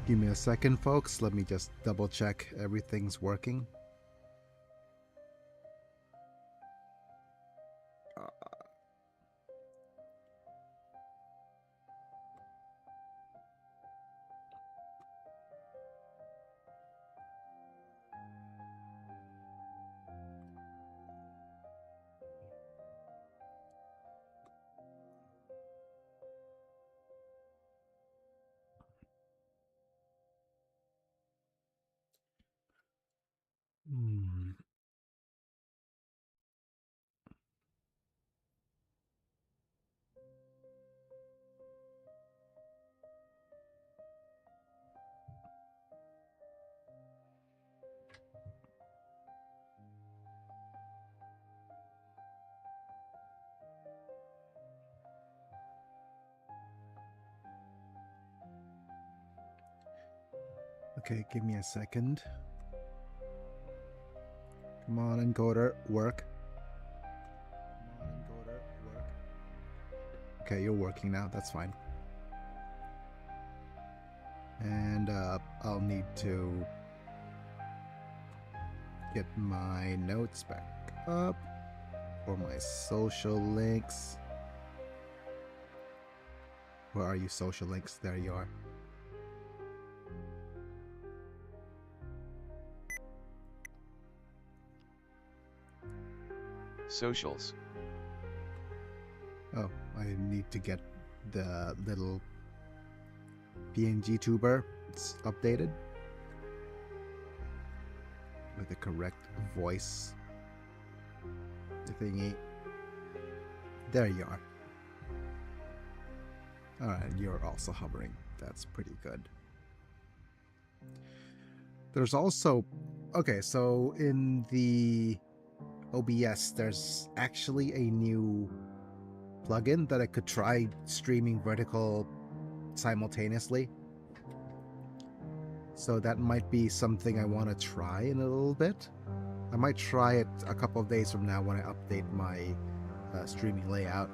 Give me a second, folks. Let me just double check everything's working. Okay, give me a second. Come on, encoder, work. Come on, encoder, work. Okay, you're working now. That's fine. And I'll need to get my notes back up for my social links. Where are you, social links? There you are. Socials. Oh, I need to get the little PNG tuber. It's updated with the correct voice thingy. There you are. Alright, you're also hovering. That's pretty good. There's also... Okay, so in the OBS, there's actually a new plugin that I could try streaming vertical simultaneously. So that might be something I want to try in a little bit. I might try it a couple of days from now when I update my streaming layout,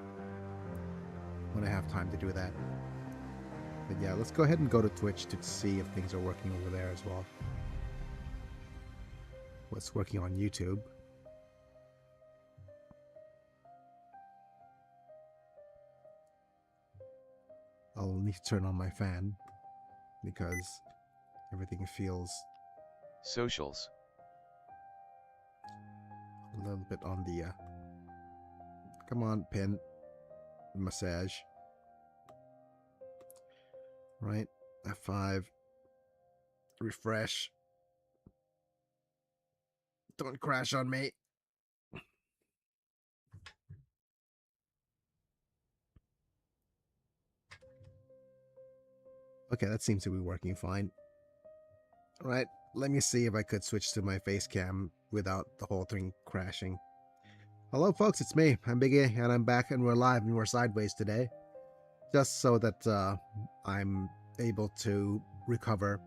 when I have time to do that. But yeah, let's go ahead and go to Twitch to see if things are working over there as well. What's working on YouTube? I'll need to turn on my fan because everything feels Socials. a little bit on the come on, pin massage. Right, F5, refresh. Don't crash on me. Okay, that seems to be working fine. All right, let me see if I could switch to my face cam without the whole thing crashing. Hello folks, it's me. I'm Biggie, and I'm back, and we're live and we're sideways today. Just so that I'm able to recover.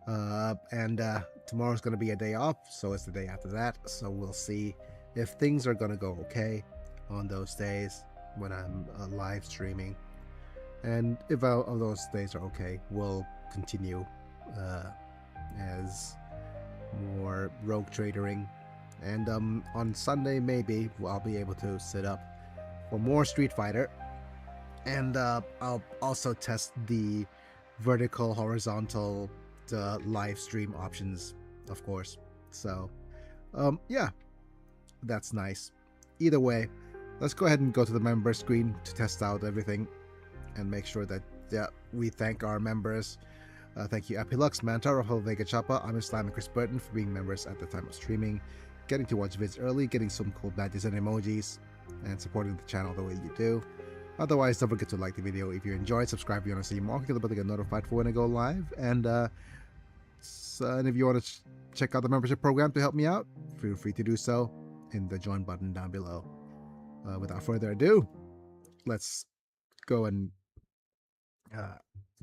And tomorrow's going to be a day off, so it's the day after that. So we'll see if things are going to go okay on those days when I'm live streaming. And if all those days are okay, we'll continue as more rogue tradering. And on Sunday, maybe I'll be able to set up for more Street Fighter. And I'll also test the vertical, horizontal live stream options, of course. So, yeah, that's nice. Either way, let's go ahead and go to the member screen to test out everything and make sure that we thank our members. Thank you, Apilux, Manta, Rahul Vega Chapa, I'm Islam, and Chris Burton for being members at the time of streaming, getting to watch vids early, getting some cool badges and emojis, and supporting the channel the way you do. Otherwise, don't forget to like the video if you enjoyed, subscribe if you want to see more, click the bell to get notified for when I go live, and if you want to check out the membership program to help me out, feel free to do so in the join button down below. Without further ado, let's go and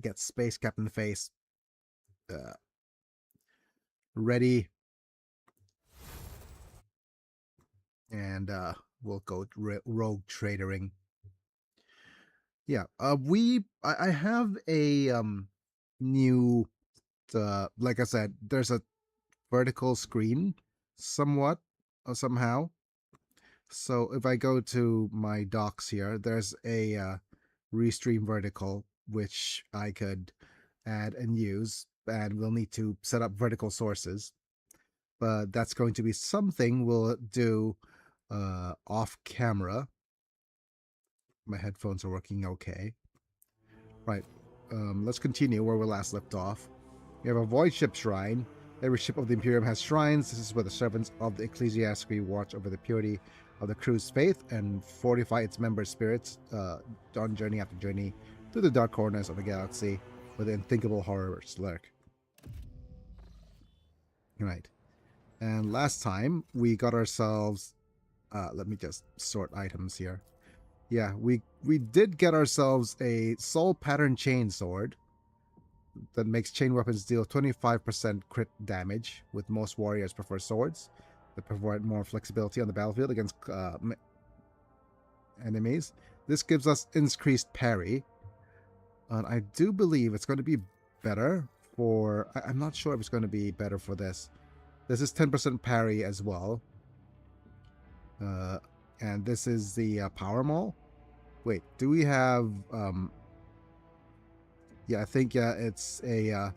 get Space Captain Face ready, and we'll go rogue tradering. Yeah, I have a new like I said, there's a vertical screen somewhat or somehow. So if I go to my docs here, there's a restream vertical which I could add and use, and we'll need to set up vertical sources. But that's going to be something we'll do off camera. My headphones are working okay. Right. Let's continue where we last left off. We have a void ship shrine. Every ship of the Imperium has shrines. This is where the servants of the ecclesiastically watch over the purity of the crew's faith and fortify its members' spirits on journey after journey through the dark corners of the galaxy where the unthinkable horrors lurk. Right. And last time we got ourselves... let me just sort items here. Yeah, we did get ourselves a soul pattern chain sword that makes chain weapons deal 25% crit damage, with most warriors prefer swords that provide more flexibility on the battlefield against enemies. This gives us increased parry, and I do believe it's going to be better for... I'm not sure if it's going to be better for this. This is 10% parry as well. And this is the power maul. Wait, do we have... yeah, I think it's a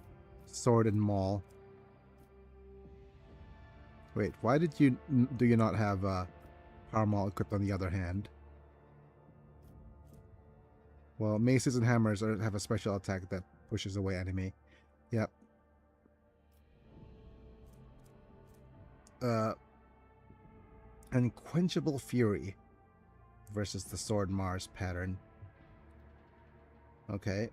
sword and maul. Wait, why do you not have power maul equipped on the other hand? Well, maces and hammers have a special attack that pushes away enemy. Yep. Unquenchable Fury versus the Sword Mars pattern. Okay.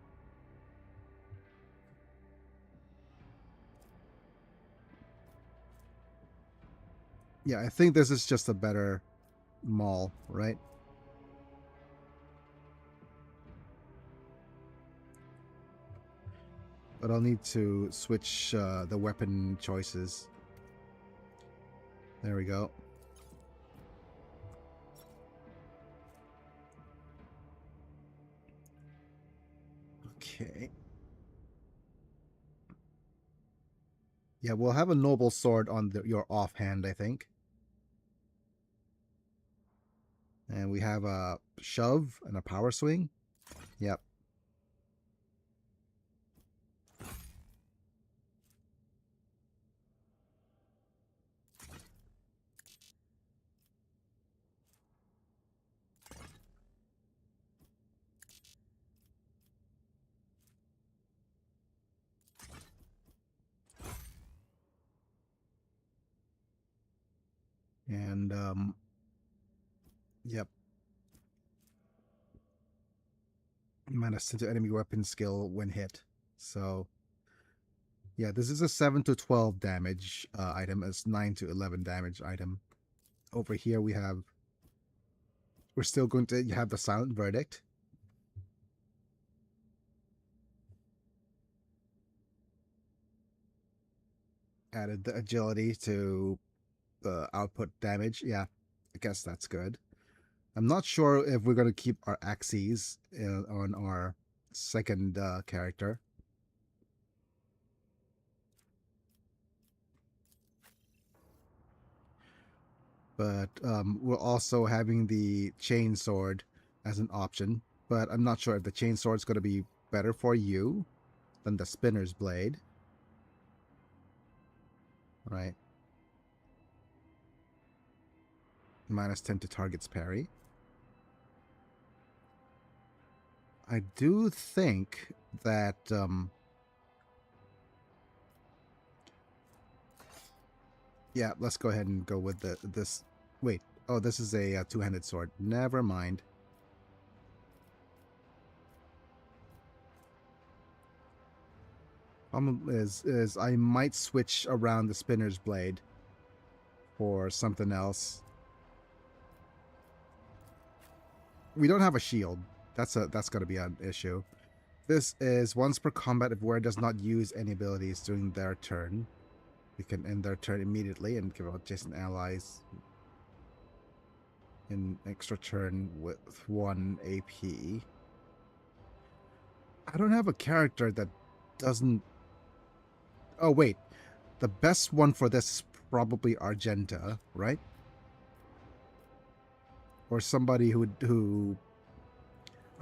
Yeah, I think this is just a better maul, right? But I'll need to switch the weapon choices. There we go. Okay. Yeah, we'll have a noble sword on your offhand, I think. And we have a shove and a power swing. Yep. And yep. Menace into enemy weapon skill when hit. So yeah, this is a 7 to 12 damage item. It's 9 to 11 damage item. Over here we're still going to have the silent verdict. Added the agility to output damage. Yeah, I guess that's good. I'm not sure if we're going to keep our axes on our second character. But we're also having the chain sword as an option. But I'm not sure if the chain sword is going to be better for you than the spinner's blade. Right. -10 to target's parry. I do think that yeah, let's go ahead and go with this. Wait, oh, this is a two-handed sword. Never mind. Is I might switch around the spinner's blade for something else. We don't have a shield. That's going to be an issue. This is once per combat if warrior does not use any abilities during their turn. We can end their turn immediately and give adjacent allies an extra turn with 1 AP. I don't have a character that doesn't Oh, wait. The best one for this is probably Argenta, right? Or somebody who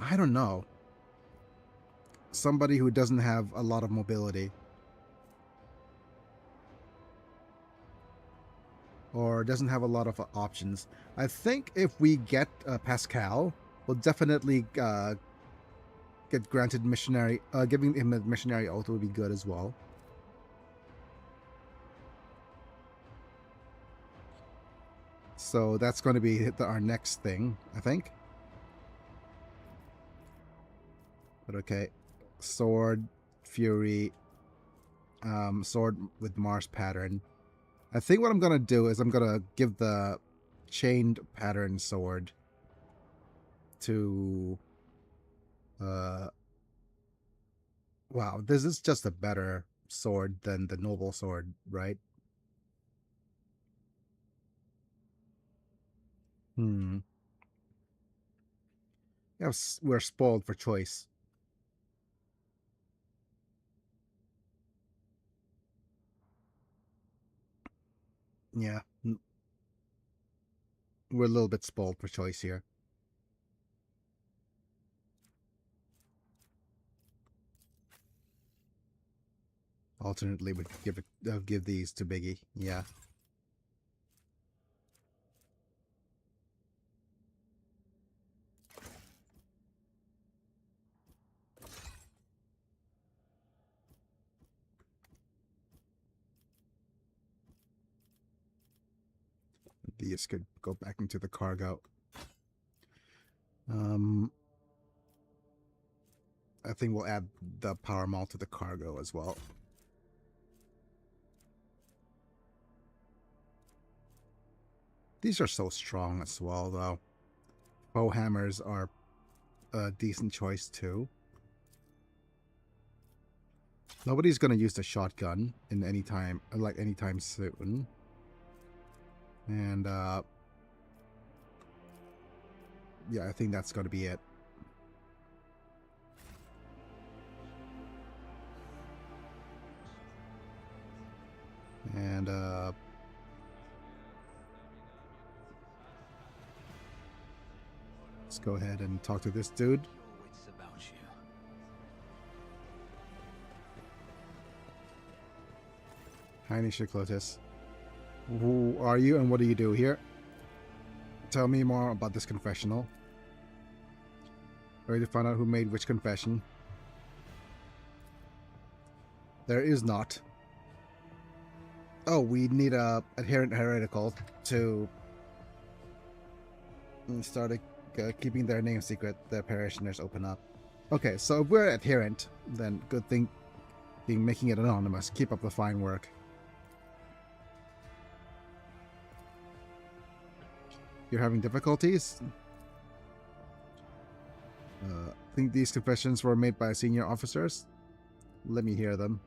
I don't know. Somebody who doesn't have a lot of mobility. Or doesn't have a lot of options. I think if we get Pascal, we'll definitely get granted missionary. Giving him a missionary oath would be good as well. So that's going to be our next thing, I think. But okay, sword, fury, sword with Mars pattern. I think what I'm gonna do is I'm gonna give the chained pattern sword to wow, this is just a better sword than the noble sword, right? Yes, we're spoiled for choice. Yeah, we're a little bit spoiled for choice here. Alternately, would give these to Biggie. Yeah. These could go back into the cargo. I think we'll add the power mall to the cargo as well. These are so strong as well, though. Bow hammers are a decent choice too. Nobody's gonna use the shotgun in anytime soon. And yeah, I think that's gonna be it. And let's go ahead and talk to this dude. Hi, Nishiklotis. Who are you and what do you do here? Tell me more about this confessional. Ready to find out who made which confession? There is not. Oh, we need a adherent heretical to start keeping their name secret. Their parishioners open up. Okay, so if we're adherent, then good thing being making it anonymous. Keep up the fine work. You're having difficulties? Think these confessions were made by senior officers? Let me hear them.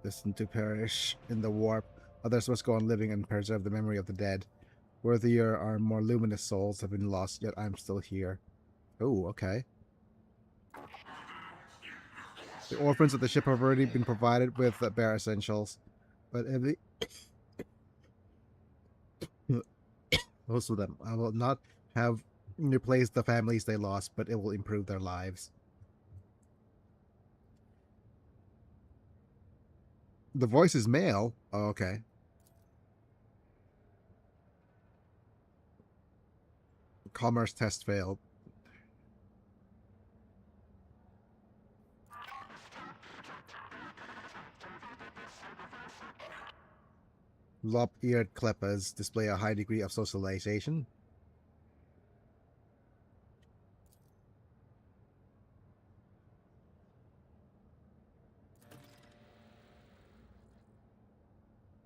Destined to perish in the warp. Others must go on living and preserve the memory of the dead. Worthier or more luminous souls have been lost, yet I'm still here. Oh, okay. The orphans of the ship have already been provided with bare essentials, but most of them, I will not have replaced the families they lost, but it will improve their lives. The voice is male. Oh, okay. Commerce test failed. Lop-eared klepas display a high degree of socialization.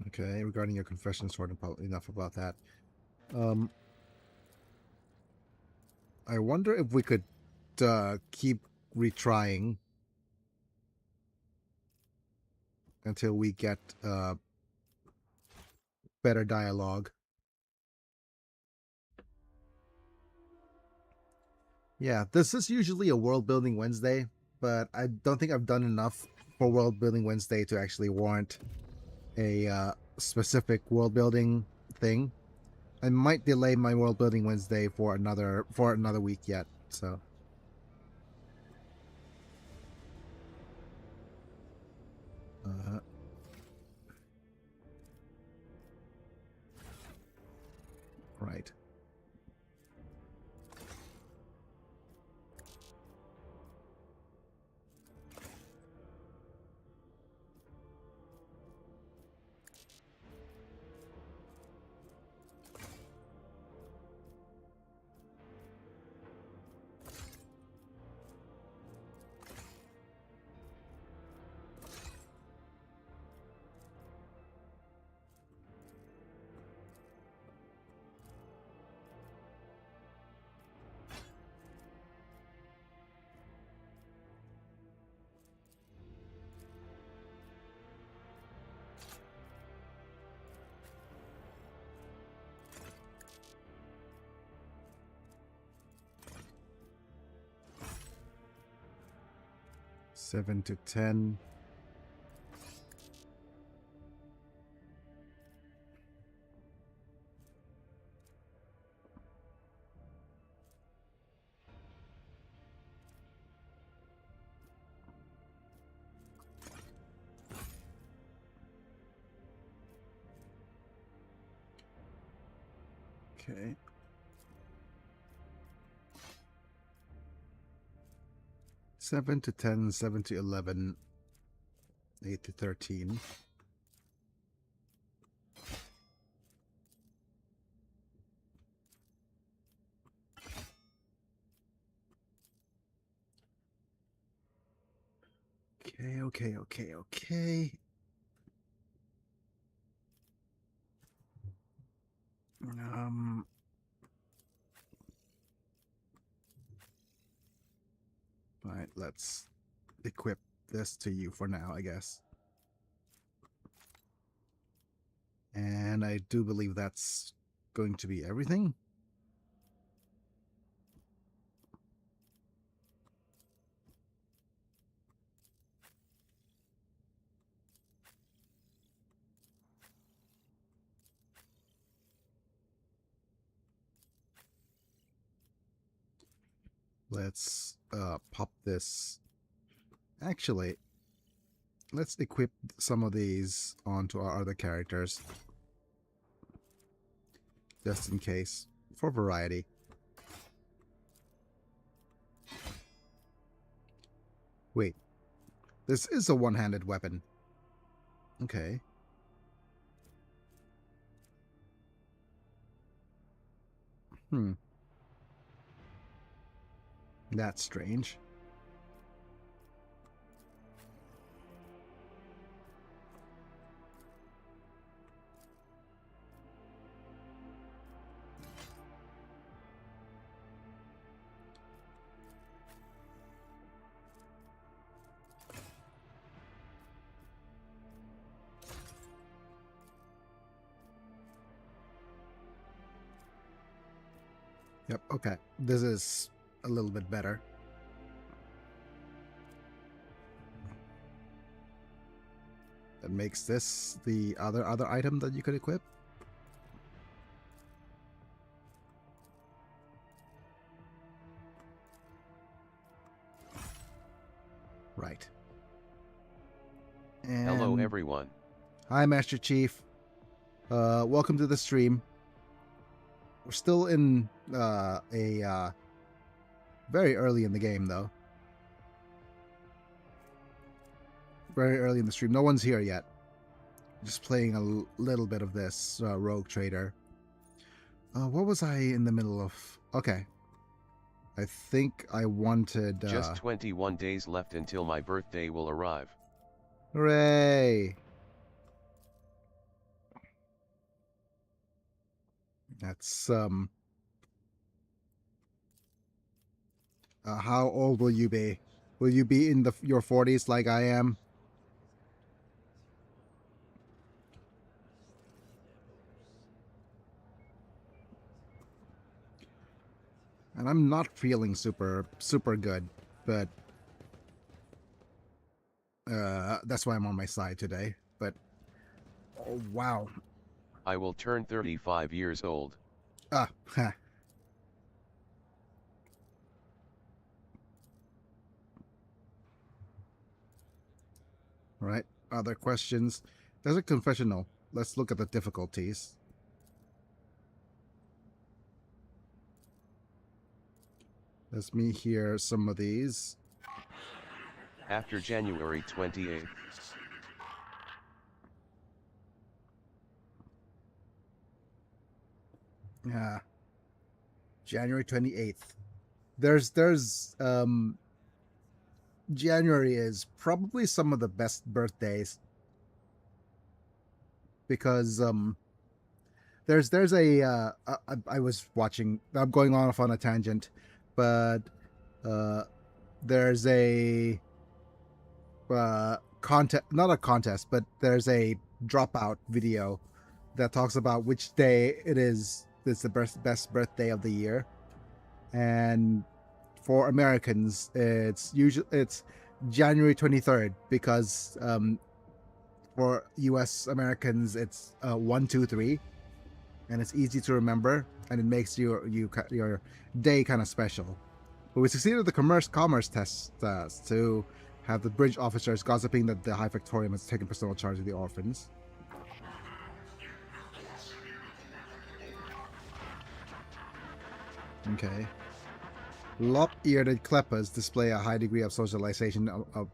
Okay, regarding your confession, sort of enough about that. I wonder if we could keep retrying until we get better dialogue. Yeah, this is usually a world building Wednesday, but I don't think I've done enough for world building Wednesday to actually warrant a specific world building thing. I might delay my world building Wednesday for another week yet. So right. Seven to 10. Okay. Seven to 10, 7 to 11, 8 to 13. Okay. Um, all right, let's equip this to you for now, I guess. And I do believe that's going to be everything. Let's pop this. Actually, let's equip some of these onto our other characters. Just in case. For variety. Wait. This is a one-handed weapon. Okay. That's strange. Yep, okay. This is a little bit better. That makes this the other item that you could equip. Right. And Hello everyone. hi, Master Chief. Welcome to the stream. We're still in very early in the game, though. Very early in the stream. No one's here yet. Just playing a little bit of this Rogue Trader. What was I in the middle of? Okay. I think I wanted... Just 21 days left until my birthday will arrive. Hooray! That's, how old will you be? Will you be in your 40s like I am? And I'm not feeling super good, but that's why I'm on my side today. But oh, wow. I will turn 35 years old. Ah, ha. Right. Other questions? There's a confessional. Let's look at the difficulties. Let me hear some of these. After January 28th. Yeah. January 28th. There's January is probably some of the best birthdays because there's I was watching, I'm going off on a tangent, but there's a contest, not a contest, but there's a dropout video that talks about which day it's the best birthday of the year. And for Americans, it's January 23rd because for US Americans it's 123, and it's easy to remember, and it makes your day kind of special. But we succeeded the commerce test to have the bridge officers gossiping that the High Victorium has taken personal charge of the orphans. Okay. Lop-eared kleppas display a high degree of socialization of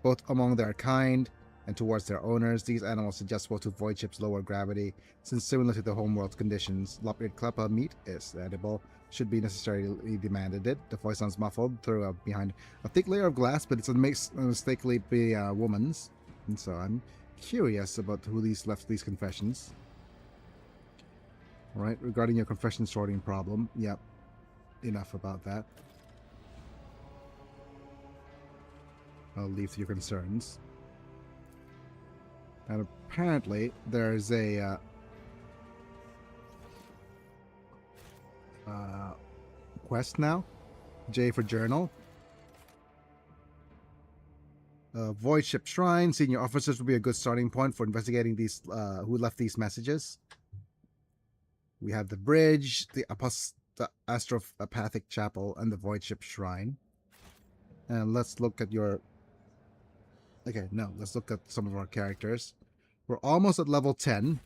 both among their kind and towards their owners. These animals suggestible to void ships' lower gravity, since similar to the homeworld conditions, lop-eared kleppa meat is edible, should be necessarily demanded it. The voice sounds muffled through behind a thick layer of glass, but it's mistakenly be a woman's. And so I'm curious about who left these confessions. Alright, regarding your confession sorting problem, yep. Enough about that. I'll leave to your concerns. And apparently there's a quest now. J for journal. Void Ship Shrine. Senior officers will be a good starting point for investigating these who left these messages. We have the bridge, the Astropathic Chapel, and the Void Ship Shrine. And let's look at your... Okay, no, let's look at some of our characters. We're almost at level 10.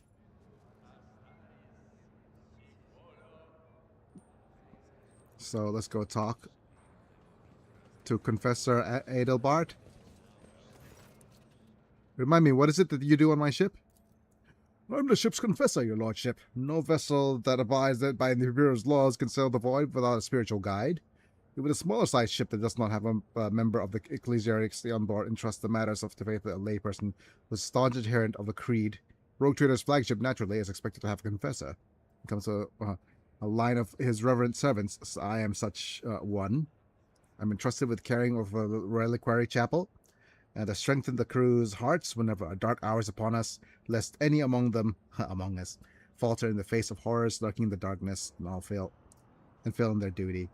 So let's go talk to Confessor Adelbart. Remind me, what is it that you do on my ship? I'm the ship's confessor, your lordship. No vessel that abides by the Imperium's laws can sail the void without a spiritual guide. Even a smaller-sized ship that does not have a member of the ecclesiarchy on board entrusts the matters of the faith of a layperson with staunch adherent of the creed. Rogue Trader's flagship, naturally, is expected to have a confessor. It comes to a line of his reverent servants. I am such one. I'm entrusted with caring over the reliquary chapel, and to strengthen the crew's hearts whenever a dark hour is upon us, lest any among them, among us, falter in the face of horrors lurking in the darkness, and all fail in their duty.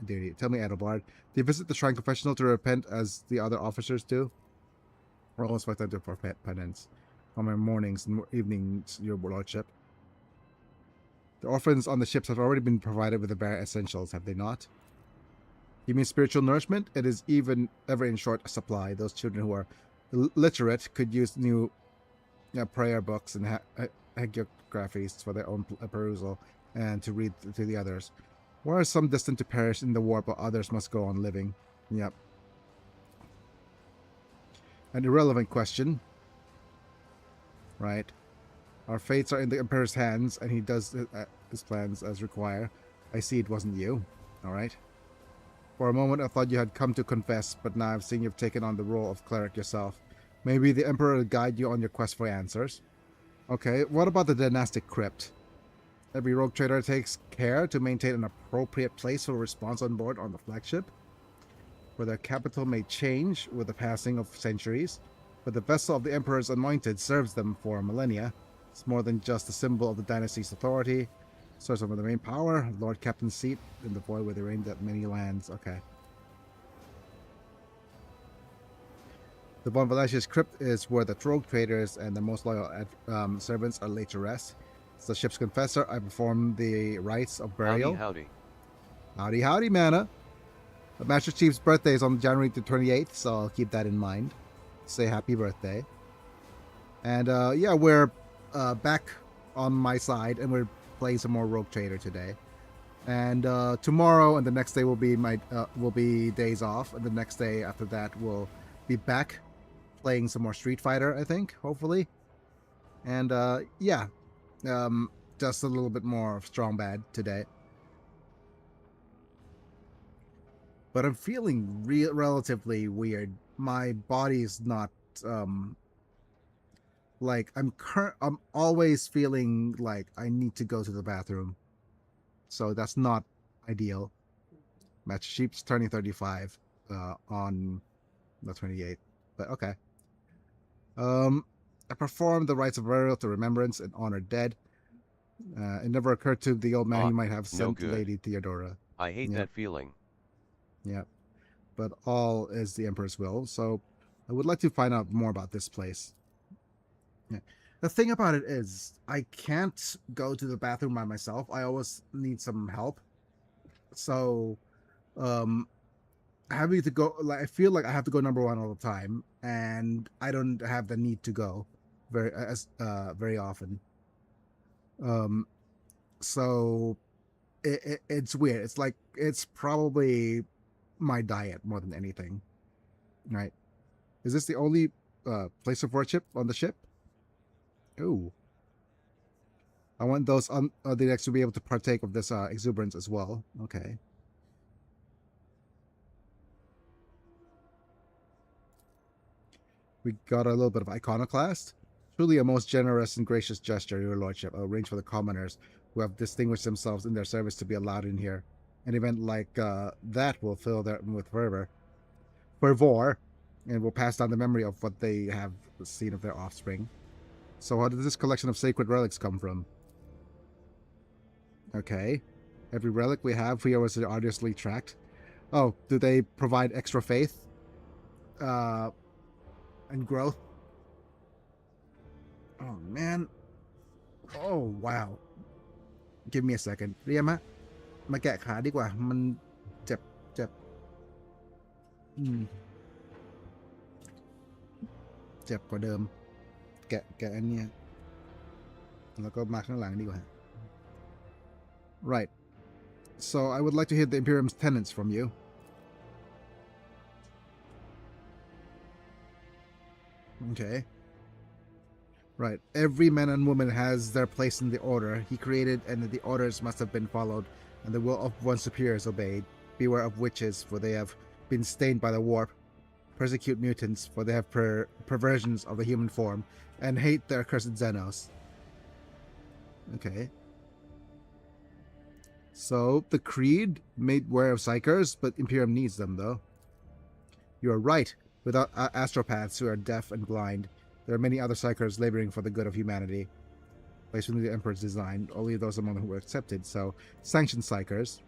Duty. Tell me, Adelbard, do you visit the shrine confessional to repent as the other officers do? Or almost like that for penance. On my mornings and evenings, your lordship. The orphans on the ships have already been provided with the bare essentials, have they not? You mean spiritual nourishment? It is even ever in short supply. Those children who are literate could use new prayer books and hagiographies for their own perusal and to read to the others. Where are some destined to perish in the war, but others must go on living? Yep. An irrelevant question. Right. Our fates are in the Emperor's hands, and he does his plans as require. I see it wasn't you. Alright. For a moment I thought you had come to confess, but now I've seen you've taken on the role of cleric yourself. Maybe the Emperor will guide you on your quest for answers. Okay, what about the dynastic crypt? Every rogue trader takes care to maintain an appropriate place for response on board on the flagship, where their capital may change with the passing of centuries, but the vessel of the Emperor's anointed serves them for millennia. It's more than just a symbol of the dynasty's authority. Source of the main power, Lord Captain's seat in the void where they reigned at many lands. Okay. The Von Valasia's crypt is where the rogue traders and the most loyal servants are laid to rest. As the ship's confessor, I perform the rites of burial. Howdy, howdy. Howdy, howdy, Mana. The Master Chief's birthday is on January the 28th, so I'll keep that in mind. Say happy birthday. And yeah, we're back on my side, and we're playing some more Rogue Trader today. And tomorrow and the next day will be days off, and the next day after that we'll be back playing some more Street Fighter, I think, hopefully. And yeah, just a little bit more of Strong Bad today. But I'm feeling relatively weird. My body's not like I'm always feeling like I need to go to the bathroom. So that's not ideal. Master Sheep's turning 35 on the 28th. But okay. I performed the rites of burial to remembrance and honor dead. It never occurred to the old man he might have sent Lady Theodora. I hate that feeling. Yeah. But all is the Emperor's will. So I would like to find out more about this place. Yeah. The thing about it is, I can't go to the bathroom by myself. I always need some help. So, having to go, like, I feel like I have to go number one all the time, and I don't have the need to go very often. So it's weird. It's like it's probably my diet more than anything, right? Is this the only place of worship on the ship? Ooh. I want those the decks to be able to partake of this exuberance as well. Okay. We got a little bit of Iconoclast. Truly a most generous and gracious gesture, your lordship. I'll arrange for the commoners who have distinguished themselves in their service to be allowed in here. An event like that will fill them with fervor, and will pass down the memory of what they have seen of their offspring. So how did this collection of sacred relics come from? Okay. Every relic we have here was arduously tracked. Oh, do they provide extra faith? And growth? Oh, man. Oh, wow. Give me a second. เรียมฮะมาแกะขาดีกว่า มันเจ็บเจ็บกว่าเดิม แกะอันเนี้ยแล้วก็มาข้างหลังดีกว่า Right. So I would like to hear the Imperium's tenets from you. Okay. Right. Every man and woman has their place in the order he created, and the orders must have been followed, and the will of one's superiors obeyed. Beware of witches, for they have been stained by the warp. Persecute mutants, for they have perversions of the human form, and hate their accursed Xenos. Okay. So, the Creed made aware of Psychers, but Imperium needs them, though. You are right. Without astropaths who are deaf and blind, there are many other Psychers laboring for the good of humanity. Based on the Emperor's design, only those among them who were accepted, so sanction Psychers.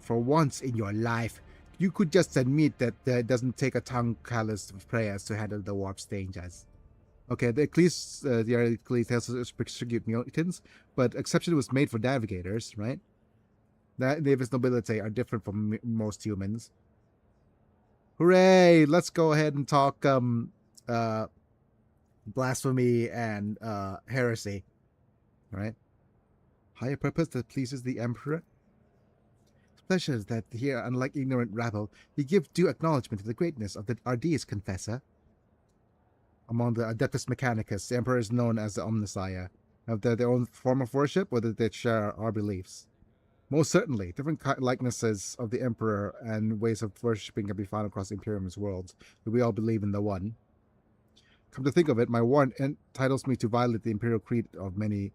For once in your life, you could just admit that it doesn't take a tongue callous of prayers to handle the warp's dangers. Okay, the Ecclesiastically tells us to persecute mutants, but exception was made for navigators, right? Navis nobility are different from most humans. Hooray! Let's go ahead and talk blasphemy and heresy, right? Higher purpose that pleases the Emperor. Pleasure is that here, unlike ignorant rabble, you give due acknowledgement to the greatness of our deist confessor. Among the Adeptus Mechanicus, the Emperor is known as the Omnissiah. Have they their own form of worship, or do they share our beliefs? Most certainly, different likenesses of the Emperor and ways of worshipping can be found across Imperium's worlds, but we all believe in the one. Come to think of it, my warrant entitles me to violate the Imperial Creed of many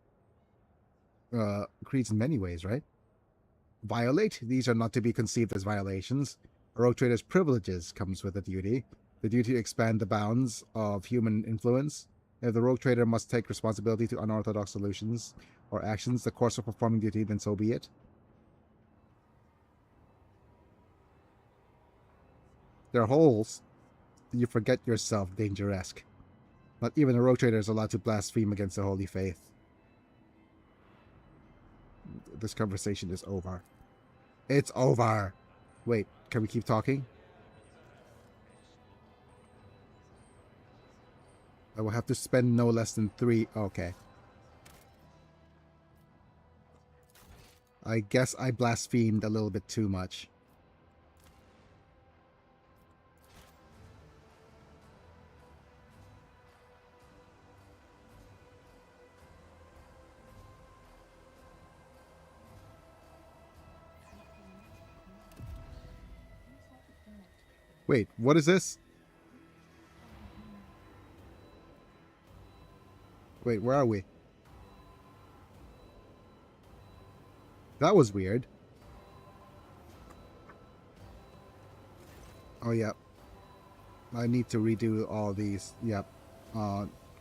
creeds in many ways, right? Violate? These are not to be conceived as violations. A rogue trader's privileges comes with the duty to expand the bounds of human influence. If the rogue trader must take responsibility to unorthodox solutions, or actions the course of performing duty, then so be it. There are holes. You forget yourself, Danger-esque. Not even a rogue trader is allowed to blaspheme against the holy faith. This conversation is over. It's over! Wait, can we keep talking? I will have to spend no less than 3... Okay. I guess I blasphemed a little bit too much. Wait, what is this? Wait, where are we? That was weird. Oh, yeah. I need to redo all these, yep,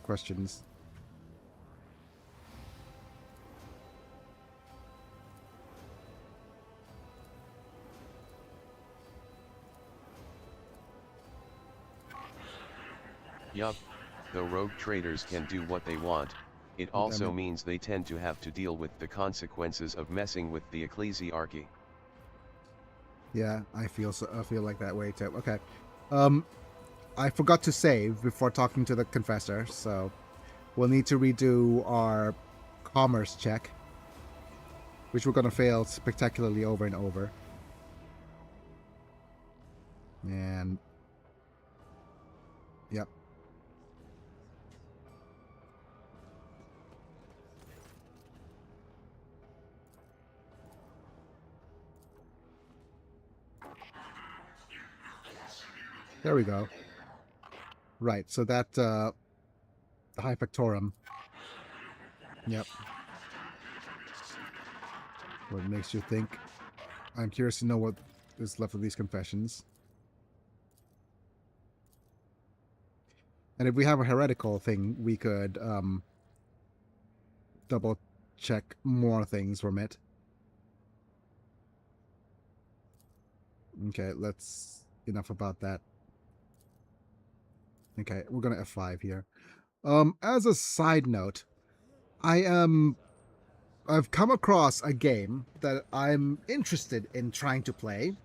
questions. Yup, though rogue traders can do what they want, it also means they tend to have to deal with the consequences of messing with the ecclesiarchy. Yeah, I feel like that way too. Okay. I forgot to save before talking to the confessor, so we'll need to redo our commerce check, which we're going to fail spectacularly over and over. And yep. There we go. Right, so that High Factorum. Yep. What makes you think? I'm curious to know what is left of these confessions. And if we have a heretical thing, we could double check more things from it. Okay, let's... Enough about that. Okay, we're gonna F5 here. As a side note, I've come across a game that I'm interested in trying to play.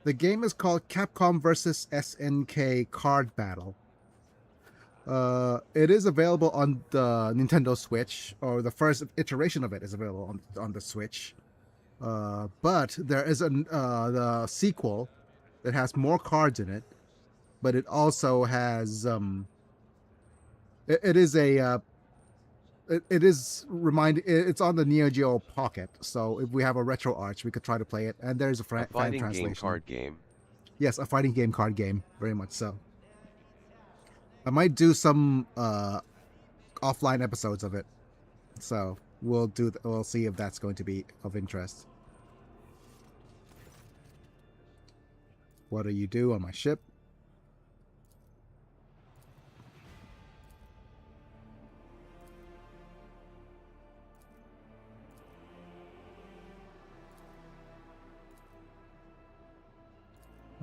The game is called Capcom vs. SNK Card Battle. It is available on the Nintendo Switch, or the first iteration of it is available on the Switch. But there is the sequel that has more cards in it, but it also has it's on the Neo Geo Pocket, so if we have a Retro Arch, we could try to play it, and there's a fan fighting translation. Game card game. Yes, a fighting game card game, very much so. I might do some offline episodes of it, so we'll see if that's going to be of interest. What do you do on my ship?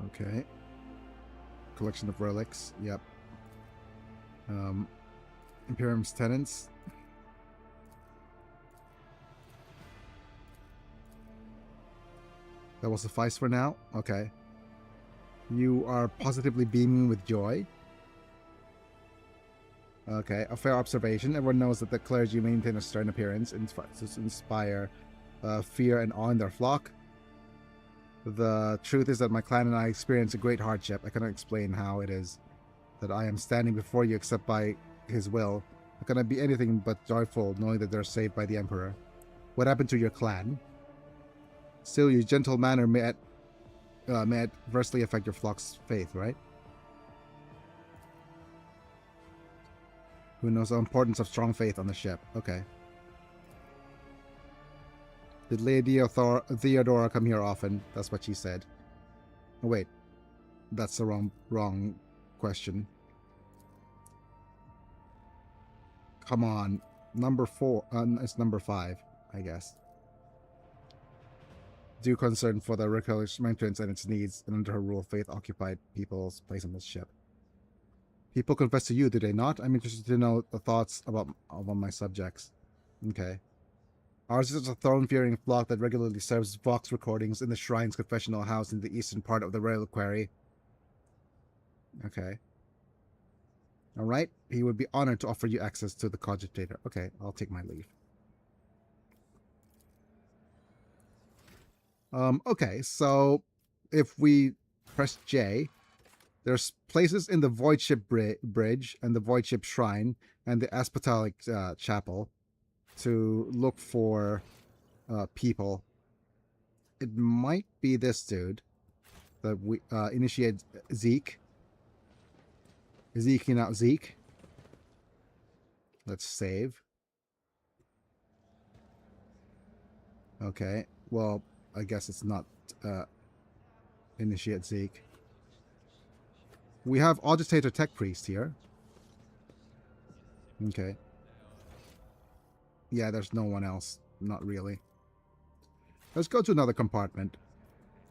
Okay. Collection of relics. Yep. Imperium's tenants. That will suffice for now. Okay. You are positively beaming with joy. Okay, a fair observation. Everyone knows that the clergy maintain a stern appearance, inspire fear and awe in their flock. The truth is that my clan and I experience a great hardship. I cannot explain how it is that I am standing before you except by his will. I cannot be anything but joyful knowing that they're saved by the Emperor. What happened to your clan? Still, your gentle manner may adversely affect your flock's faith, right? Who knows the importance of strong faith on the ship? Okay. Did Lady Theodora come here often? That's what she said. Oh, wait. That's the wrong question. Come on. Number 4. It's number 5, I guess. Due concern for the recurrent maintenance and its needs, and under her rule, Faith occupied people's place on this ship. People confess to you, do they not? I'm interested to know the thoughts about my subjects. Okay. Ours is a throne-fearing flock that regularly serves Vox recordings in the Shrine's confessional house in the eastern part of the reliquary. Okay. Alright. He would be honored to offer you access to the cogitator. Okay, I'll take my leave. Okay, so if we press J, there's places in the Void Ship Bridge and the Void Ship Shrine and the Aspitalic Chapel to look for people. It might be this dude that we initiate Zeke. Zeking out Zeke. Let's save. Okay, well, I guess it's not initiate Zeke. We have Agitator Tech Priest here. Okay. Yeah, there's no one else. Not really. Let's go to another compartment.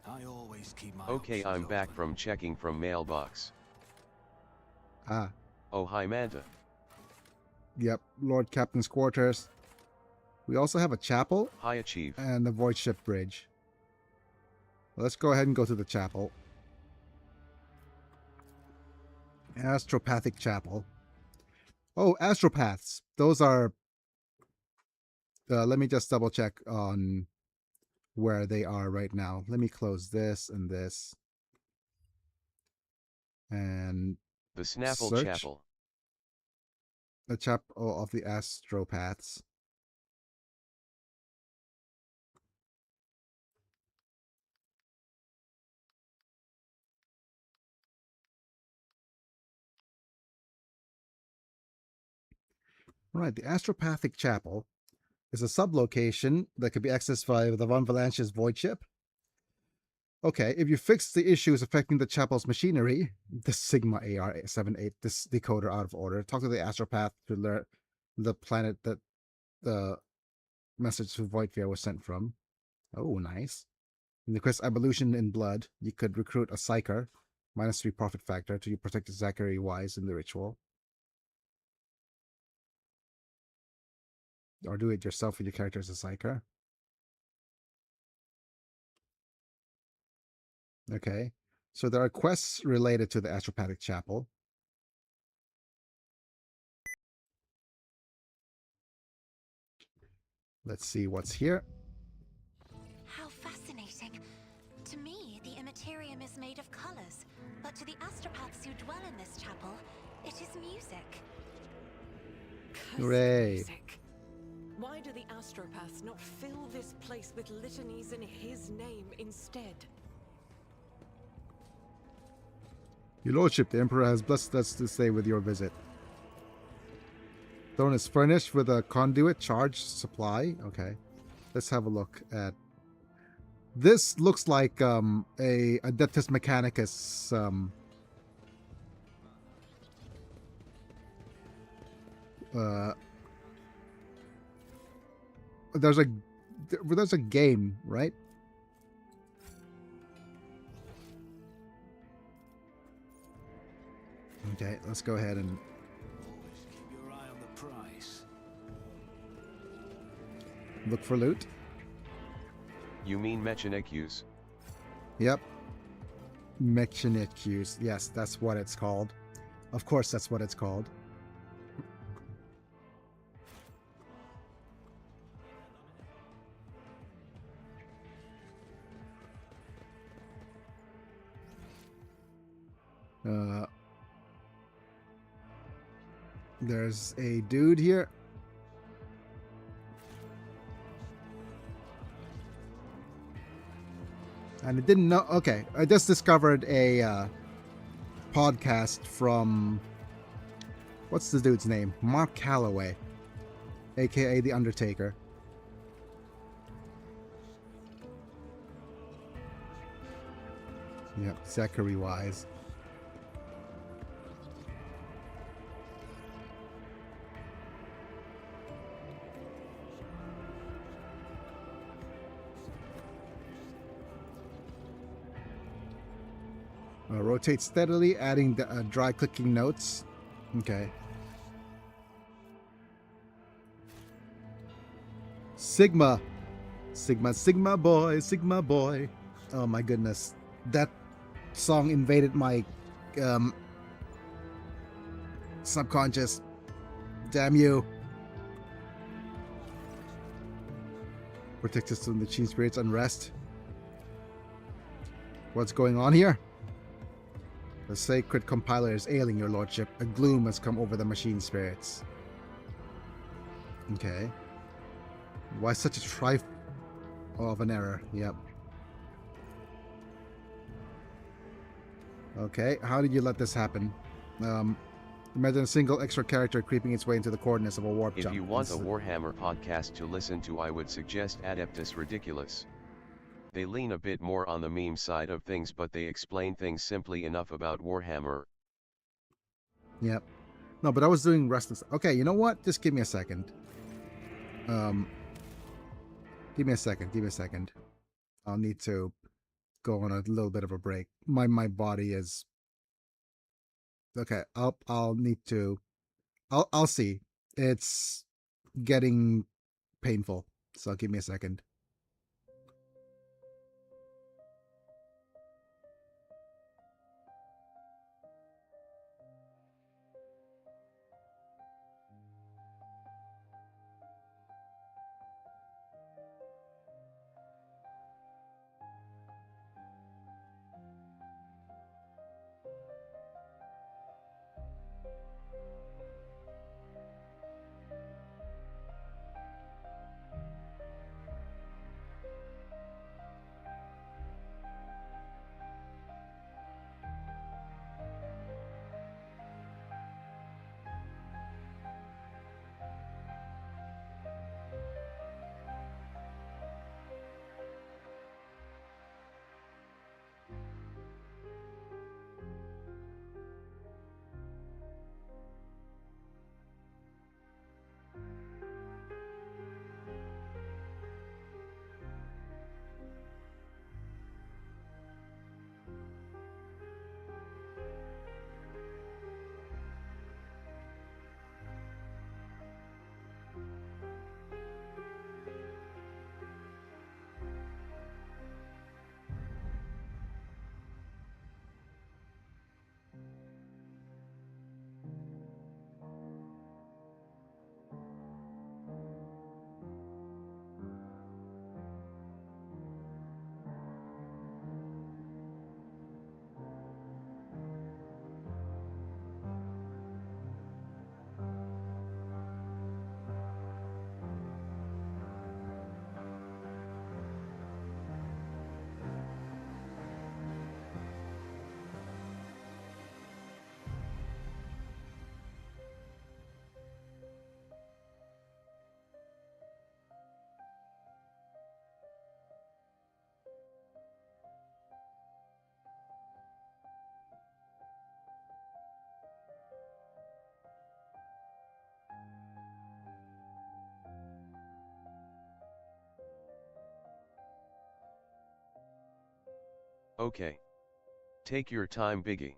I always keep my Okay, I'm back open. from checking from mailbox. Ah. Oh, hi Manta. Yep, Lord Captain's quarters. We also have a chapel. Hi Chief. And the Void Ship Bridge. Let's go ahead and go to the chapel. Astropathic Chapel. Oh, astropaths. Those are... let me just double check on where they are right now. Let me close this and this. And The Snapple search. Chapel. The chapel of the astropaths. Right, the Astropathic Chapel is a sublocation that could be accessed via the Von Valanche's Void Ship. Okay, if you fix the issues affecting the chapel's machinery, the Sigma AR-78, this decoder out of order, talk to the Astropath to learn the planet that the message to Voidfear was sent from. Oh, nice. In the quest Evolution in Blood, you could recruit a Psyker, -3 profit factor, to protect Zachary Wise in the ritual. Or do it yourself with your character as a Psyker. Okay. So there are quests related to the Astropathic Chapel. Let's see what's here. How fascinating. To me, the Imperium is made of colors, but to the astropaths who dwell in this chapel, it is music. Hooray. Music. Why do the astropaths not fill this place with litanies in his name instead? Your Lordship, the Emperor has blessed us to stay with your visit. Throne is furnished with a conduit charge supply. Okay. Let's have a look at... This looks like a Adeptus Mechanicus there's a game, right? Okay, let's go ahead and Always keep your eye on the price. look for loot. You mean Mechanicus? Yep. Mechanicus. Yes, that's what it's called. Of course, that's what it's called. There's a dude here. And I didn't know. Okay, I just discovered a podcast from... What's the dude's name? Mark Calloway, aka The Undertaker. Yep, Zachary Wise. Rotate steadily, adding the dry clicking notes. Okay. Sigma. Sigma, Sigma boy, Sigma boy. Oh my goodness. That song invaded my subconscious. Damn you. Protect us from the Machine Spirit's unrest. What's going on here? The sacred compiler is ailing, your lordship. A gloom has come over the Machine Spirits. Okay. Why such a trifle of an error? Yep. Okay, how did you let this happen? Imagine a single extra character creeping its way into the coordinates of a warp jump. If you want a Warhammer podcast to listen to, I would suggest Adeptus Ridiculous. They lean a bit more on the meme side of things, but they explain things simply enough about Warhammer. Yep. No, but I was doing restless. Okay, you know what? Just give me a second. Give me a second. I'll need to go on a little bit of a break. My body is okay. I'll need to. I'll see. It's getting painful. So give me a second. Okay. Take your time, Biggie.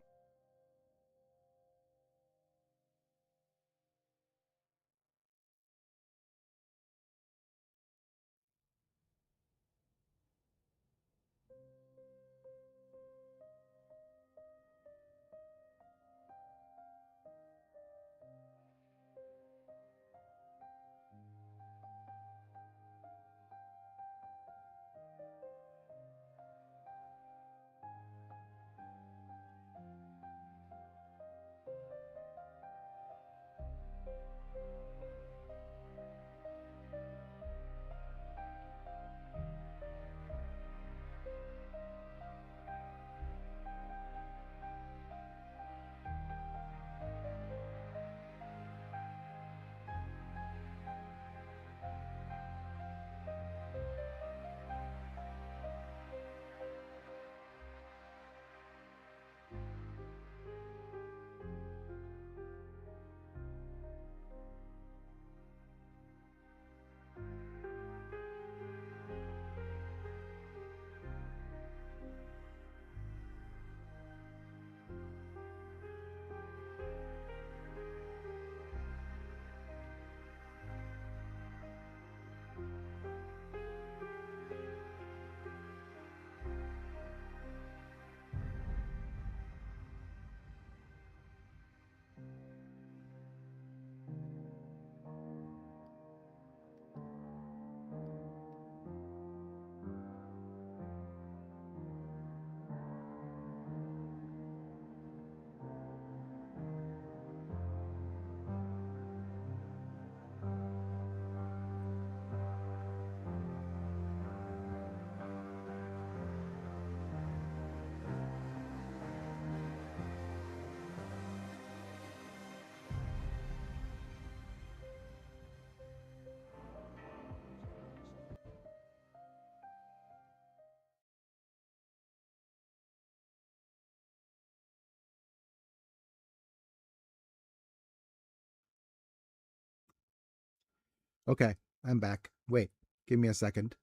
Okay, I'm back. Wait, give me a second.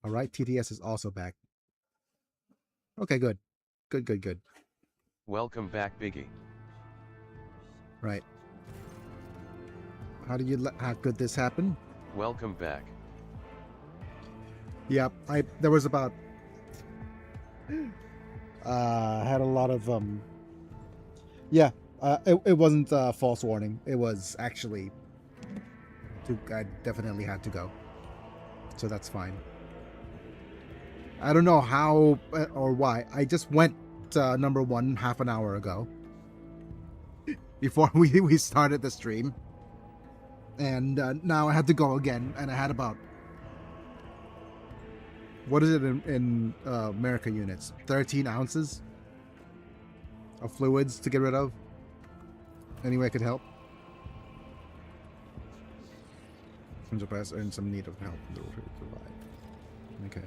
All right, TTS is also back. Okay, good. Good. Welcome back, Biggie. Right. How could this happen? Welcome back. Yep, there was about had a lot of yeah, it wasn't a false warning. It was actually I definitely had to go. So that's fine. I don't know how or why. I just went number 1 half an hour ago before we started the stream. And now I had to go again, and I had about, what is it in America units? 13 ounces of fluids to get rid of. Any way I could help? Press in some need of help. Okay.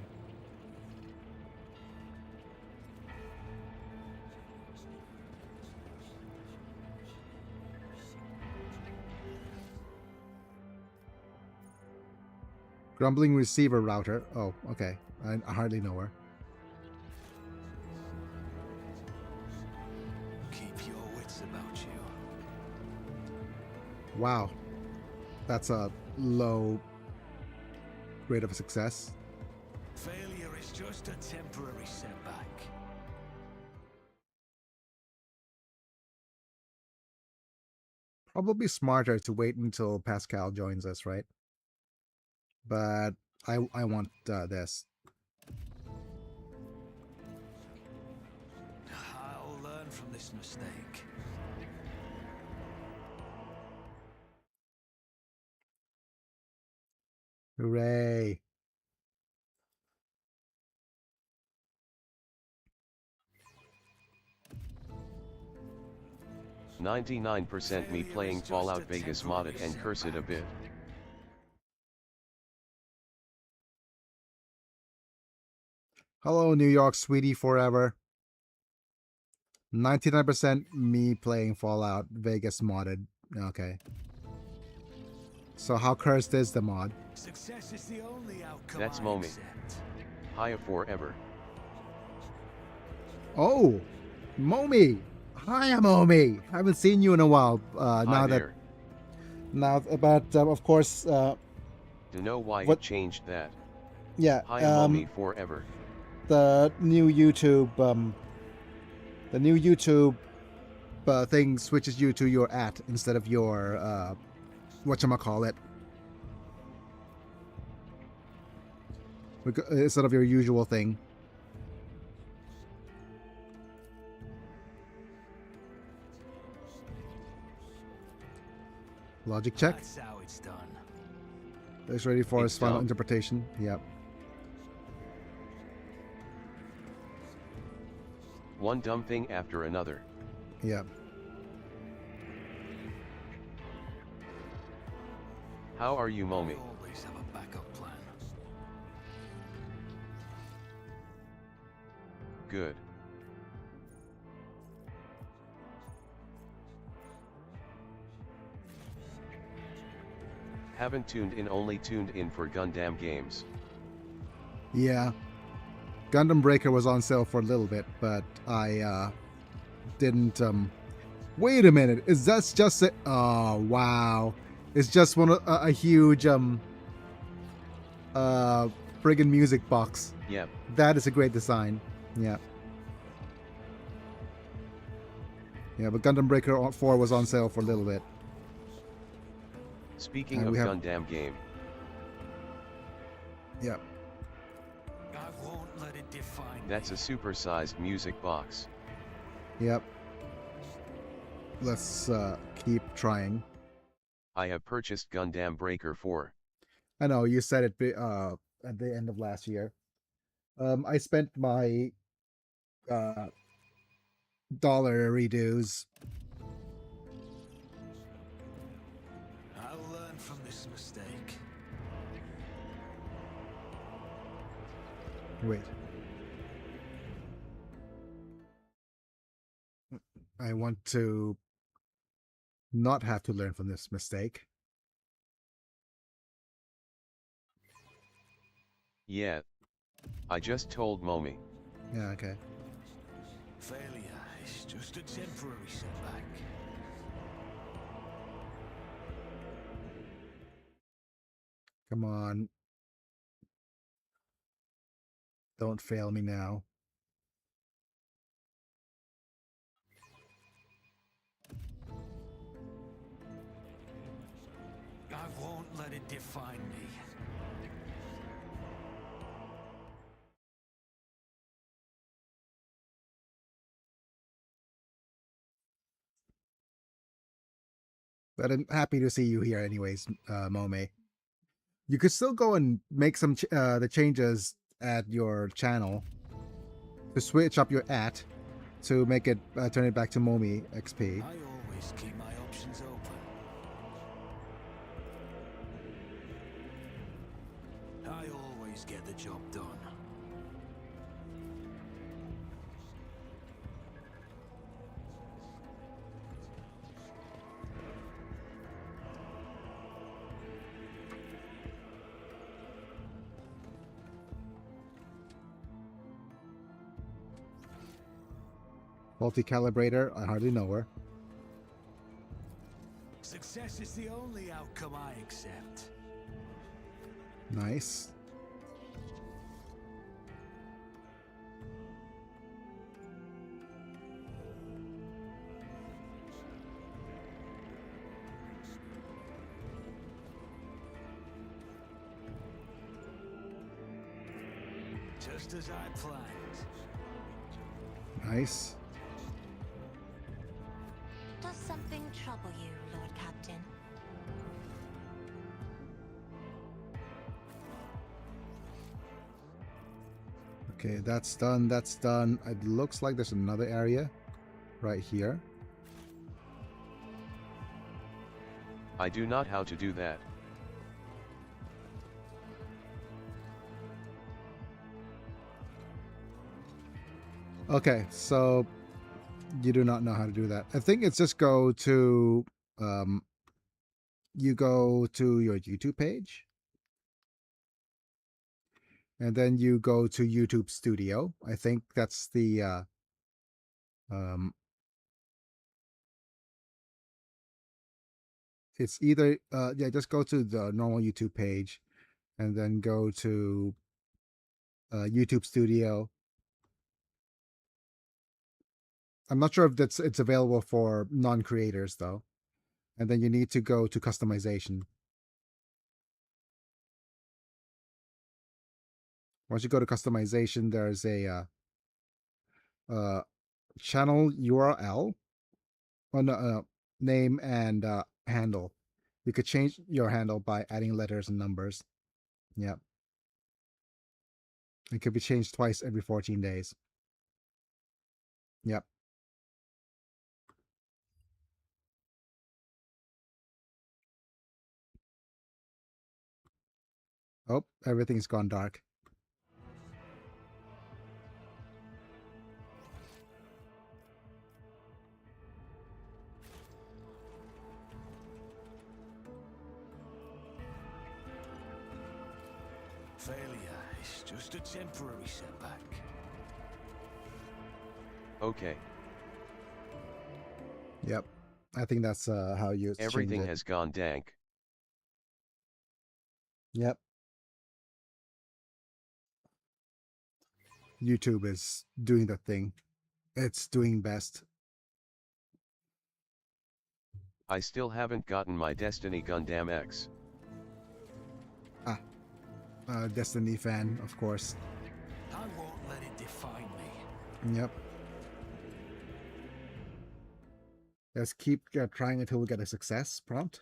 Grumbling receiver router. Oh, okay. I hardly know her. Keep your wits about you. Wow. That's a low rate of success. Failure is just a temporary setback. Probably smarter to wait until Pascal joins us, right? But I want this. I'll learn from this mistake. Hooray. %99% me playing Fallout Vegas modded and cursed a bit. Hello, New York sweetie forever. 99% me playing Fallout Vegas modded. Okay. So how cursed is the mod? Success is the only outcome. That's I Momi. accept. Hiya forever. Oh, Momi. Hi, Momi. I haven't seen you in a while. Hi there. But of course, To know why what- it changed that. yeah. Hiya Momi forever. The new YouTube thing switches you to your @ instead of your whatchamacallit. Instead of your usual thing. Logic check. That's how it's done. It's ready for It's his final done. interpretation. Yep. One dumb thing after another. Yep. How are you, I Momi? always have a backup plan. Good. Haven't tuned in, only tuned in for Gundam games. Yeah. Gundam Breaker was on sale for a little bit, but I didn't wait a minute. Is that just a oh wow. It's just a huge friggin' music box. Yep. That is a great design. Yeah. Yeah, but Gundam Breaker 4 was on sale for a little bit. Speaking And of we have- Gundam game, Yeah. I won't let it define that's a me. supersized music box. Yep. Let's keep trying. I have purchased Gundam Breaker 4. I know you said it at the end of last year. I spent my dollar redues. I'll learn from this mistake. Wait. I want to not have to learn from this mistake. Yeah. I just told Momi. Yeah, okay. Failure is just a temporary setback. Come on. Don't fail me now. I won't let it define me. But I'm happy to see you here anyways, Mome. You could still go and make some the changes at your channel to switch up your to make it turn it back to Momi XP. I always keep my options open. I always get the job done. Faulty calibrator, I hardly know her. Success is the only outcome I accept. Nice. Just as I planned. Nice. Does something trouble you, Lord Captain? Okay, that's done. That's done. It looks like there's another area right here. I do not how to do that. Okay, so you do not know how to do that. I think it's just go to you go to your YouTube page. And then you go to YouTube Studio. I think that's the it's either yeah, just go to the normal YouTube page and then go to YouTube Studio. I'm not sure if it's available for non-creators though. And then you need to go to customization. Once you go to customization, there's a channel URL, name and handle. You could change your handle by adding letters and numbers. Yep. It could be changed twice every 14 days. Yep. Oh, everything's gone dark. Failure is just a temporary setback. Okay. Yep. I think that's how you change Everything it. has gone dank. Yep. YouTube is doing the thing. It's doing best. I still haven't gotten my Destiny Gundam X. Destiny fan, of course. I won't let it define me. Yep. Let's keep trying until we get a success prompt.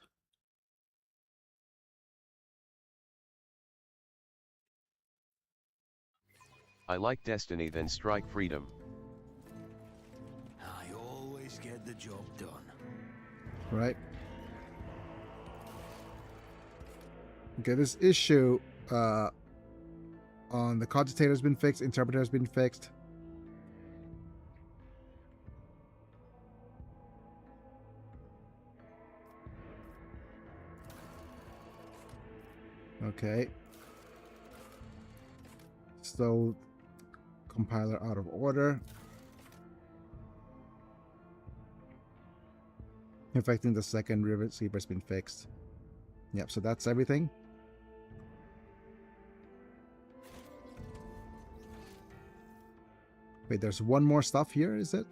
I like Destiny than Strike Freedom. I always get the job done. Right. Okay, this issue on the cogitator has been fixed, interpreter has been fixed. Okay. So, compiler out of order. Affecting the second receiver has been fixed. Yep, so that's everything. Wait, there's one more stuff here, is it?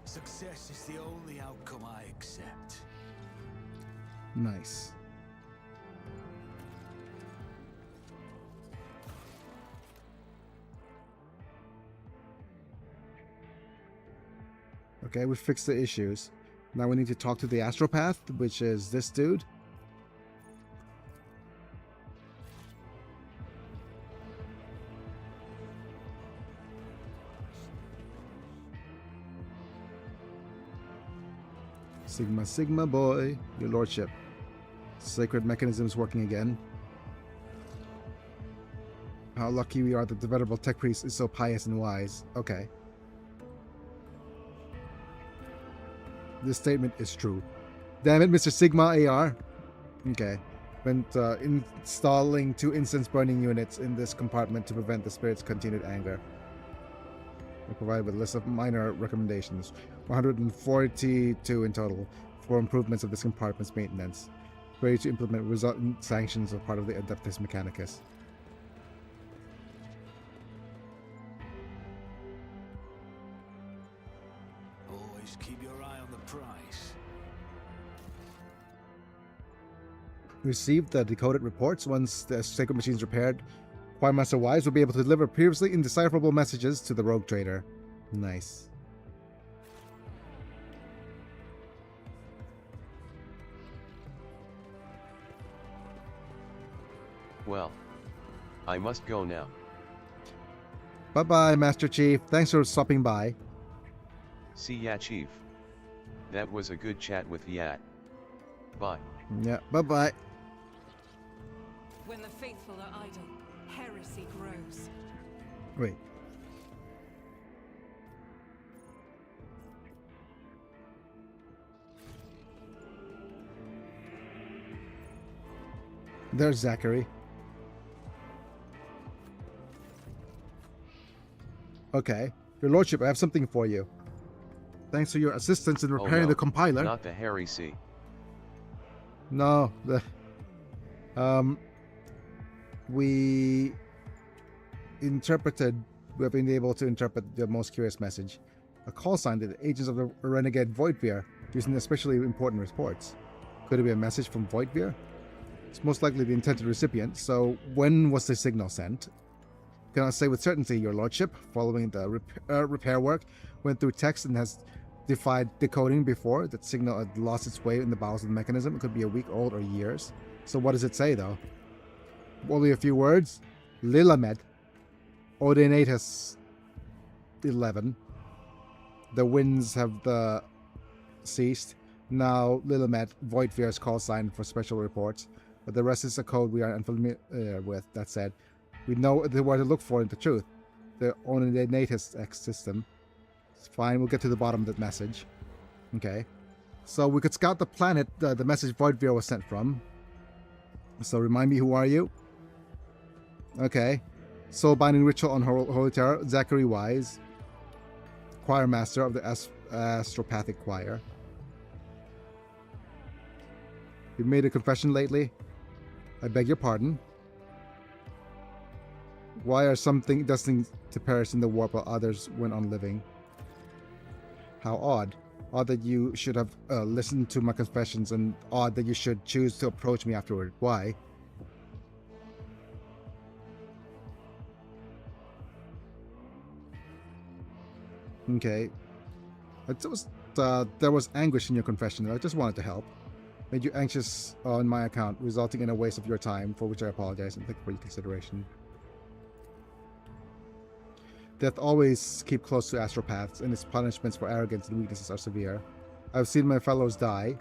Success is the only outcome I accept. Nice. Okay, we fixed the issues. Now we need to talk to the astropath, which is this dude. Sigma Sigma boy, your lordship. Sacred mechanism is working again. How lucky we are that the venerable tech priest is so pious and wise. Okay. This statement is true. Damn it, Mr. Sigma AR. Okay. Went installing 2 incense burning units in this compartment to prevent the spirit's continued anger. We provide with a list of minor recommendations. 142 in total for improvements of this compartment's maintenance. Ready to implement resultant sanctions as part of the Adeptus Mechanicus. Always keep your eye on the price. Received the decoded reports. Once the sacred machine is repaired, Choir Master Wise will be able to deliver previously indecipherable messages to the rogue trader. Nice. Well, I must go now. Bye-bye, Master Chief. Thanks for stopping by. See ya, Chief. That was a good chat with Yat. Bye. Yeah, bye-bye. When the faithful are idle, heresy grows. Wait. There's Zachary. Okay. Your Lordship, I have something for you. Thanks for your assistance in repairing the compiler. Not the Heresy. No, the we have been able to interpret the most curious message. A call sign to the agents of the renegade Voidveer using especially important reports. Could it be a message from Voidveer? It's most likely the intended recipient, so when was the signal sent? Cannot say with certainty, Your Lordship. Following the repair work, went through text and has defied decoding before. That signal had lost its way in the bowels of the mechanism. It could be a week old or years. So what does it say, though? Only a few words. Lilamed. Odinatus 11. The winds have ceased. Now Lilamed, Voidveer's call sign for special reports. But the rest is a code we are unfamiliar with. That said, we know what to look for in the truth. The Odinatus X system. It's fine, we'll get to the bottom of that message. Okay. So we could scout the planet the message Voidveer was sent from. So remind me, who are you? Okay. Soul binding ritual on Holy Terror, Zachary Wise. Choir master of the Astropathic Choir. You made a confession lately? I beg your pardon. Why are some destined to perish in the warp while others went on living? How odd. Odd that you should have listened to my confessions, and odd that you should choose to approach me afterward. Why? Okay. There was anguish in your confession. I just wanted to help. Made you anxious on my account, resulting in a waste of your time, for which I apologize and thank you for your consideration. Death always keep close to astropaths, and its punishments for arrogance and weaknesses are severe. I've seen my fellows die,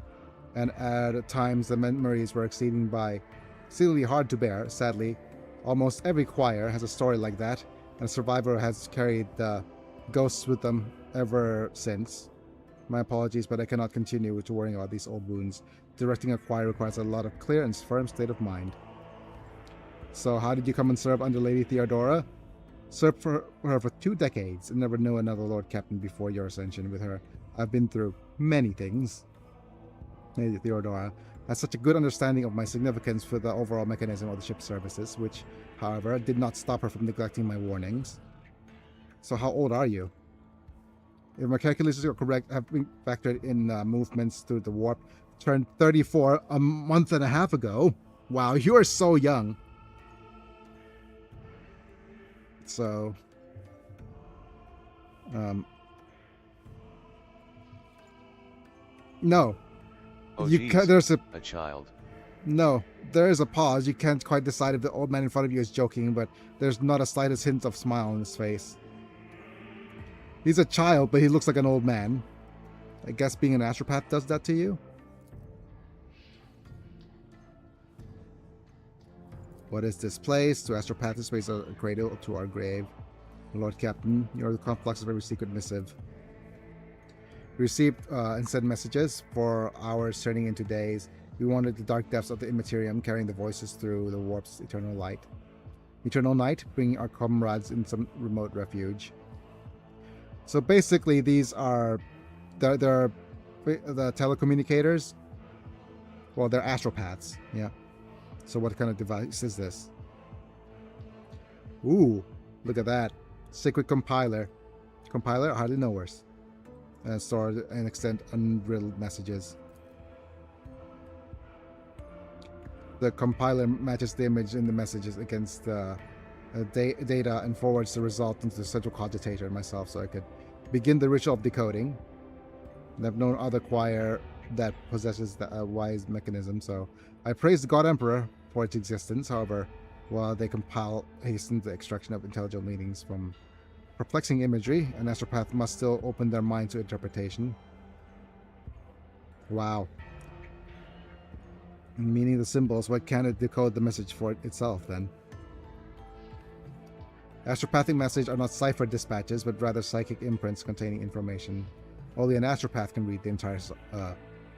and at times the memories were exceedingly hard to bear. Sadly, Almost every choir has a story like that, and a survivor has carried the ghosts with them ever since. My apologies, but I cannot continue with worrying about these old wounds. Directing a choir requires a lot of clear and firm state of mind. So how did you come and serve under Lady Theodora? Served for her for 2 decades and never knew another Lord Captain before your ascension with her. I've been through many things. Lady Theodora has such a good understanding of my significance for the overall mechanism of the ship's services, which, however, did not stop her from neglecting my warnings. So how old are you? If my calculations are correct, I've been factored in movements through the warp. Turned 34 a month and a half ago. Wow, you are so young. So, no. Oh, You can, there's a child. No, there is a pause. You can't quite decide if the old man in front of you is joking, but there's not a slightest hint of smile on his face. He's a child, but he looks like an old man. I guess being an astropath does that to you? What is this place? To astropath, this place is a cradle to our grave. Lord Captain, you're the complex of every secret missive. We received and sent messages for hours turning into days. We wandered the dark depths of the Imperium, carrying the voices through the warp's eternal light. Eternal night, bringing our comrades in some remote refuge. So basically, these are they're the telecommunicators. Well, they're astropaths. Yeah. So what kind of device is this? Ooh, look at that. Secret compiler. Compiler, hardly know worse. And store and extend unread messages. The compiler matches the image in the messages against the data and forwards the result into the central cogitator myself, so I could begin the ritual of decoding. And I've known other choir that possesses the wise mechanism, so I praise the God Emperor for its existence. However, while they hasten the extraction of intelligible meanings from perplexing imagery, an astropath must still open their mind to interpretation. Wow. Meaning the symbols, why can't it decode the message for itself then? Astropathic messages are not ciphered dispatches, but rather psychic imprints containing information. Only an astropath can read the entire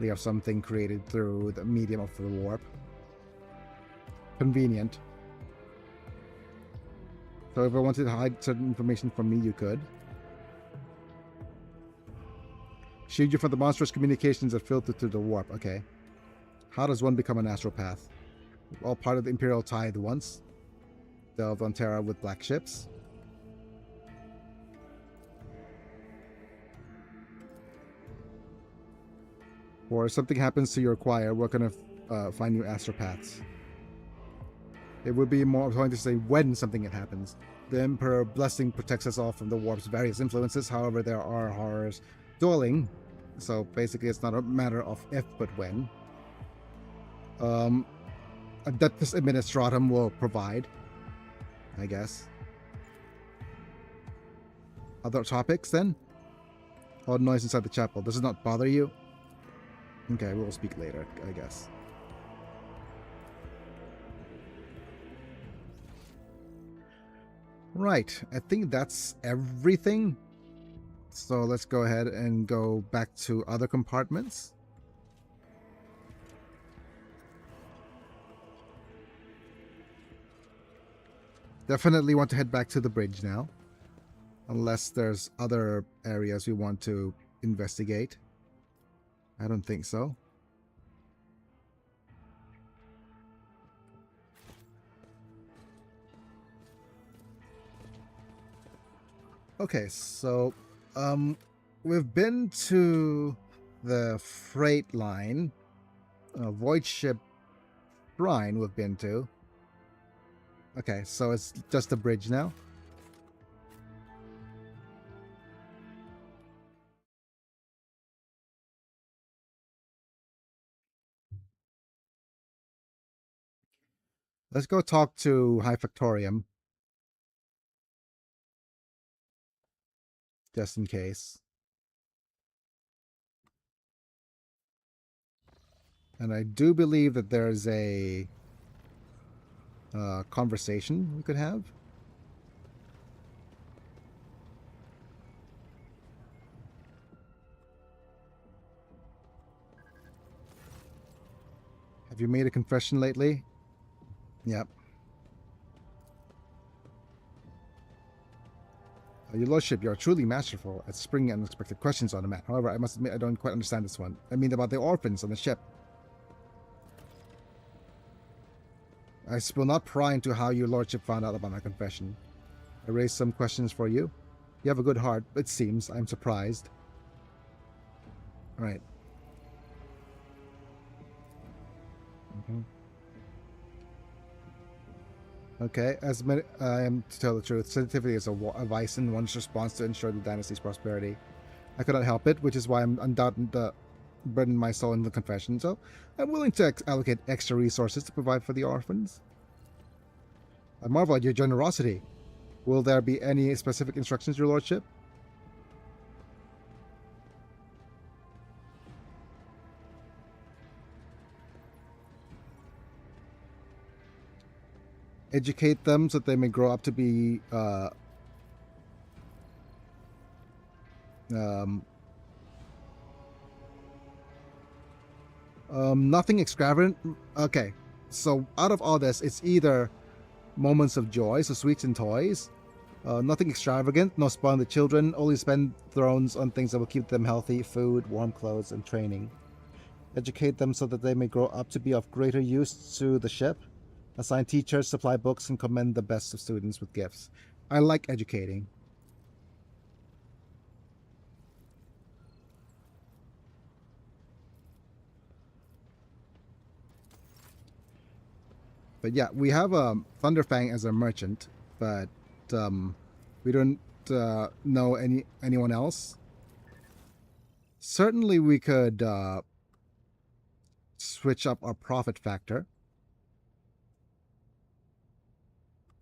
of something created through the medium of the warp. Convenient. So if I wanted to hide certain information from me, you could. Shield you from the monstrous communications that filter through the warp. Okay. How does one become an astropath? All part of the Imperial Tide once. Delved on Terra with black ships. Or if something happens to your choir, we're going to find new astropaths. It would be more going to say when something happens. The Emperor blessing protects us all from the warp's various influences. However, there are horrors dueling. So basically, it's not a matter of if, but when. Adeptus Administratum will provide, I guess. Other topics then? Odd noise inside the chapel. Does it not bother you? Okay, we'll speak later, I guess. Right, I think that's everything. So let's go ahead and go back to other compartments. Definitely want to head back to the bridge now. Unless there's other areas we want to investigate. I don't think so. Okay, so we've been to the freight line, void ship shrine we've been to. Okay, so it's just a bridge now. Let's go talk to High Factorium. Just in case. And I do believe that there's a conversation we could have. Have you made a confession lately? Yep. Your Lordship, you are truly masterful at springing unexpected questions on a man. However, I must admit I don't quite understand this one. I mean about the orphans on the ship. I will not pry into how your Lordship found out about my confession. I raised some questions for you. You have a good heart, it seems. I'm surprised. Right. Okay, I am to tell the truth, sensitivity is a vice in one's response to ensure the dynasty's prosperity. I could not help it, which is why I'm undoubtedly burden my soul in the confession, so I'm willing to allocate extra resources to provide for the orphans. I marvel at your generosity. Will there be any specific instructions, your Lordship? Educate them so that they may grow up to be nothing extravagant. Okay, so out of all this, it's either moments of joy, so sweets and toys, nothing extravagant, no spoiling the children, only spend thrones on things that will keep them healthy, food, warm clothes, and training. Educate them so that they may grow up to be of greater use to the ship. Assign teachers, supply books, and commend the best of students with gifts. I like educating. But yeah, we have Thunderfang as a merchant, but we don't know anyone else. Certainly we could switch up our profit factor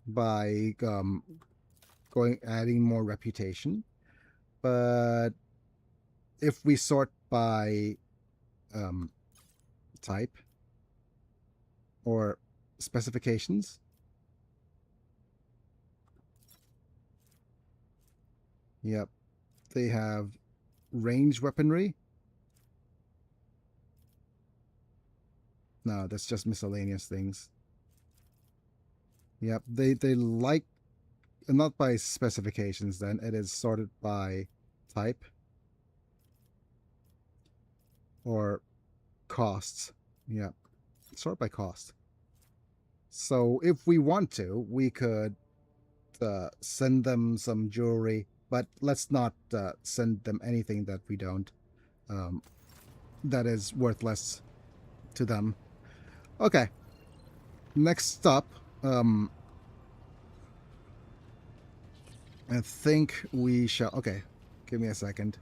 by adding more reputation. But if we sort by type or specifications, yep, they have range weaponry. No, that's just miscellaneous things. Yep, they like, not by specifications then, it is sorted by type or costs. Yep, sort by cost. So if we want to, we could send them some jewelry, but let's not send them anything that we don't, that is worthless to them. Okay, next up, I think we shall... Okay, give me a second.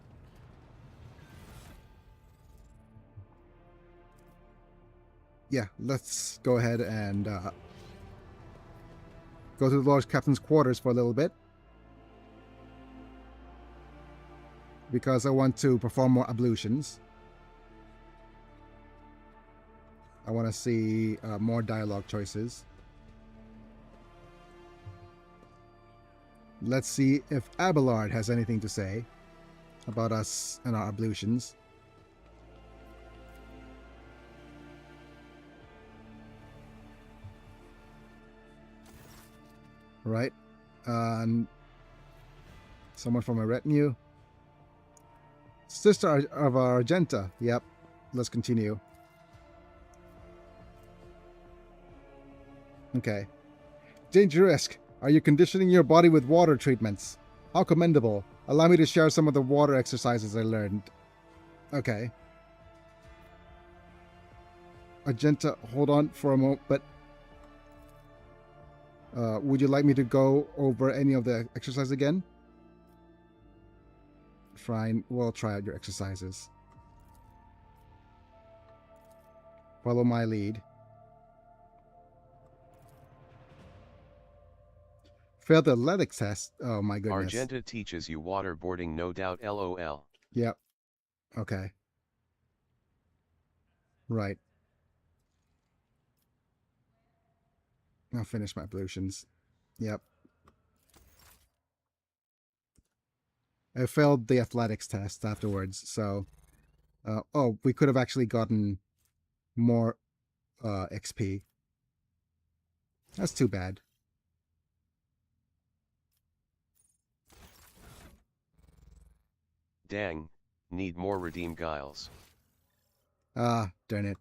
Yeah, let's go ahead and go to the Lord Captain's quarters for a little bit, because I want to perform more ablutions. I want to see more dialogue choices. Let's see if Abelard has anything to say about us and our ablutions. Right. Someone from my retinue. Sister of Argenta. Yep. Let's continue. Okay. Dangerous. Are you conditioning your body with water treatments? How commendable. Allow me to share some of the water exercises I learned. Okay. Argenta, hold on for a moment, but... would you like me to go over any of the exercises again? Fine, we'll try out your exercises. Follow my lead. Failed the athletics test. Oh my goodness. Argenta teaches you waterboarding, no doubt, lol. Yep. Okay. Right. I'll finish my ablutions. Yep. I failed the athletics test afterwards, so... oh, we could have actually gotten more XP. That's too bad. Dang, need more redeem guiles. Ah, darn it.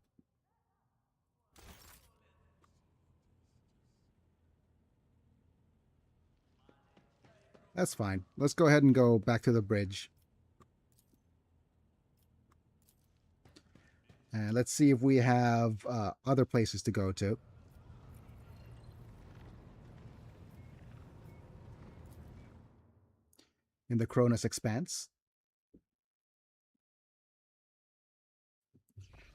That's fine. Let's go ahead and go back to the bridge. And let's see if we have other places to go to. In the Cronus Expanse.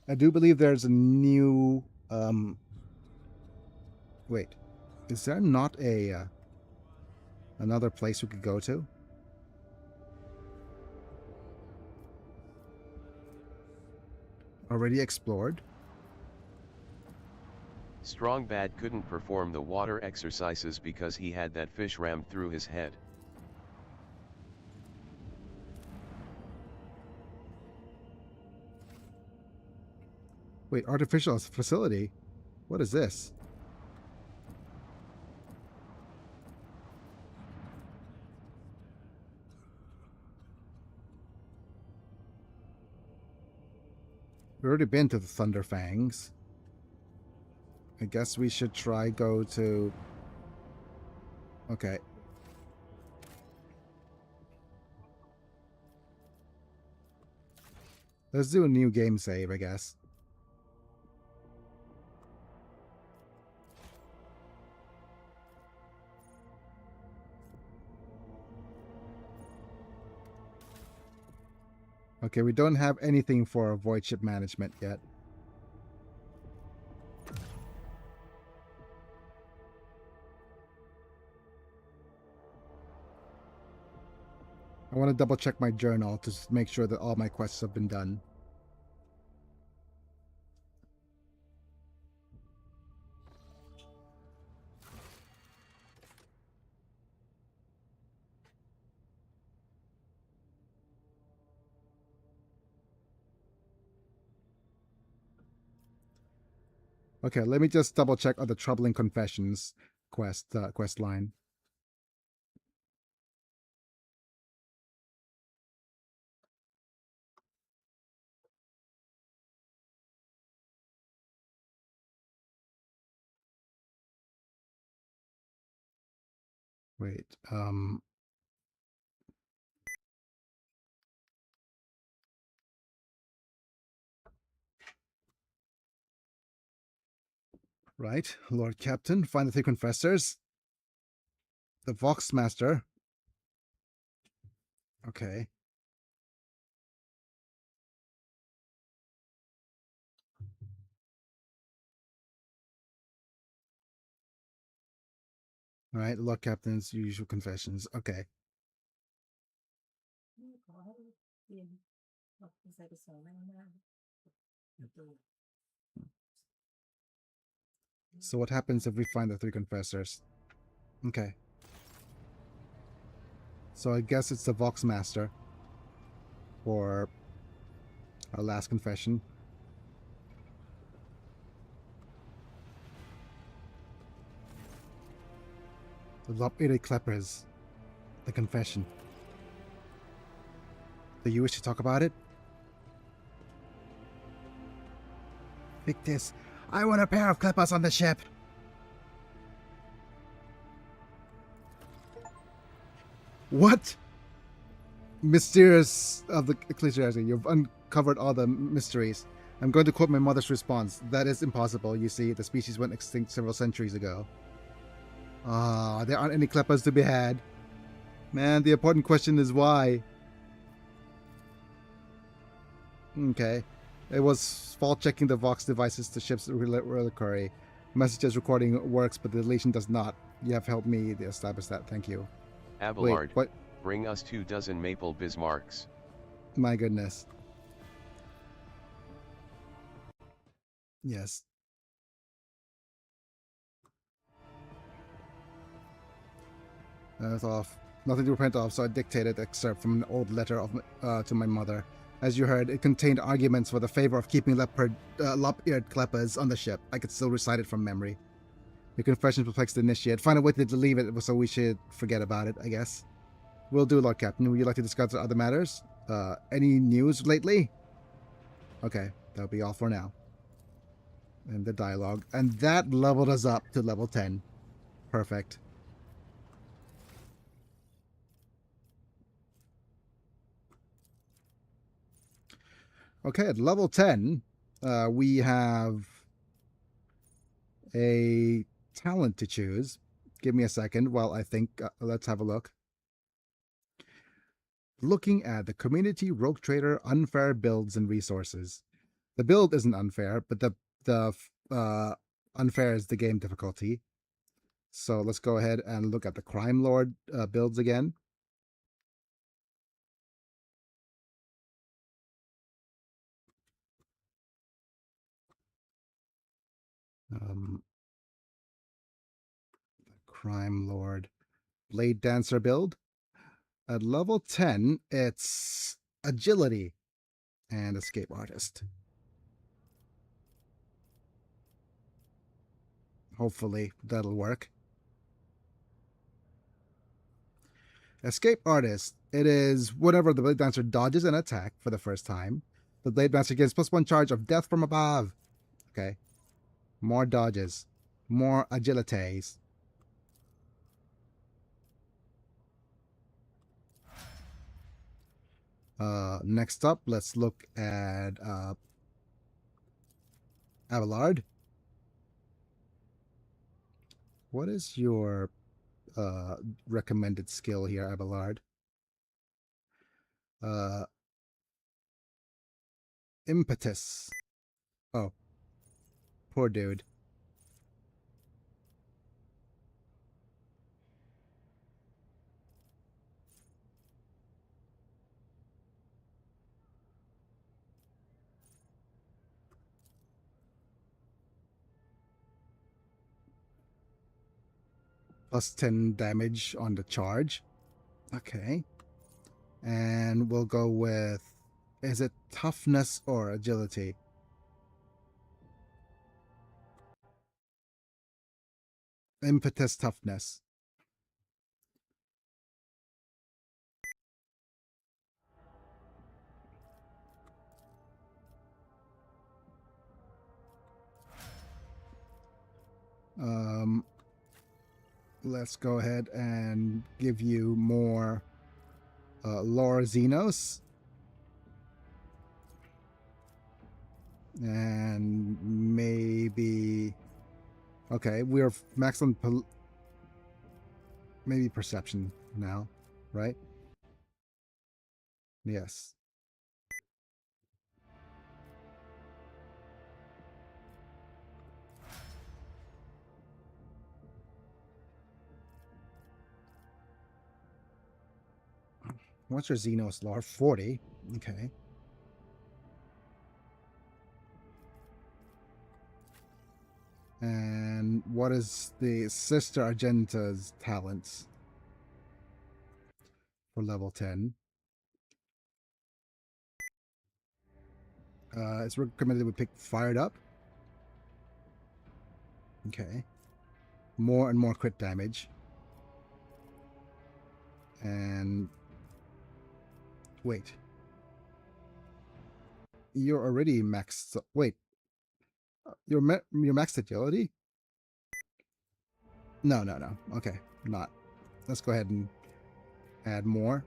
I do believe there's a new... wait. Is there not a... another place we could go to? Already explored? Strong Bad couldn't perform the water exercises because he had that fish rammed through his head. Wait, artificial facility? What is this? We've already been to the Thunderfangs. I guess we should try go to... Okay. Let's do a new game save, I guess. Okay, we don't have anything for void ship management yet. I want to double check my journal to make sure that all my quests have been done. Okay, let me just double check on the Troubling Confessions quest line. Wait, right, Lord Captain, find the three confessors. The Vox Master. Okay. Alright, Lord Captain's usual confessions. Okay. So what happens if we find the three confessors? Okay. So I guess it's the Vox Master for our last confession. The Lop-Ide Kleppers. The confession. Do you wish to talk about it? Victus, I want a pair of Kleppers on the ship. What? Mysterious of the Ecclesiarchy, you've uncovered all the mysteries. I'm going to quote my mother's response. That is impossible, you see. The species went extinct several centuries ago. Ah, there aren't any Kleppers to be had. Man, the important question is why. Okay. It was fault checking the Vox devices to ship's reliquary. Messages recording works, but the deletion does not. You have helped me establish that. Thank you. Abelard, Wait, what? bring us 24 maple Bismarcks. My goodness. Yes. That's off. Nothing to repent of, so I dictated an excerpt from an old letter to my mother. As you heard, it contained arguments for the favor of keeping lop-eared kleppers on the ship. I could still recite it from memory. Your confession perplexed the initiate. Find a way to leave it, so we should forget about it, I guess. Will do, Lord Captain. Would you like to discuss other matters? Any news lately? Okay, that'll be all for now. And the dialogue. And that leveled us up to level 10. Perfect. Okay, at level 10, we have a talent to choose. Give me a second while I think. Let's have a look. Looking at the community rogue trader unfair builds and resources. The build isn't unfair, but the unfair is the game difficulty. So let's go ahead and look at the crime lord builds again. Crime lord blade dancer build. At level 10, it's agility and escape artist. Hopefully that'll work. Escape artist. It is whenever the blade dancer dodges an attack for the first time, the blade dancer gets +1 charge of death from above. Okay. More dodges. More agilities. Next up, let's look at Abelard. What is your recommended skill here, Abelard? Impetus. Oh, poor dude. +10 damage on the charge. Okay. And we'll go with, is it toughness or agility? Impetus toughness. Let's go ahead and give you more Lore Xenos. And maybe... Okay, we're maximum... maybe perception now, right? Yes. What's your Xenos lore? 40. Okay. And what is the Sister Argenta's talents for level 10? It's recommended we pick Fired Up. Okay. More and more crit damage. And... wait. You're already maxed... wait. Your maxed agility? No. Okay, not. Let's go ahead and add more.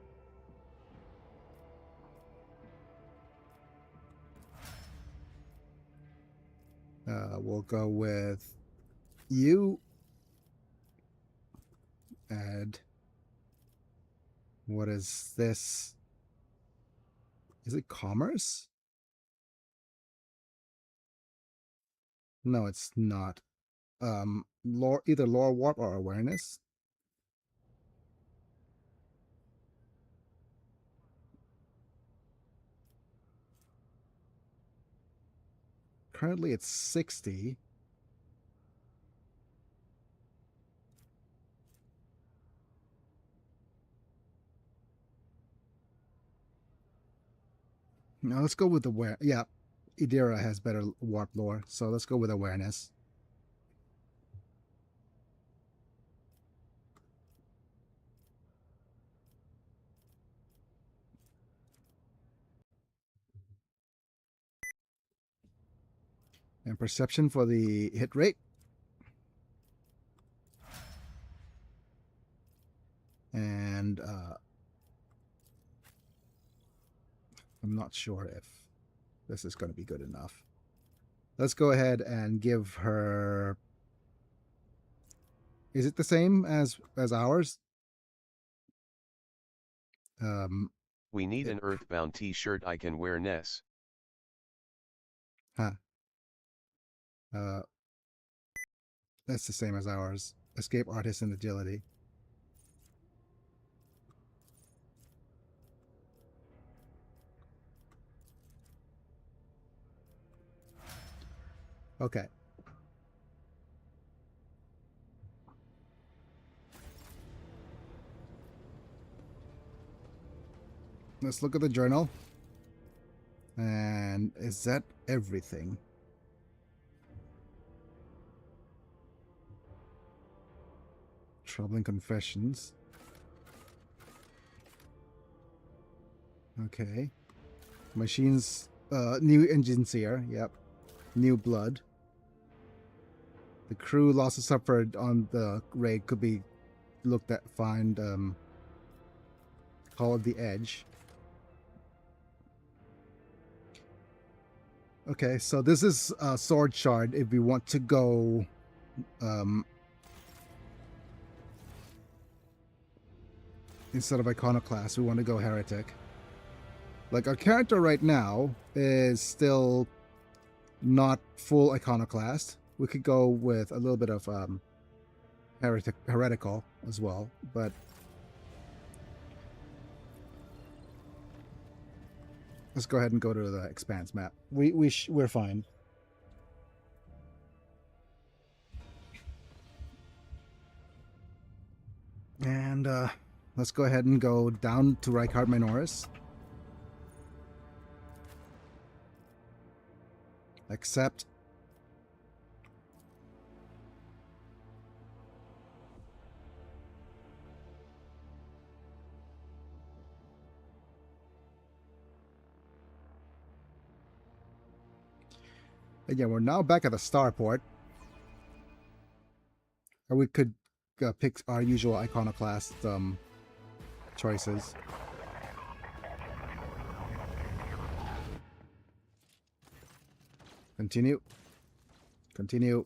We'll go with you. Add. What is this? Is it commerce? No, it's not. Lore, either lore warp or awareness. Currently it's 60. Now let's go with aware. Yeah, Idira has better warp lore, so let's go with awareness. And perception for the hit rate. And I'm not sure if this is going to be good enough. Let's go ahead and give her... Is it the same as ours? We need an Earthbound t-shirt I can wear, Ness. Huh. That's the same as ours. Escape artist and agility. Okay. Let's look at the journal. And is that everything? Troubling confessions. Okay. Machines, new engines here. Yep. New blood. The crew losses suffered on the raid could be looked at, Call of the Edge. Okay, so this is Sword Shard if we want to go instead of Iconoclast, we want to go Heretic. Like, our character right now is still not full Iconoclast. We could go with a little bit of heretical as well, but let's go ahead and go to the Expanse map. We're fine. And let's go ahead and go down to Reichard Minoris. Accept. Again, we're now back at the starport. Or we could pick our usual Iconoclast choices. Continue. Continue.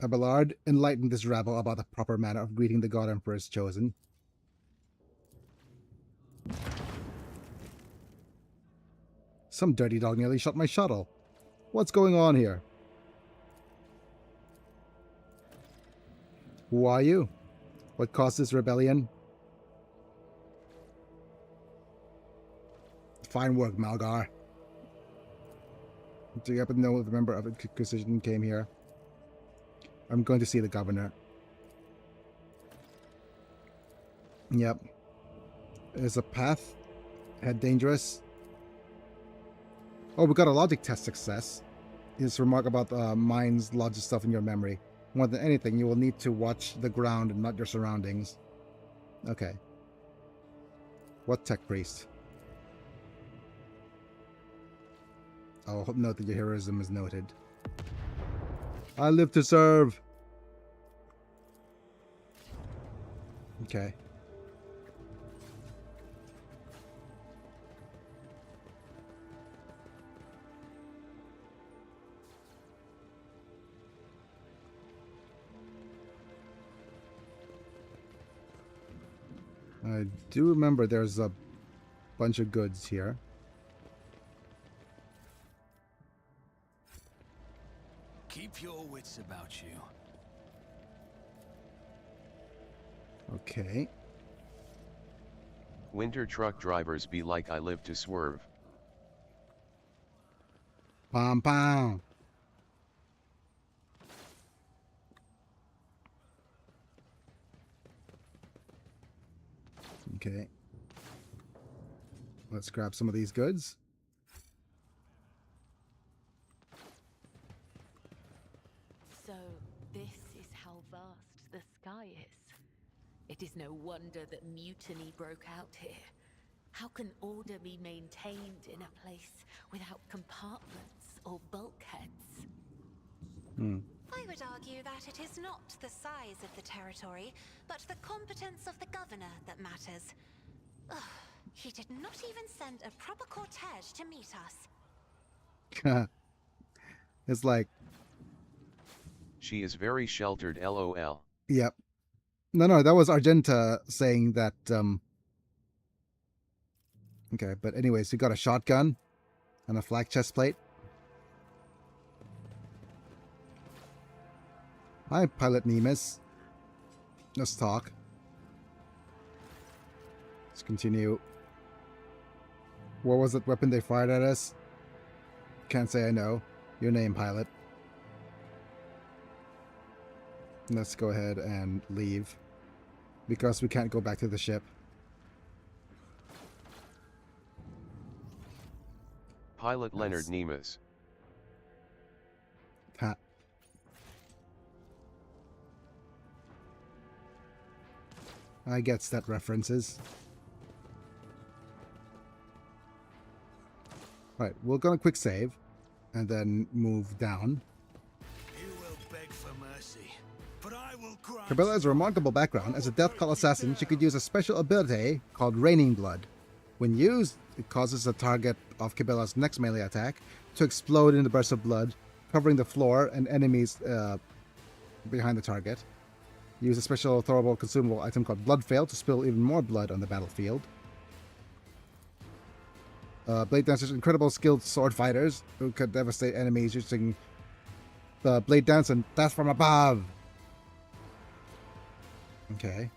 Abelard enlightened this rabble about the proper manner of greeting the God Emperor's chosen. Some dirty dog nearly shot my shuttle. What's going on here? Who are you? What caused this rebellion? Fine work, Malgar. Do you happen to know if a member of Inquisition came here? I'm going to see the governor. Yep. Is a path head dangerous? Oh, we got a logic test success. His remark about minds lodges stuff in your memory. More than anything, you will need to watch the ground and not your surroundings. Okay. What tech priest? I'll note that your heroism is noted. I live to serve. Okay. I do remember there's a bunch of goods here. Keep your wits about you. Okay. Winter truck drivers be like I live to swerve. Pom pom. Okay. Let's grab some of these goods. So, this is how vast the sky is. It is no wonder that mutiny broke out here. How can order be maintained in a place without compartments or bulkheads? I would argue that it is not the size of the territory, but the competence of the governor that matters. Ugh, he did not even send a proper cortege to meet us. It's like, She is very sheltered, lol. yep. No, that was Argenta saying that, okay, but anyways, we got a shotgun and a flak chest plate. Hi, Pilot Nemus. Let's talk. Let's continue. What was that weapon they fired at us? Can't say I know. Your name, pilot. Let's go ahead and leave. Because we can't go back to the ship. Pilot Leonard Nemes. Ha. I gets that references. Right, we're gonna quick save and then move down. You will beg for mercy, but I will grant. Cabela has a remarkable background. As a Death Call assassin, she could use a special ability called Raining Blood. When used, it causes the target of Cabela's next melee attack to explode in the burst of blood, covering the floor and enemies behind the target. Use a special throwable consumable item called Blood Fail to spill even more blood on the battlefield. Blade Dancers, incredible skilled sword fighters who could devastate enemies using the Blade Dance and Death from Above. Okay.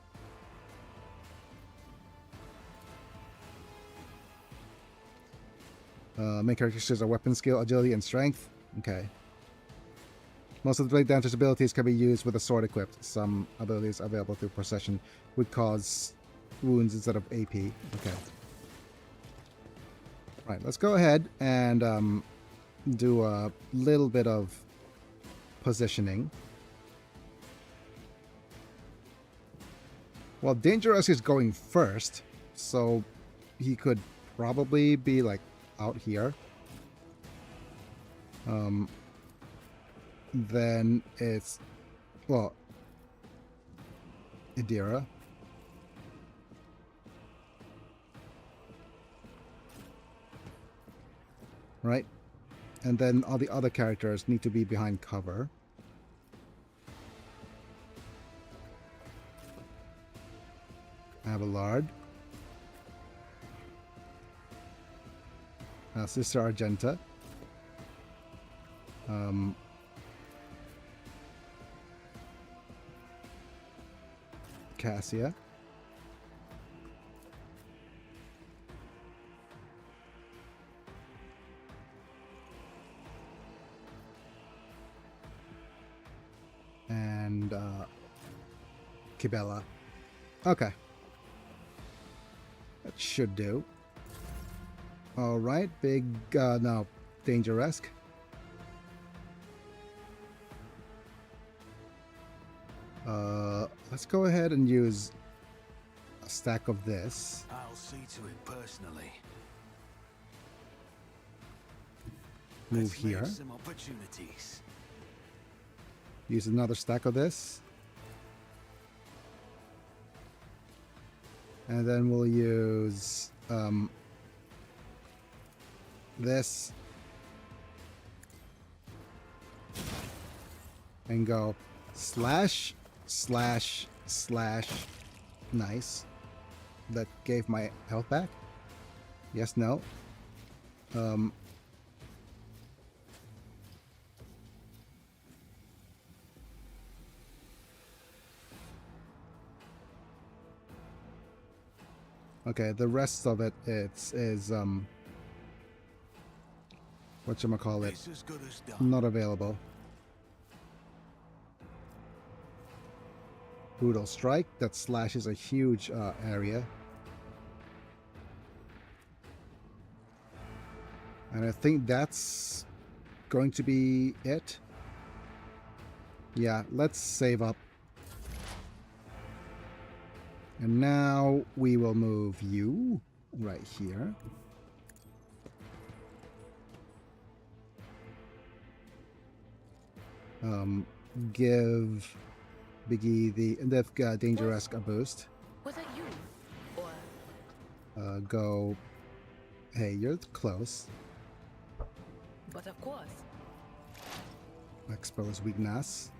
Main characteristics are weapon skill, agility, and strength. Okay. Most of the Blade Dancer's abilities can be used with a sword equipped. Some abilities available through Procession would cause wounds instead of AP. Okay. Right, let's go ahead and do a little bit of positioning. Well, Dangerous is going first, so he could probably be like out here. Then it's, well, Idira. Right? And then all the other characters need to be behind cover. Abelard. Sister Argenta. Cassia. And Kibela. Okay. That should do. Alright, big, no, Danger-esque. Let's go ahead and use a stack of this. I'll see to it personally. Move Let's make here. some opportunities. Use another stack of this. And then we'll use this. And go slash, slash, slash. Nice. That gave my health back? Yes, no. Okay, the rest of it is whatchamacallit, It's as good as done. not available. Brutal Strike, that slashes a huge area. And I think that's going to be it. Yeah, let's save up. And now we will move you right here. Give Biggie the Dangerous a boost. Was it you? Or... Go. Hey, you're close. But of course. Expose weakness.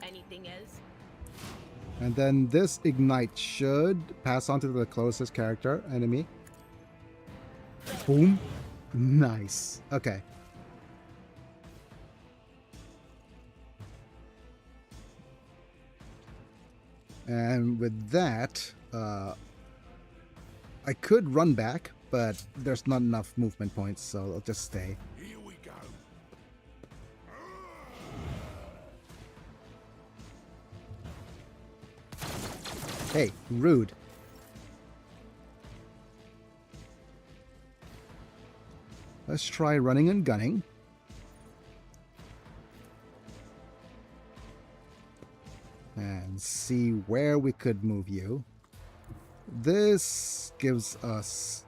Anything else? And then this ignite should pass on to the closest character enemy. Boom. Nice. Okay. And with that, I could run back, but there's not enough movement points, so I'll just stay. Here we go. Hey, rude. Let's try running and gunning. And see where we could move you. This gives us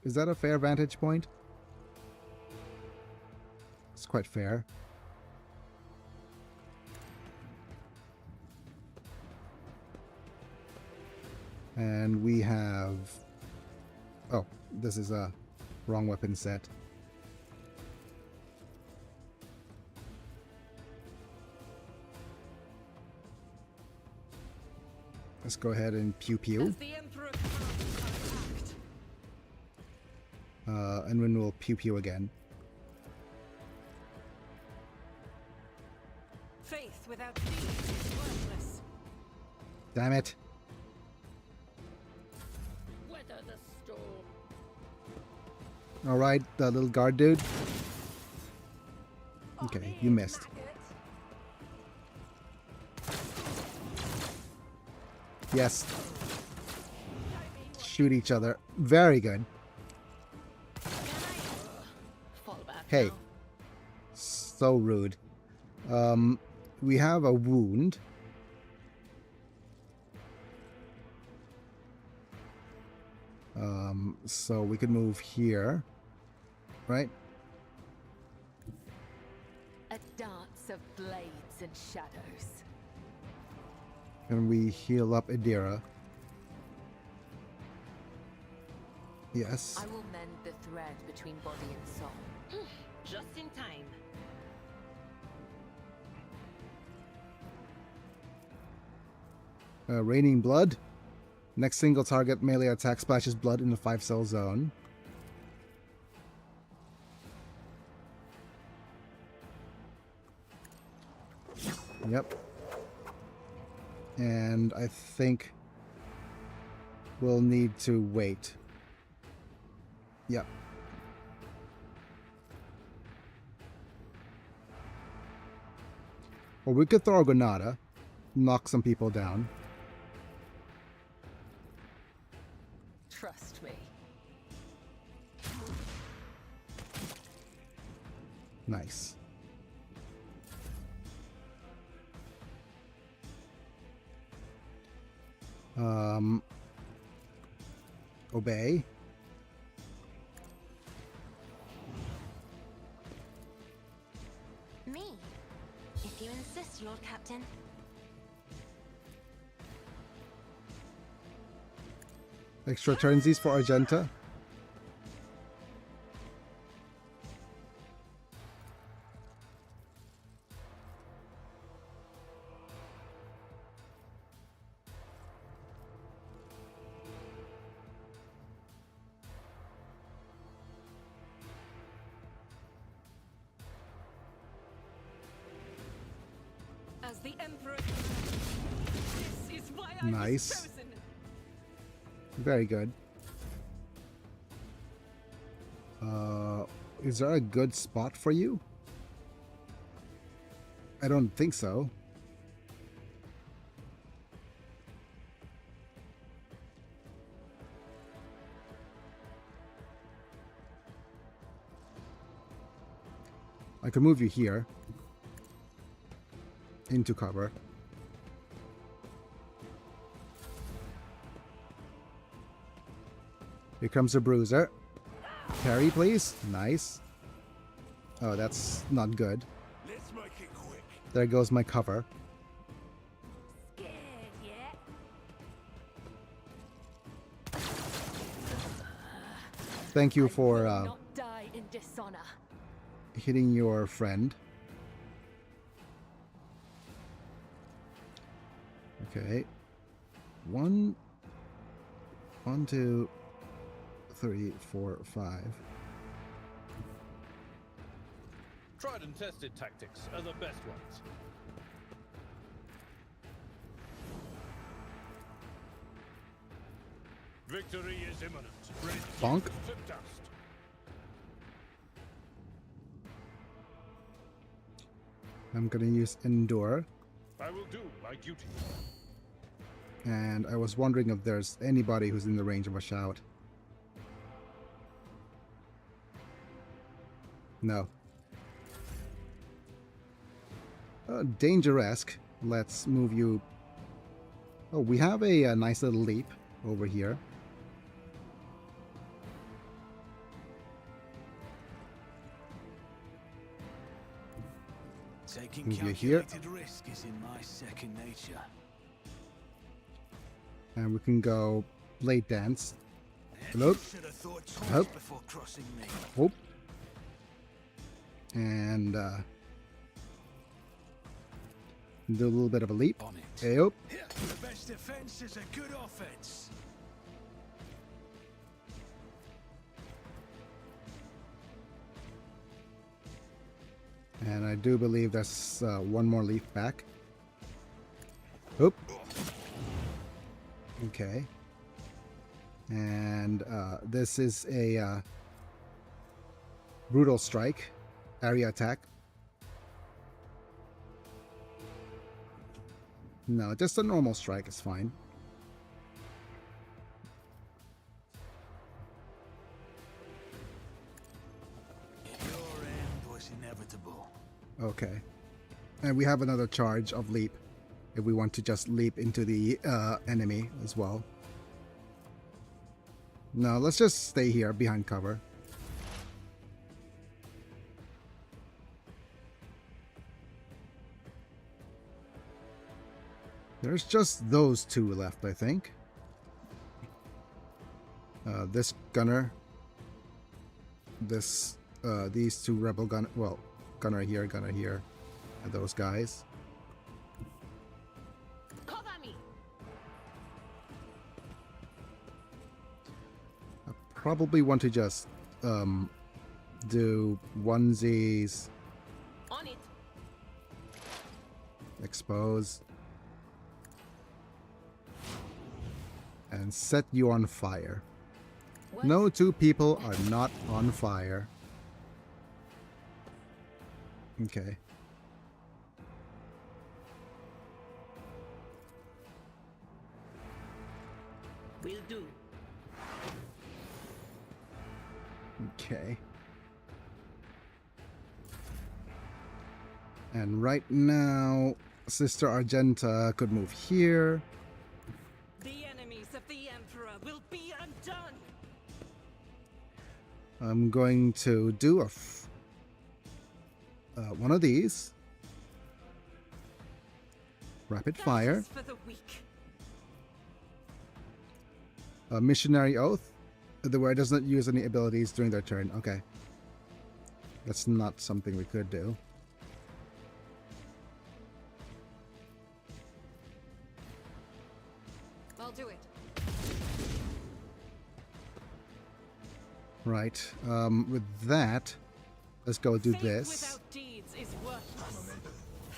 is that a fair vantage point? It's quite fair. And we have... Oh, this is a wrong weapon set. Let's go ahead and pew pew. And then we'll pew pew again. Faith without deeds is worthless. Damn it. Weather the storm. Alright, the little guard dude. Okay, you missed. Yes. Shoot each other. Very good. Fall back Hey. now. So rude. We have a wound. So we could move here. Right? A dance of blades and shadows. And we heal up Idira. Yes. I will mend the thread between body and soul. Just in time. Raining Blood. Next single target melee attack splashes blood in the 5-cell zone. Yep. And I think we'll need to wait. Yep. Or we could throw a Granada, knock some people down. Trust me. Nice. Obey. Me? If you insist, Lord Captain. Extra turnsies for Argenta. As the Emperor, this is why I Nice. was chosen. Very good. Is there a good spot for you? I don't think so. I can move you here. Into cover. Here comes a bruiser. Parry, please. Nice. Oh, that's not good. Let's make it quick. There goes my cover. Scared yet? Thank you I for will not die in dishonor. hitting your friend. Okay. 1, 2, 3, 4, 5. Tried and tested tactics are the best ones. Victory is imminent. Bonk. To dust. I'm gonna use Endure. I will do my duty. And I was wondering if there's anybody who's in the range of a shout. No. Danger-esque. Let's move you. Oh, we have a nice little leap over here. Taking Move you here. calculated risk is in my second nature. And we can go Blade Dance. Hello. Should have thought twice Help. before crossing me. Whoop. And do a little bit of a leap. On it. Hey, oh. The best defense is a good offense. And I do believe there's one more leaf back. Oop. Okay. And this is a brutal strike, area attack. No, just a normal strike is fine. Your end was inevitable. Okay. And we have another charge of leap if we want to just leap into the enemy as well. No, let's just stay here behind cover. There's just those two left, I think. This gunner. This, these two rebel gunner. Well, gunner here, and those guys. Cover me. I probably want to just do onesies, On it. expose, and set you on fire. What? No two people are not on fire. Okay. Will do. Okay. And right now, Sister Argenta could move here. The enemies of the Emperor will be undone. I'm going to do a one of these. Rapid fire. That is for the weak. A missionary oath. The where it does not use any abilities during their turn. Okay. That's not something we could do. I'll do it. Right. With that, let's go do Faith this. without deeds is worthless.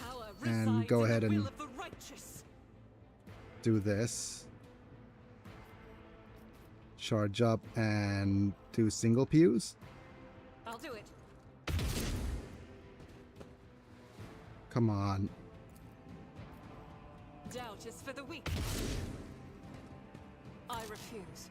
Power And resides go in ahead the will and of the righteous. Do this. Charge up and do single pews. I'll do it. Come on. Doubt is for the weak. I refuse.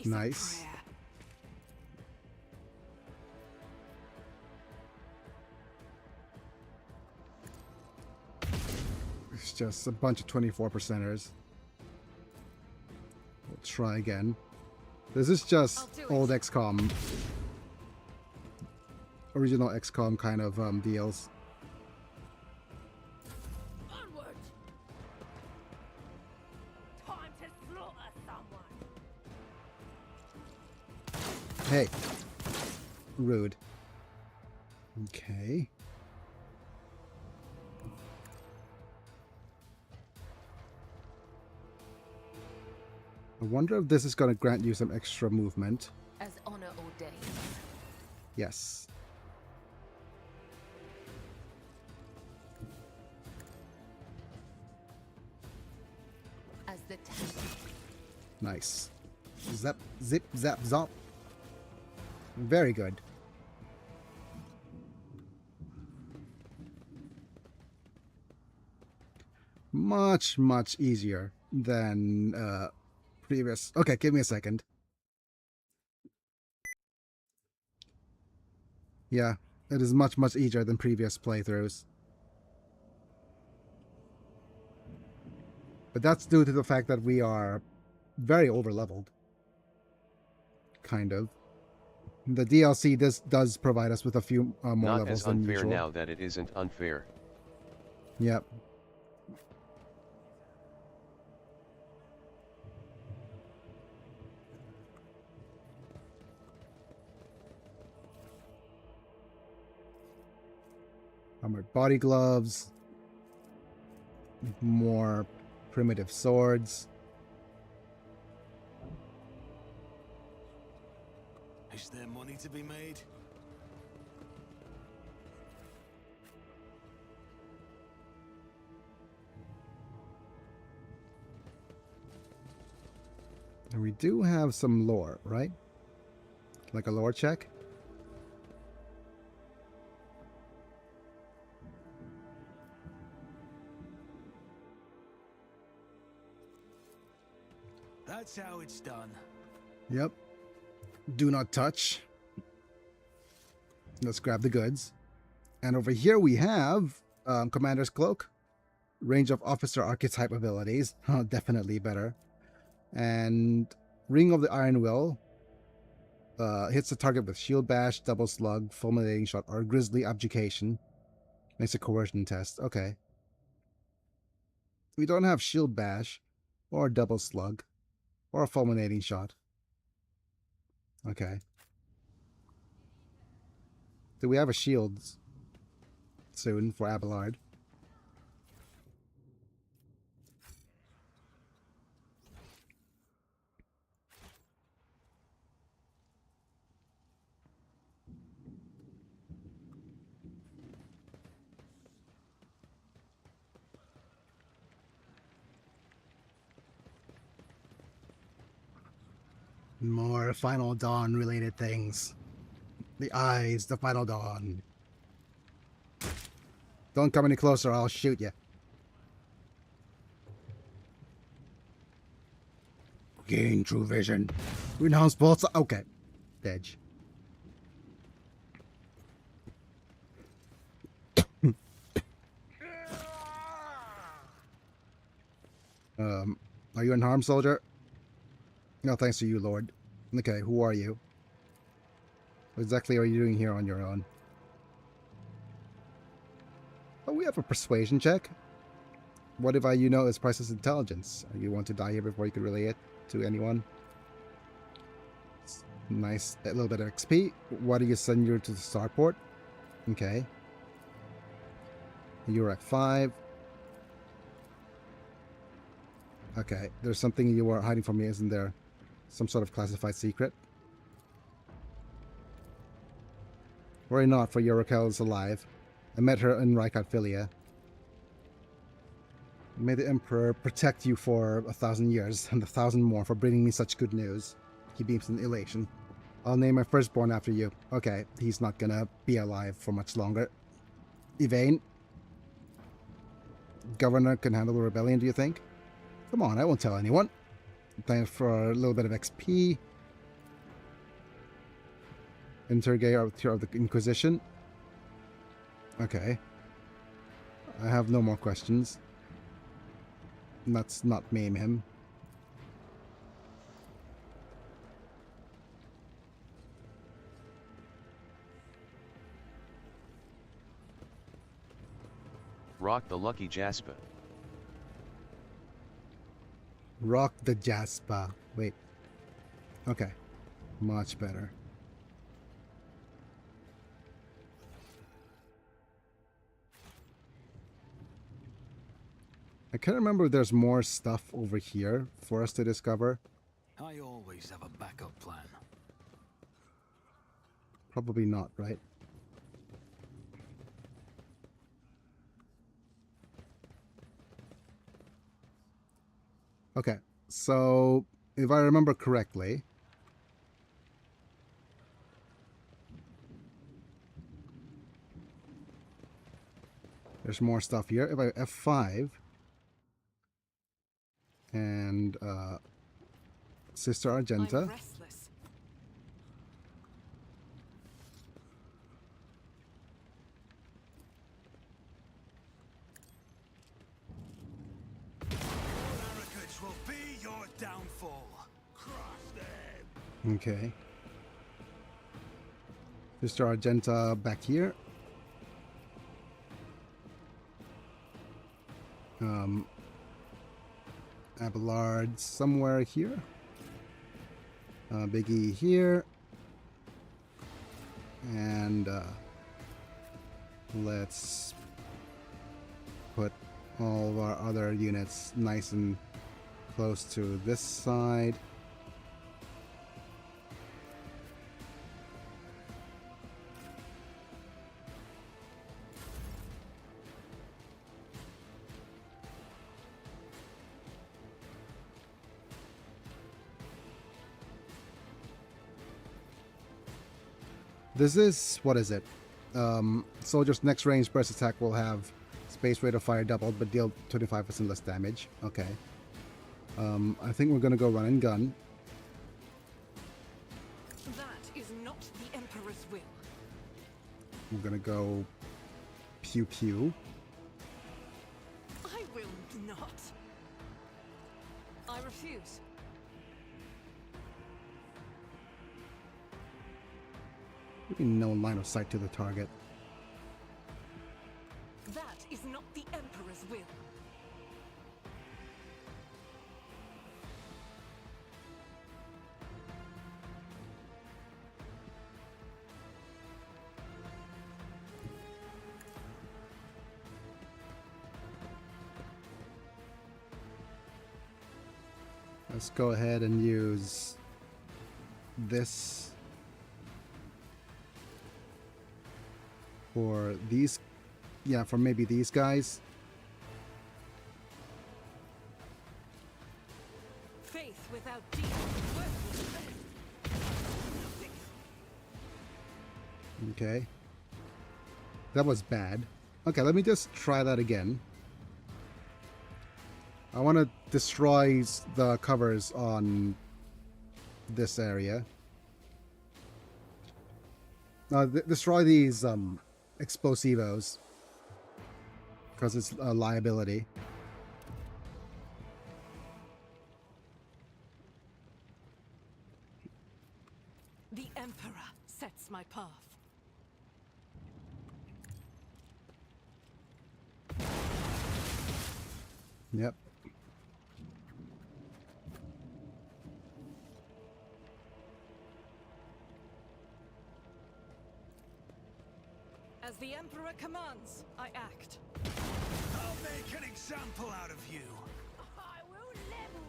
is Nice. a prayer. It's just a bunch of 24%ers. We'll try again. This is just old XCOM. Original XCOM kind of deals. Onward! Time to slaughter someone. Hey. Rude. Okay. I wonder if this is going to grant you some extra movement. As honor ordains. Yes. As the Nice. Zap, zip, zap, zop. Very good. Much, much easier than previous. Okay, give me a second. Yeah, it is much, much easier than previous playthroughs. But that's due to the fact that we are very over-leveled. Kind of. The DLC does provide us with a few more Not levels as than unfair usual. now that it isn't unfair. Yep. Armored body gloves. More primitive swords. Is there money to be made? And we do have some lore, right? Like a lore check? That's how it's done. Yep. Do not touch. Let's grab the goods. And over here we have Commander's Cloak. Range of Officer Archetype abilities. Definitely better. And Ring of the Iron Will. Hits the target with Shield Bash, Double Slug, Fulminating Shot, or Grisly Abjuration. Makes a coercion test. Okay. We don't have Shield Bash, or Double Slug, or a Fulminating Shot. Okay. Do we have a shield soon for Abelard? More Final Dawn related things. The eyes, the Final Dawn. Don't come any closer, I'll shoot you. Gain true vision. Renounce bolts. Okay. Edge. Are you unharmed, soldier? No, thanks to you, Lord. Okay, who are you? What exactly are you doing here on your own? Oh, we have a persuasion check. What if you know his priceless intelligence? You want to die here before you could relay it to anyone? Nice, a little bit of XP. Why do you send you to the starport? Okay. You're at 5. Okay, there's something you are hiding from me, isn't there? Some sort of classified secret? Worry not, for your Raquel is alive. I met her in Rykard-Philia. May the Emperor protect you for 1,000 years, and 1,000 more for bringing me such good news. He beams in elation. I'll name my firstborn after you. Okay, he's not gonna be alive for much longer. Yvain? Governor can handle the rebellion, do you think? Come on, I won't tell anyone. Thanks for a little bit of XP. Interrogator of the Inquisition. Okay. I have no more questions. Let's not maim him. Rock the lucky Jasper. Rock the Jasper. Wait. Okay. Much better. I can't remember if there's more stuff over here for us to discover. I always have a backup plan. Probably not, right? Okay, so if I remember correctly, there's more stuff here. If I F5 and Sister Argenta. I'm restless. Arrogance will be your downfall. Crush them. Okay. Sister Argenta back here. Abelard somewhere here. Biggie here. And let's put all of our other units nice and close to this side. This is, what is it? Soldier's next range burst attack will have space rate of fire doubled, but deal 25% less damage. Okay. I think we're gonna go run and gun. That is not the Emperor's will. We're gonna go pew pew. I will not. I refuse. No line of sight to the target. That is not the Emperor's will. Let's go ahead and use this for these, yeah, for maybe these guys. Faith without deeds is worthless. Nothing. Okay. That was bad. Okay, let me just try that again. I want to destroy the covers on this area. Destroy these explosivos because it's a liability. The Emperor sets my path. Yep. As the Emperor commands, I act. I'll make an example out of you. I will level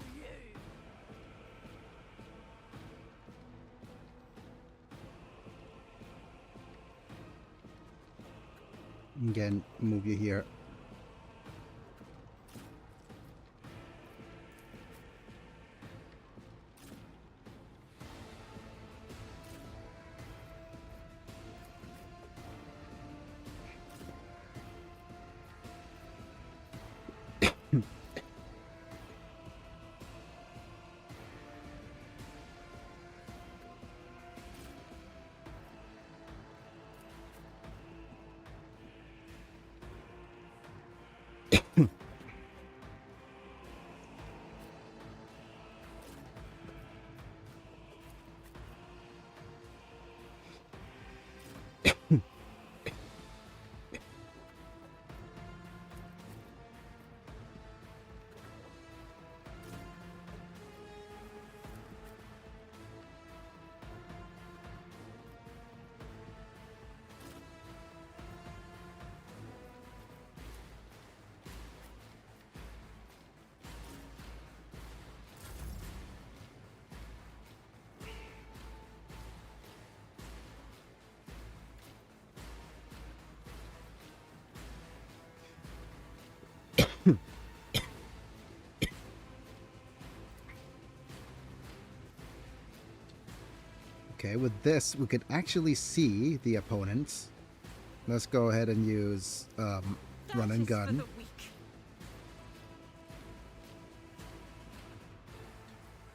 you. Again, move you here. Okay, with this, we could actually see the opponents. Let's go ahead and use run and gun.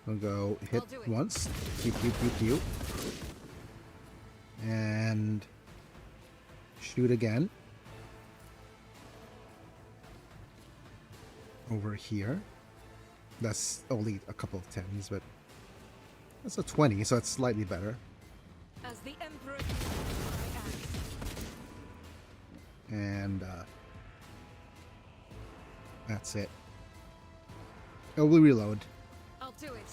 We'll go hit once. Pew, pew, pew, pew. And shoot again. Over here. That's only a couple of 10s, but that's a 20, so it's slightly better. As the Emperor, And that's it. Oh, we'll reload. I'll do it.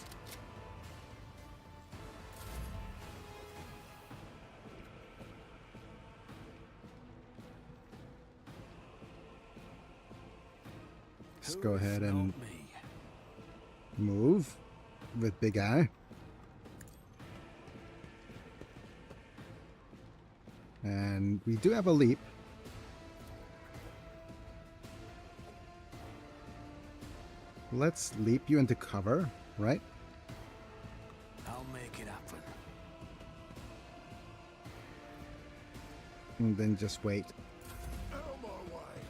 Let's go ahead and move with Big Eye. And we do have a leap. Let's leap you into cover, right? I'll make it happen. And then just wait. Out my way.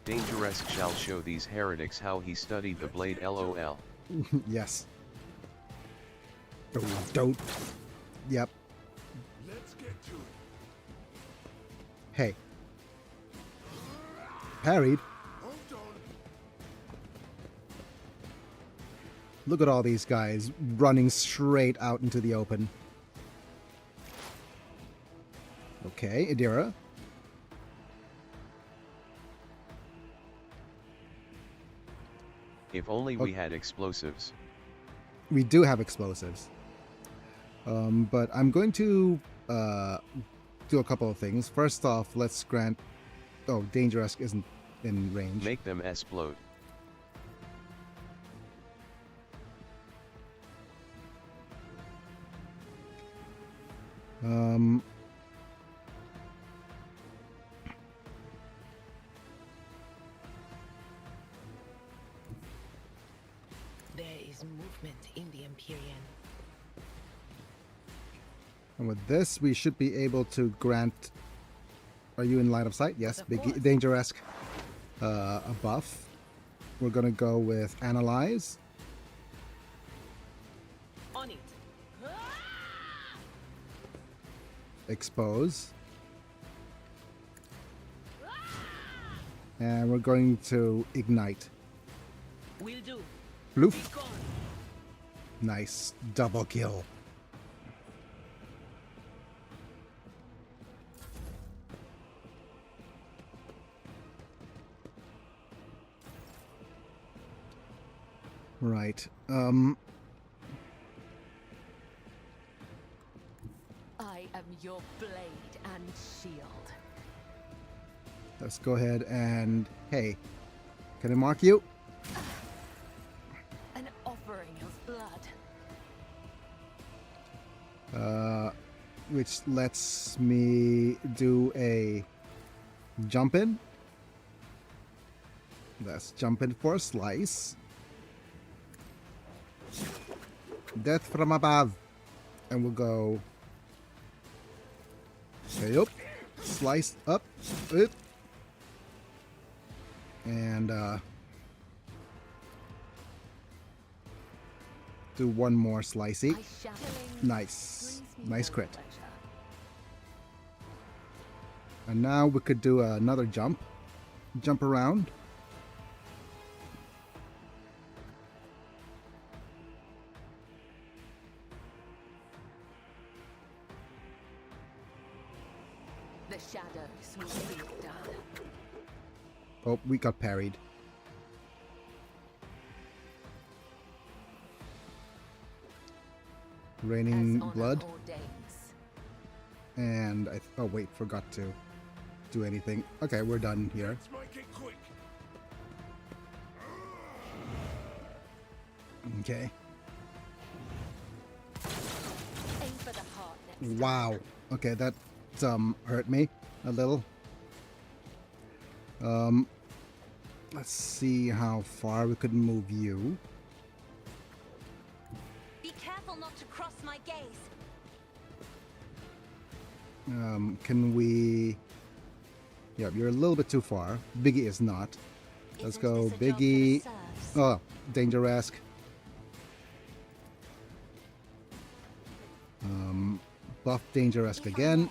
Dangerous shall show these heretics how he studied the blade LOL. Yes. Oh, don't. Yep. Let's get to it. Hey. Parried. Hold on. Look at all these guys running straight out into the open. Okay, Adira. If only we had explosives. We do have explosives. But I'm going to do a couple of things. First off, let's grant... Oh, Dangerous isn't in range. Make them explode. There is movement in the Imperium. And with this, we should be able to grant... Are you in line of sight? Yes, big Dangerous a buff. We're going to go with Analyze. On it. Expose. And we're going to Ignite. Will do. Bloof. Be gone. Nice. Double kill. Right. I am your blade and shield. Let's go ahead and... Hey, can I mark you? An offering of blood. Which lets me do a jump in. Let's jump in for a slice. Death from above. And we'll go... Okay, up. Slice up. Up. And do one more slicey. Nice. Nice crit. And now we could do another jump. Jump around. The shadows will see it done. Oh, we got parried. Raining blood. And oh wait, forgot to do anything. Okay, we're done here. Let's make it quick. Okay. Aim for the heart next Wow. Okay, that hurt me a little. Let's see how far we could move you. Be careful not to cross my gaze. Can we... Yeah, you're a little bit too far. Biggie is not. Let's Isn't go this a job for the Biggie. serfs? Oh, Danger-esque. Buff Danger-esque If I again. may,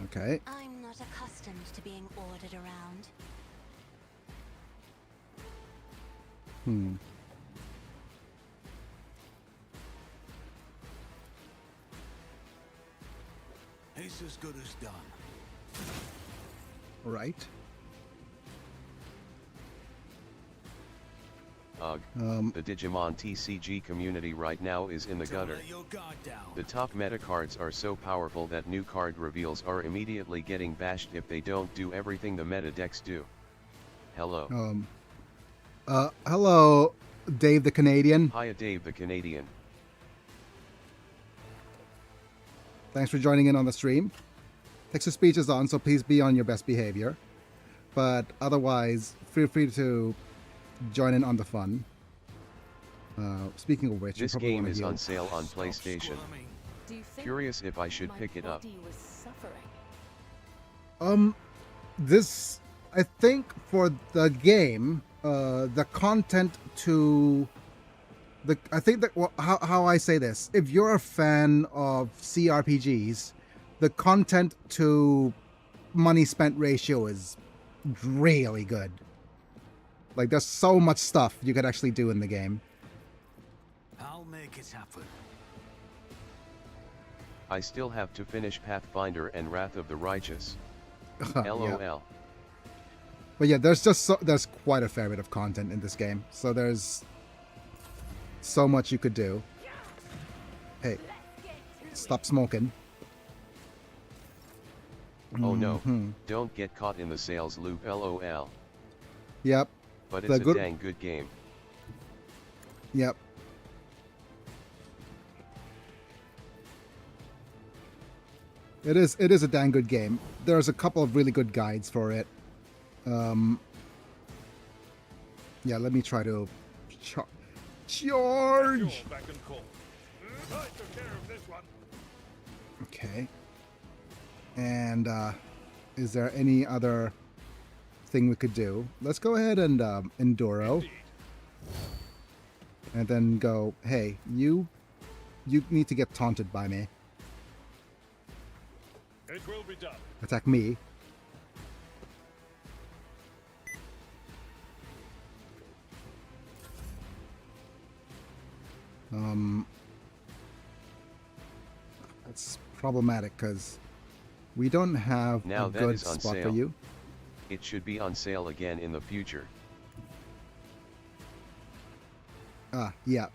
Okay. I'm not accustomed to being ordered around. It's as good as done. Right. The Digimon TCG community right now is in the Don't gutter. let your guard down. The top meta cards are so powerful that new card reveals are immediately getting bashed if they don't do everything the meta decks do. Hello. Hello, Dave the Canadian. Hiya Dave the Canadian. Thanks for joining in on the stream. Text-to-speech is on, so please be on your best behavior. But otherwise, feel free to join in on the fun. Speaking of which, This you probably game wanna is heal. on sale on PlayStation. Squirming. Do you think Curious if I should my pick it up. body was suffering? This, I think, for the game, the content to the, I think that how I say this, if you're a fan of CRPGs, the content to money spent ratio is really good. Like, there's so much stuff you could actually do in the game. I'll make it happen. I still have to finish Pathfinder and Wrath of the Righteous. Yeah. LOL. But yeah, there's quite a fair bit of content in this game. So there's so much you could do. Hey, stop smoking. Oh no, Mhm. don't get caught in the sales loop LOL. Yep, But The it's a good- dang good game. yep. It is a dang good game. There's a couple of really good guides for it. Yeah, let me try to charge. You're back and call. I took care of this one. Okay. And is there any other thing we could do? Let's go ahead and Enduro, Indeed. and then go, hey, you need to get taunted by me. It will be done. Attack me. That's problematic because we don't have Now a that good is on spot for sale. you. It should be on sale again in the future. Yeah,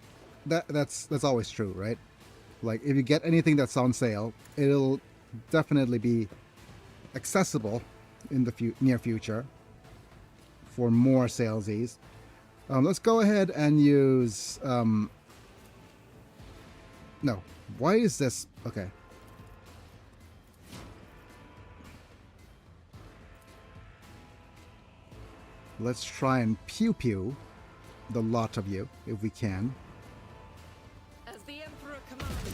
that's always true, right? Like, if you get anything that's on sale, it'll definitely be accessible in the near future for more salesies. Let's go ahead and use no, why is this okay? Let's try and pew the lot of you if we can. As the Emperor commands,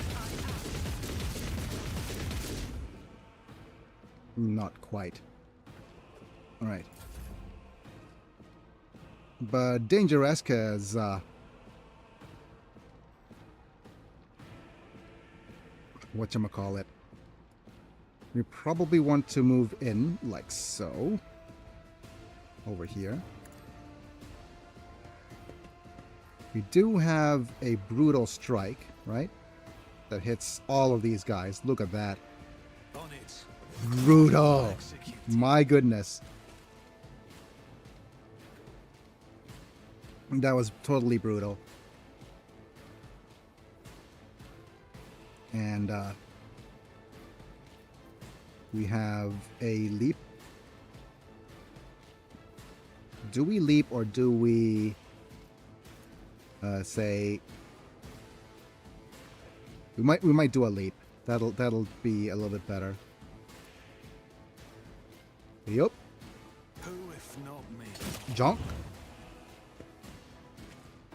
I Not quite. All right. But Danger-esque is whatchamacallit. We probably want to move in like so. Over here. We do have a brutal strike, right? That hits all of these guys. Look at that. On it. Brutal. Execute. My goodness. That was totally brutal. And we have a leap. Do we leap or do we say we might do a leap. That'll be a little bit better. Yup. Who if not me? Junk.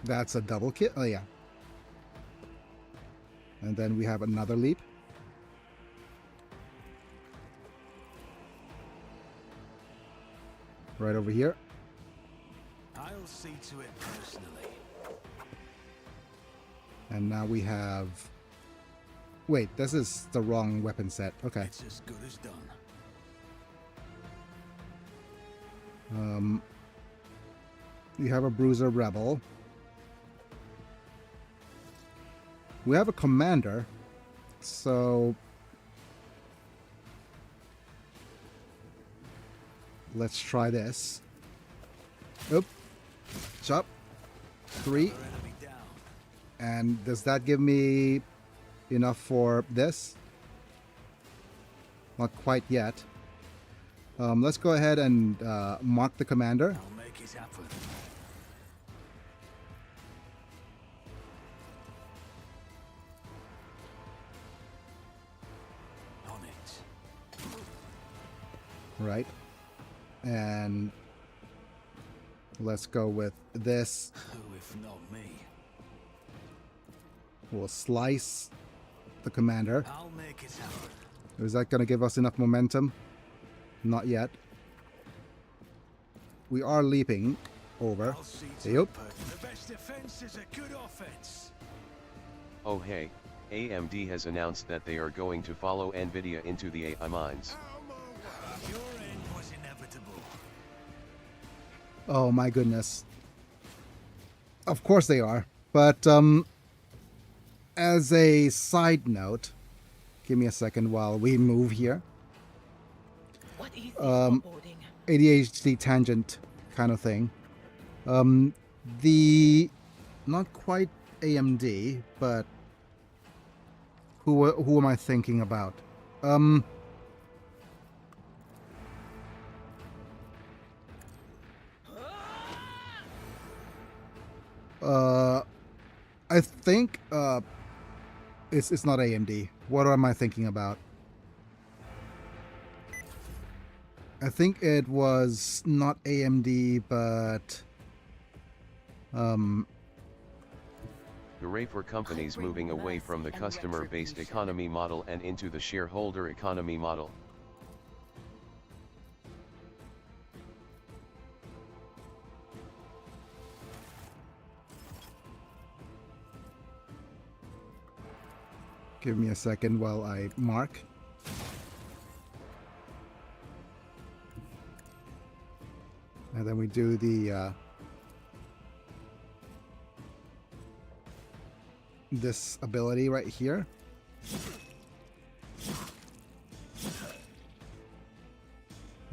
That's a double kill. Oh, yeah. And then we have another leap. Right over here. I'll see to it personally. And now we have... Wait, this is the wrong weapon set. Okay. It's as good as done. We have a Bruiser Rebel. We have a Commander. So... let's try this. Oop. Chop. 3. Our enemy down. And does that give me enough for this? Not quite yet. Let's go ahead and mark the commander. I'll make it happen. On it. Right. And let's go with this. Who if not me? We'll slice the commander. I'll make it happen. Is that going to give us enough momentum? Not yet. We are leaping over. I'll see to Yep. it the best defense is a good offense. Oh hey, AMD has announced that they are going to follow Nvidia into the AI mines. Your end was inevitable. Oh my goodness. Of course they are. But as a side note, give me a second while we move here. What is this foreboding? ADHD tangent kind of thing. The not quite AMD, but who am I thinking about? I think it's not AMD. What am I thinking about? I think it was not AMD, but Hooray for companies moving away from the customer-based economy model and into the shareholder economy model. give me a second while I mark. And then we do the this ability right here.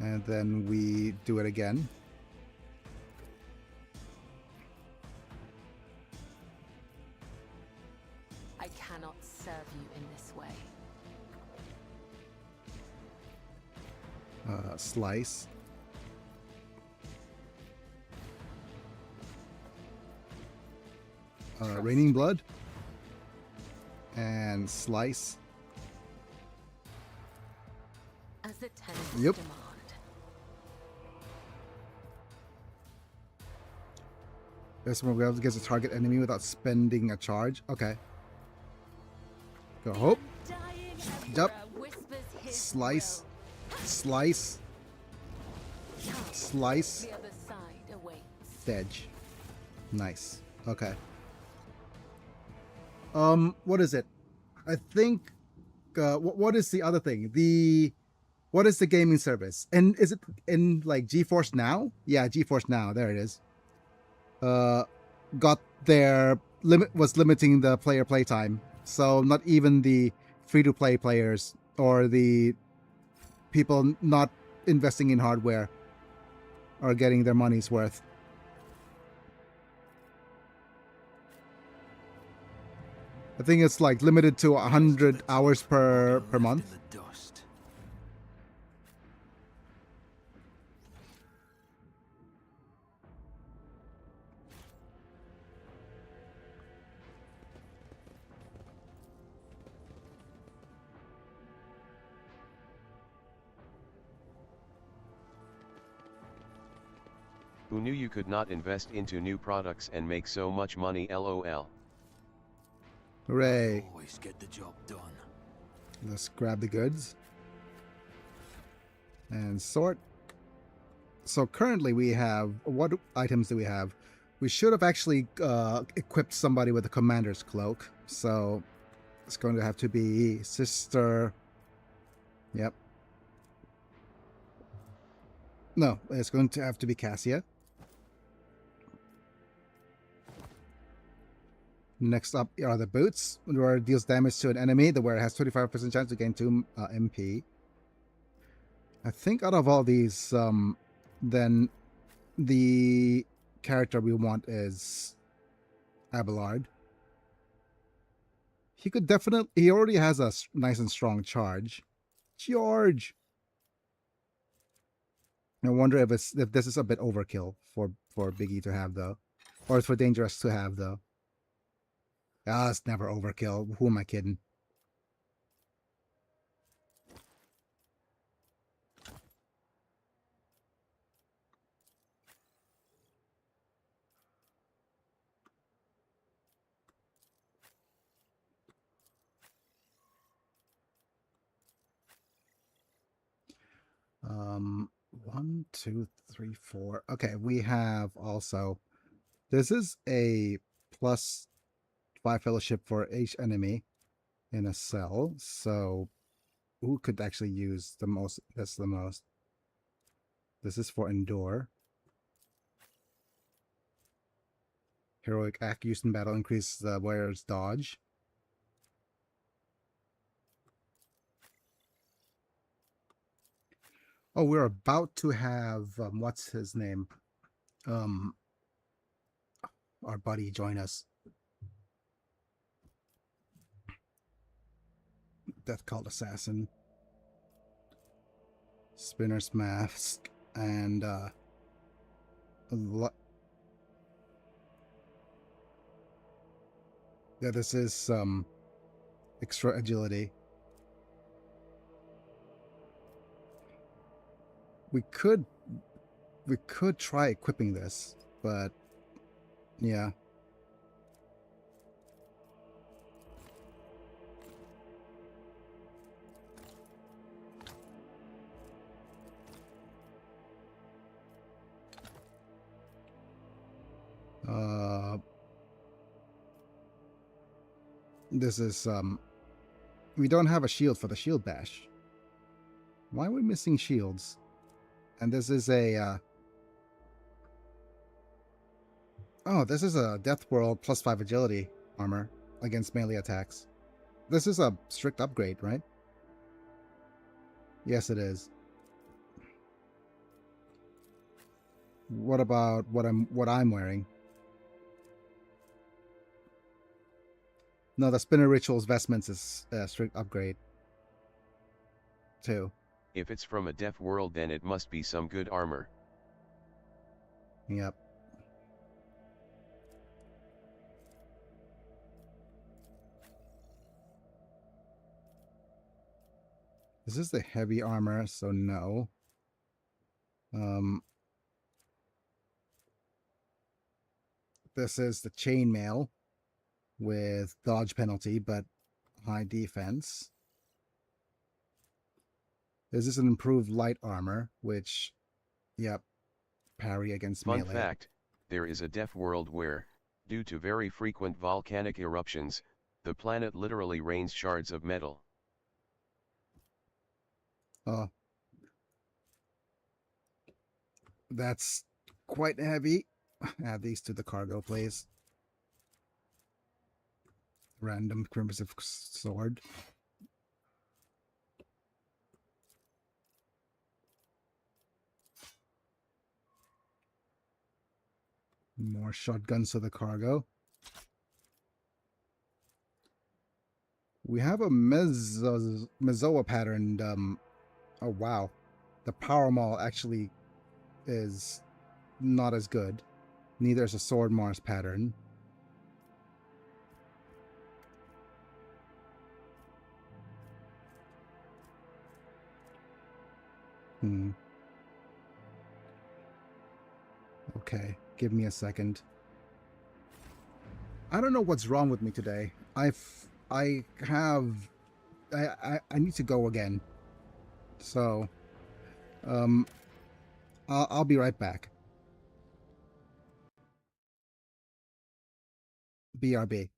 And then we do it again. I cannot serve you in this way. Slice. Raining Blood. And slice. As the tenants Yep. demand. This one we have to get the target enemy without spending a charge. Okay. Go hope. Dying Jump. emperor whispers his Slice. will. Slice. Slice. The other side awaits. Edge. Nice. Okay. What is it? I think. What is the other thing? What is the gaming service? And is it in like GeForce Now? Yeah, GeForce Now. There it is. Got their was limiting the player playtime, so not even the free-to-play players or the people not investing in hardware are getting their money's worth. I think it's like limited to 100 hours per month. In the dust. Who knew you could not invest into new products and make so much money, lol. Hooray. Always get the job done. Let's grab the goods. And sort. So currently we have, what items do we have? We should have actually equipped somebody with a commander's cloak. So it's going to have to be Sister. Yep. No, it's going to have to be Cassia. Next up are the boots. The wearer deals damage to an enemy. The wearer has 25% chance to gain 2 MP. I think out of all these, then the character we want is Abelard. He could definitely, he already has a nice and strong charge. George! I wonder if this is a bit overkill for Biggie to have though. Or for Dangerous to have though. Ah, it's never overkill. Who am I kidding? One, two, three, four. Okay, we have also, this is a +5 fellowship for each enemy in a cell. So who could actually use the most? That's the most. This is for Endure. Heroic act used in battle increases the wearer's dodge. Oh, we're about to have what's his name? Our buddy join us. Death Cult Assassin. Spinner's Mask and yeah, this is extra agility. We could try equipping this, but yeah. This is we don't have a shield for the shield bash. Why are we missing shields? And this is a oh, this is a Death World +5 agility armor against melee attacks. This is a strict upgrade, right? Yes, it is. What about what I'm wearing? No, the Spinner Rituals Vestments is a strict upgrade too. If it's from a deaf world, then it must be some good armor. Yep. This is the heavy armor, so no. This is the chainmail with dodge penalty, but high defense. This is an improved light armor, which, yep, parry against melee. Fun fact, there is a deaf world where, due to very frequent volcanic eruptions, the planet literally rains shards of metal. Oh. That's quite heavy. Add these to the cargo, please. Random crimson sword. More shotguns to the cargo. We have a Mezoa patterned. Oh wow, the power maul actually is not as good. Neither is a sword Mars pattern. Okay, give me a second. I don't know what's wrong with me today. I need to go again. So, I'll be right back. BRB.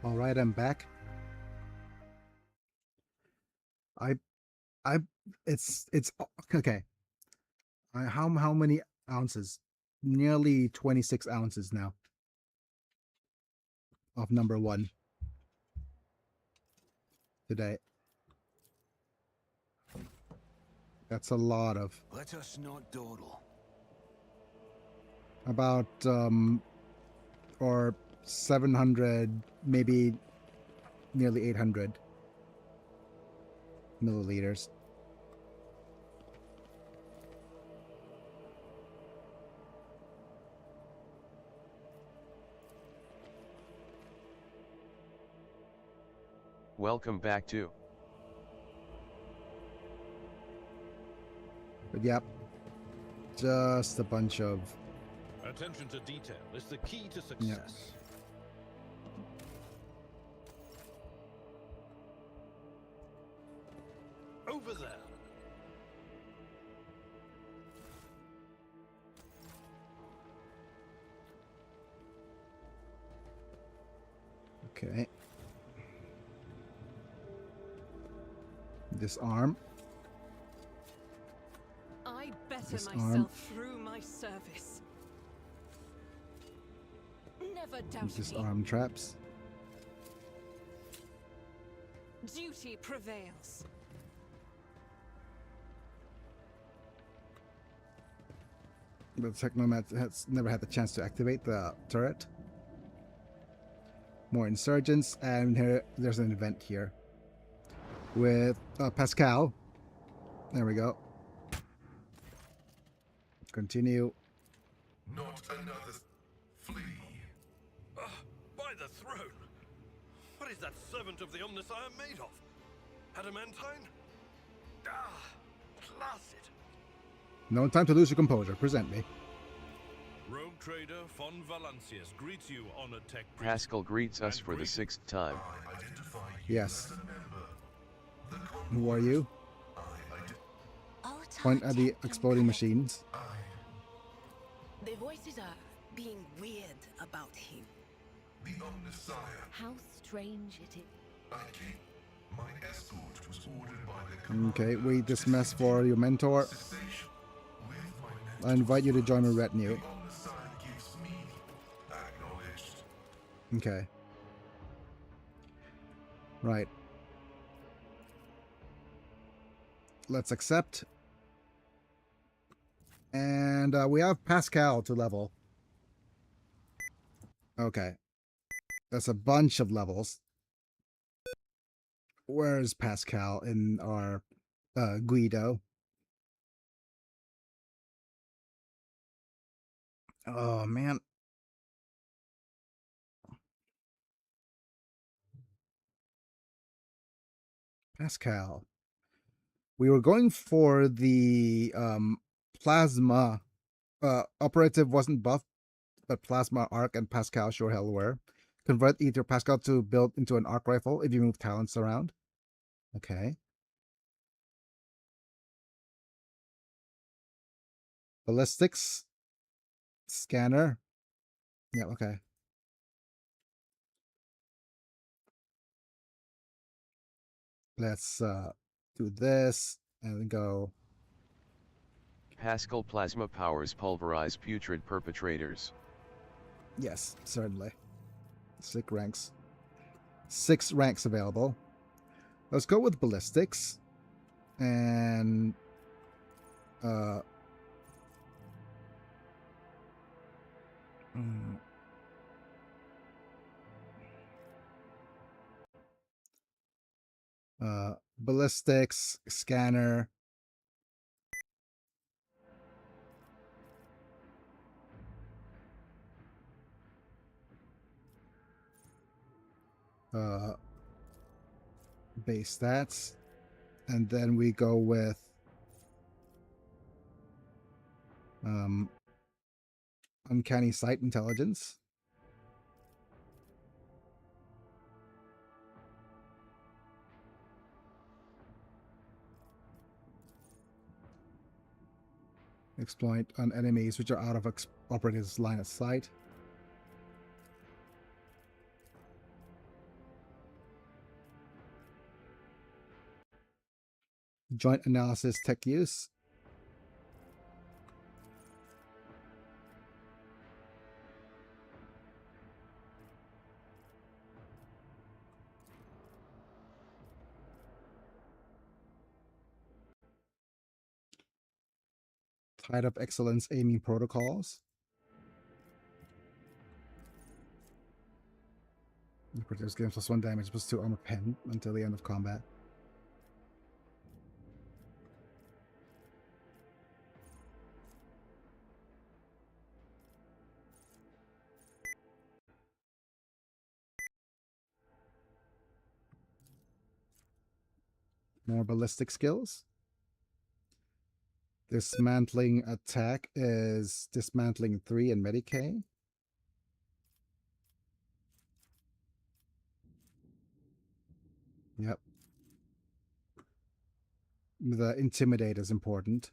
All right, I'm back. I, it's okay. How many ounces? Nearly 26 ounces now of number 1 today. That's a lot of. Let us not dawdle. About or 700, maybe nearly 800 milliliters. Welcome back to. But yep, just a bunch of. Attention to detail is the key to success. Okay. Disarm. I better Disarm. myself through my service. Never doubt Disarm traps. me. Duty prevails. The Technomat has never had the chance to activate the turret. More insurgents, and here there's an event here with Pascal. There we go. Continue. Not another flea. By the throne! What is that servant of the Omnissiah made of? Adamantine? Ah, class it. No time to lose your composure. Present me. Rogue trader von Valancius greets you, honored tech priest. Pascal greets us for the 6th time. I identify you Yes. as a member. The Who are you? Point at the exploding machines. The voices are being weird about him. The Omnissiah. How strange it is. I came. My escort was ordered by the command Okay, we dismiss for your mentor. cessation. With my I invite you to join my retinue. the Omnissiah gives me acknowledged. Okay. Right. Let's accept. And we have Pascal to level. Okay. That's a bunch of levels. Where's Pascal in our Guido? Oh, man. Pascal. We were going for the plasma. Operative wasn't buffed, but plasma arc and Pascal sure hell were. Convert either Pascal to build into an arc rifle if you move talents around. Okay. Ballistics. Scanner. Yeah, okay. Let's do this and go. Pascal plasma powers pulverize putrid perpetrators. Yes, certainly. 6 ranks. 6 ranks available. Let's go with ballistics. And ballistics, scanner. Base stats. And then we go with uncanny sight intelligence. Exploit on enemies which are out of operative's line of sight. Joint analysis tech use. Tide of excellence aiming protocols. Operatives gains +1 damage +2 armor pen until the end of combat. More ballistic skills. Dismantling attack is dismantling 3 and Medicae. Yep. The intimidate is important.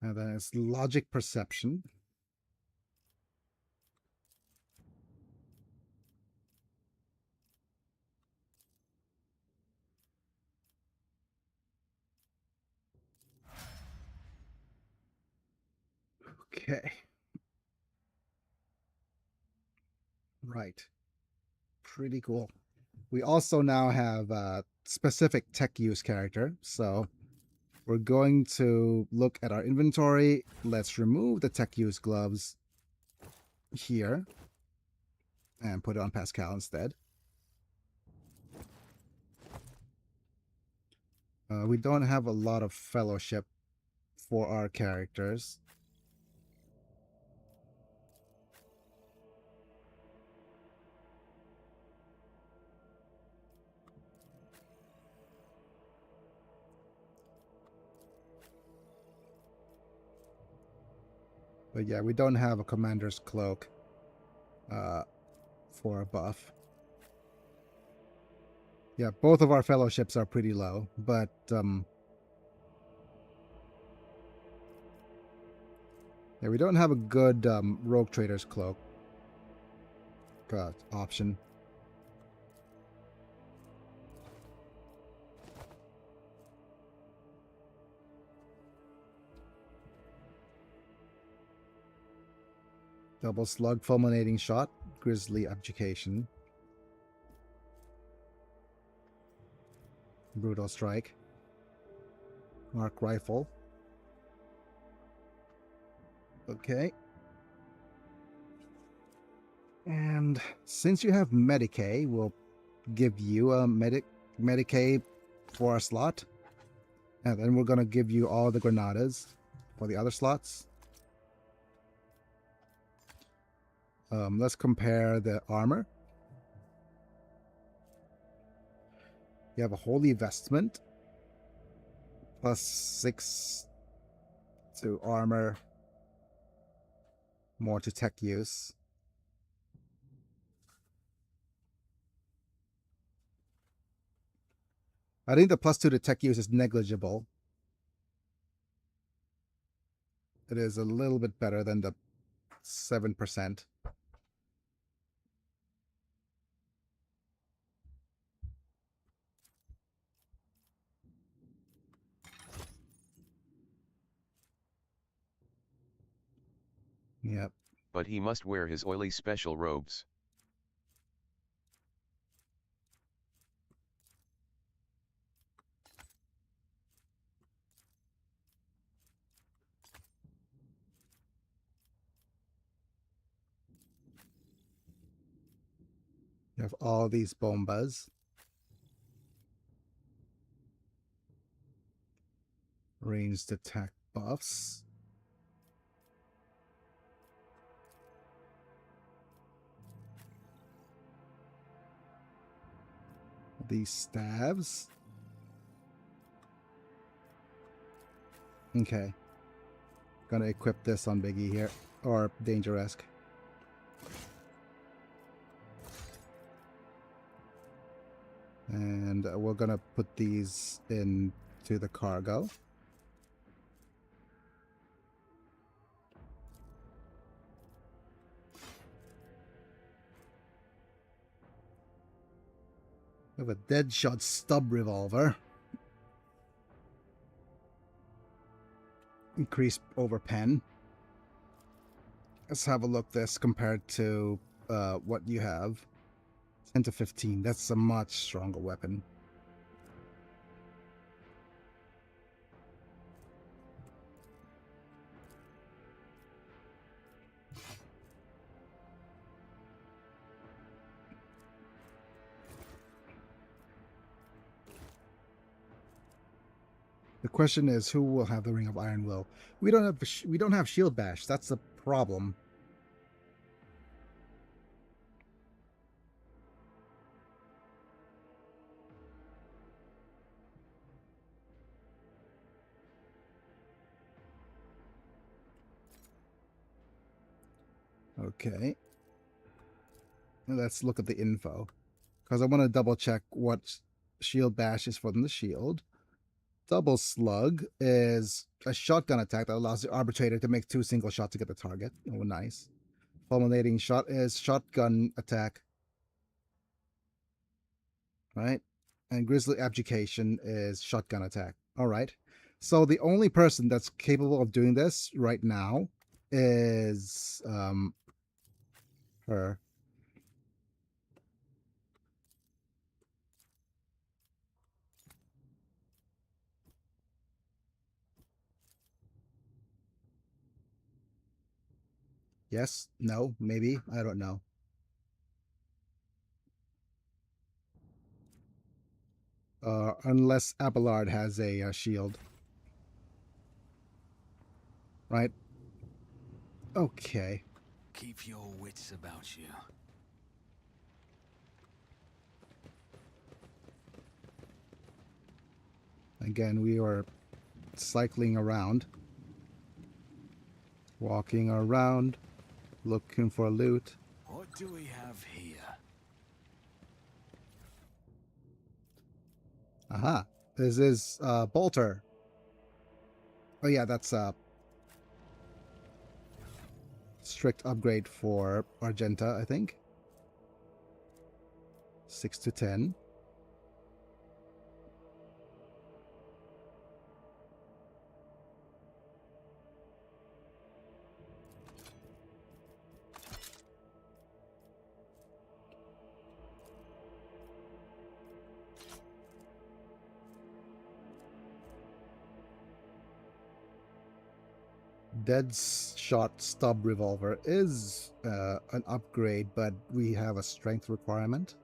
And then it's logic perception. Okay. Right. Pretty cool. We also now have a specific tech use character. So we're going to look at our inventory. Let's remove the tech use gloves here and put it on Pascal instead. We don't have a lot of fellowship for our characters. But yeah, we don't have a commander's cloak for a buff. Yeah, both of our fellowships are pretty low, but yeah, we don't have a good rogue trader's cloak option. Double slug fulminating shot, grizzly abjuration, brutal strike, mark rifle. Okay. And since you have Medicae, we'll give you a Medicae for a slot. And then we're going to give you all the granadas for the other slots. Let's compare the armor. You have a holy vestment, +6 to armor, more to tech use. I think the +2 to tech use is negligible. It is a little bit better than the 7%. Yep. But he must wear his oily special robes. You have all these bombas. Ranged attack buffs. These stabs. Okay. Gonna equip this on Biggie here. Or Danger-esque. And we're gonna put these into the cargo. We have a Deadshot stub revolver. Increase over pen. Let's have a look this compared to what you have. 10 to 15. That's a much stronger weapon. The question is, who will have the Ring of Iron Will? We don't have Shield Bash. That's the problem. Okay. Let's look at the info, because I want to double check what Shield Bash is from the shield. Double slug is a shotgun attack that allows the arbitrator to make 2 single shots to get the target. Oh, nice. Fulminating shot is shotgun attack. Right? And Grizzly Abjuration is shotgun attack. Alright. So the only person that's capable of doing this right now is her. Yes? No? Maybe? I don't know. Unless Abelard has a shield. Right? Okay. Keep your wits about you. Again, we are cycling around. Walking around. Looking for loot. What do we have here? Aha. This is Bolter. Oh yeah, that's a strict upgrade for Argenta, I think. 6 to 10. Deadshot Stub Revolver is an upgrade, but we have a strength requirement.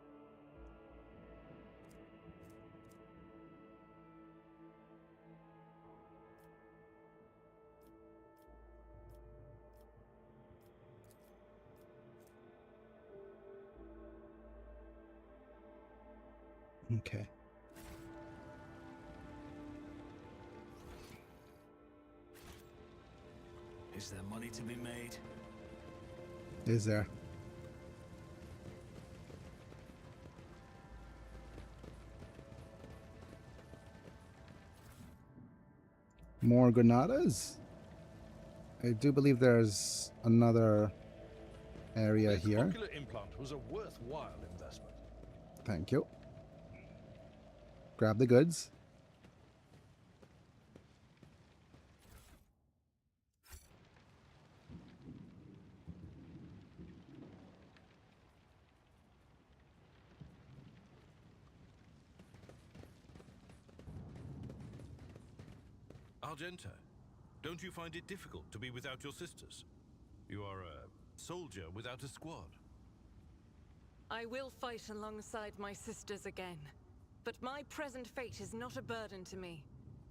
Okay. Is there money to be made? Is there? More granadas? I do believe there's another area This here. ocular implant was a worthwhile investment. Thank you. Grab the goods. Argenta, don't you find it difficult to be without your sisters? You are a soldier without a squad. I will fight alongside my sisters again. But my present fate is not a burden to me.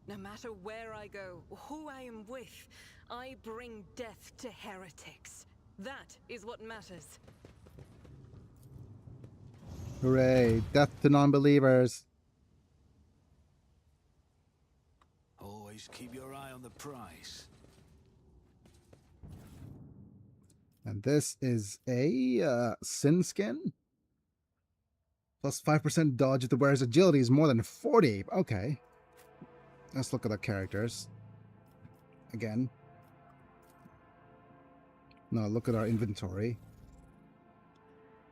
No matter where I go, or who I am with, I bring death to heretics. That is what matters. Hooray! Death to non-believers! Always keep your eye on the prize. And this is a Sin Skin? Plus 5% dodge if the wearer's agility is more than 40. Okay. Let's look at the characters. Again. No, look at our inventory.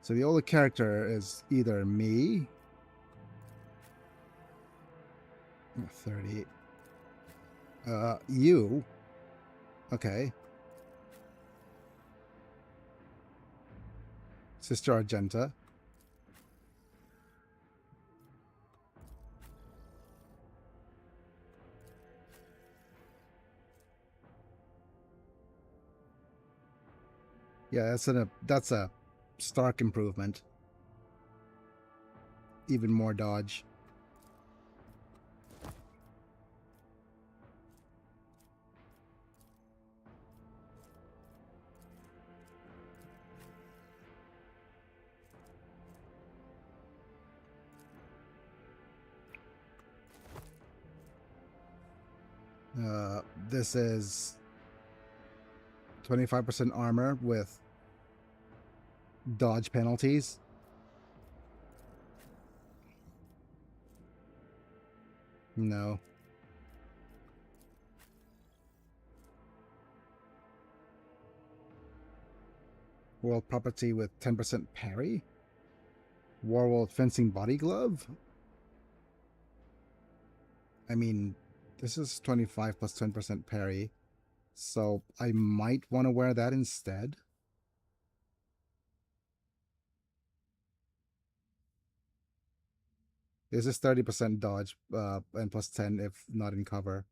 So the only character is either me. 30. You. Okay. Sister Argenta. Yeah, that's a stark improvement. Even more dodge. This is 25% armor with dodge penalties. No. World property with 10% parry. Warworld fencing body glove. I mean, this is 25 plus 10% parry, so I might want to wear that instead. This is 30% dodge and plus 10 if not in cover.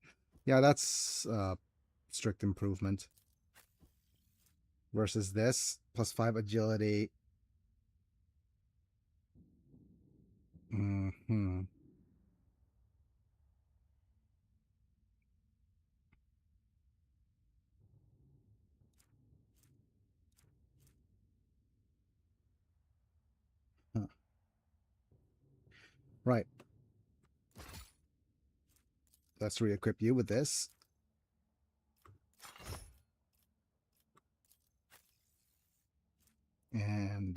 Yeah, that's strict improvement. Versus this, plus 5 agility. Mm-hmm. Huh. Right. Let's re-equip you with this. And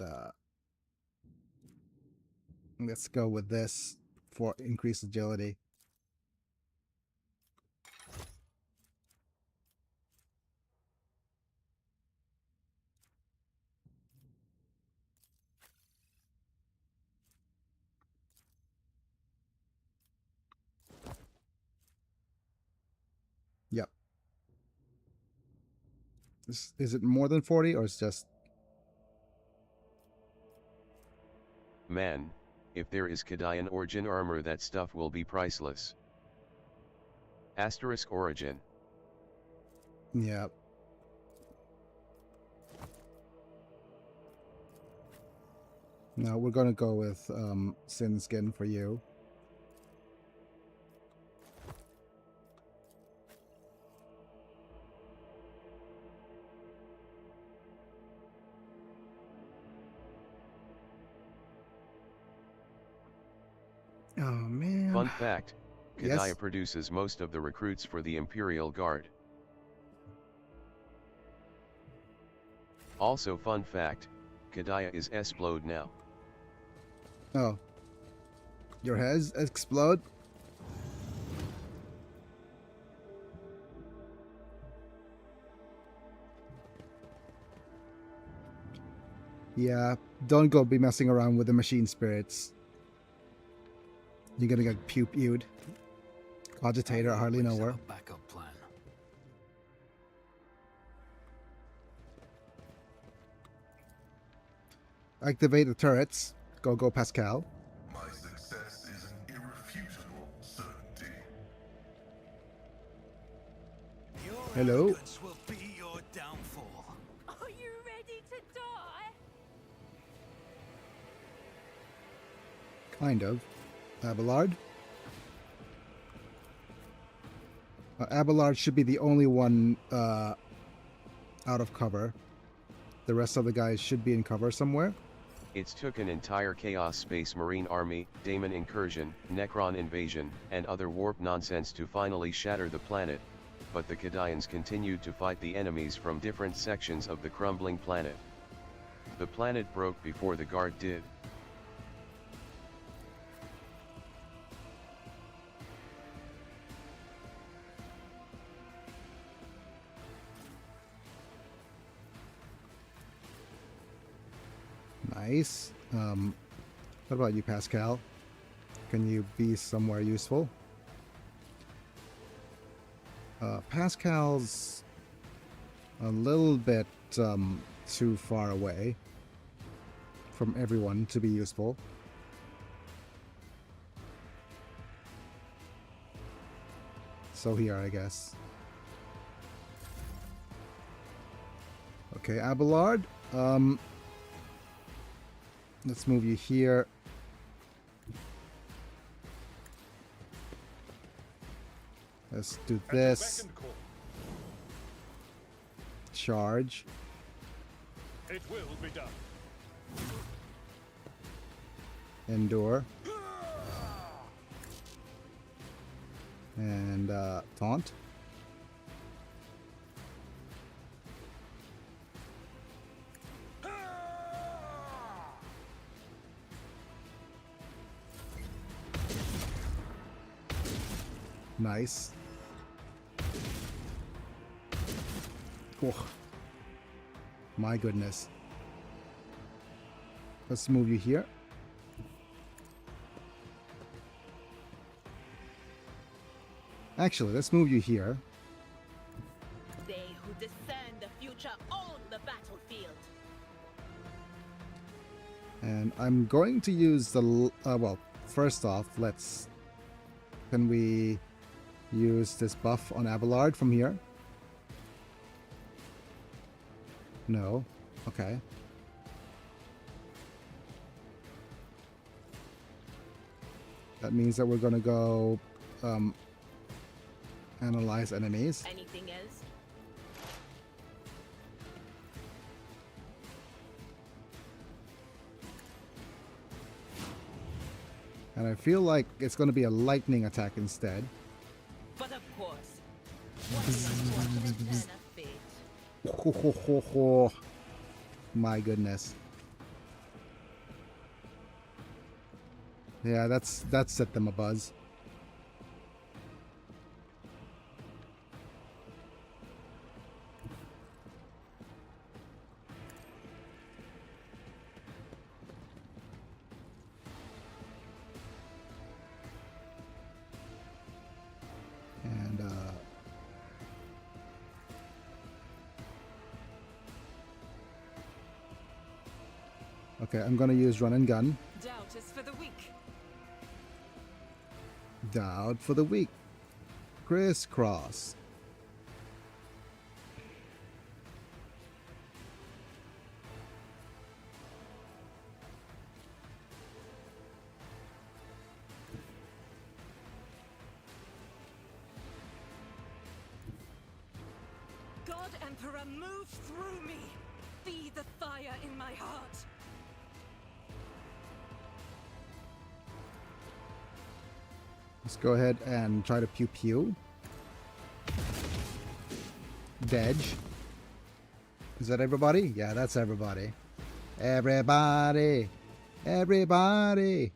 let's go with this for increased agility. Yep. Is it more than 40 or it's just... Man, if there is Kadayan origin armor, that stuff will be priceless. Asterisk origin. Yeah. No, we're gonna go with Sin Skin for you. Oh man. Fun fact, Kadaya Yes. produces most of the recruits for the Imperial Guard. Also fun fact, Kadaya is explode now. Oh. Your heads explode? Yeah, don't go be messing around with the machine spirits. You're gonna get pew-pewed. Cogitator, hardly know where. Backup plan. Activate the turrets. Go, Pascal. My success is an irrefutable certainty. Your Hello. arrogance will be your downfall. Are you ready to die? Kind of. Abelard. Abelard should be the only one out of cover. The rest of the guys should be in cover somewhere. It's took an entire Chaos Space Marine army, Daemon incursion, Necron invasion, and other warp nonsense to finally shatter the planet, but the Kadayans continued to fight the enemies from different sections of the crumbling planet. The planet broke before the Guard did. Nice. What about you, Pascal? Can you be somewhere useful? Pascal's a little bit too far away from everyone to be useful. So here, I guess. Okay, Abelard. Let's move you here. Let's do this. Charge. It will be done. Endure. And taunt. Nice. Oh. My goodness. let's move you here. Actually, let's move you here. They who discern the future own the battlefield. And I'm going to use the... well, first off, let's... Can we use this buff on Abelard from here? No. Okay. That means that we're going to go... analyze enemies. Anything else? And I feel like it's going to be a lightning attack instead. But of course, what is unfortunate turn of fate? Ho, ho, ho, ho. My goodness. Yeah, that's set them a buzz. And okay, I'm gonna use run and gun. Doubt is for the weak. Doubt for the weak. Crisscross. God Emperor, move through me. Be the fire in my heart. Let's go ahead and try to pew pew. Dedge. Is that everybody? Yeah, that's everybody. Everybody. Everybody.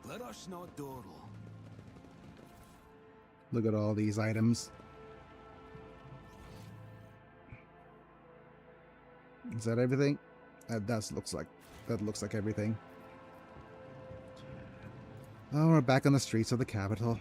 Let us not dawdle. Look at all these items. Is that everything? That looks like everything. Oh, we're back on the streets of the capital.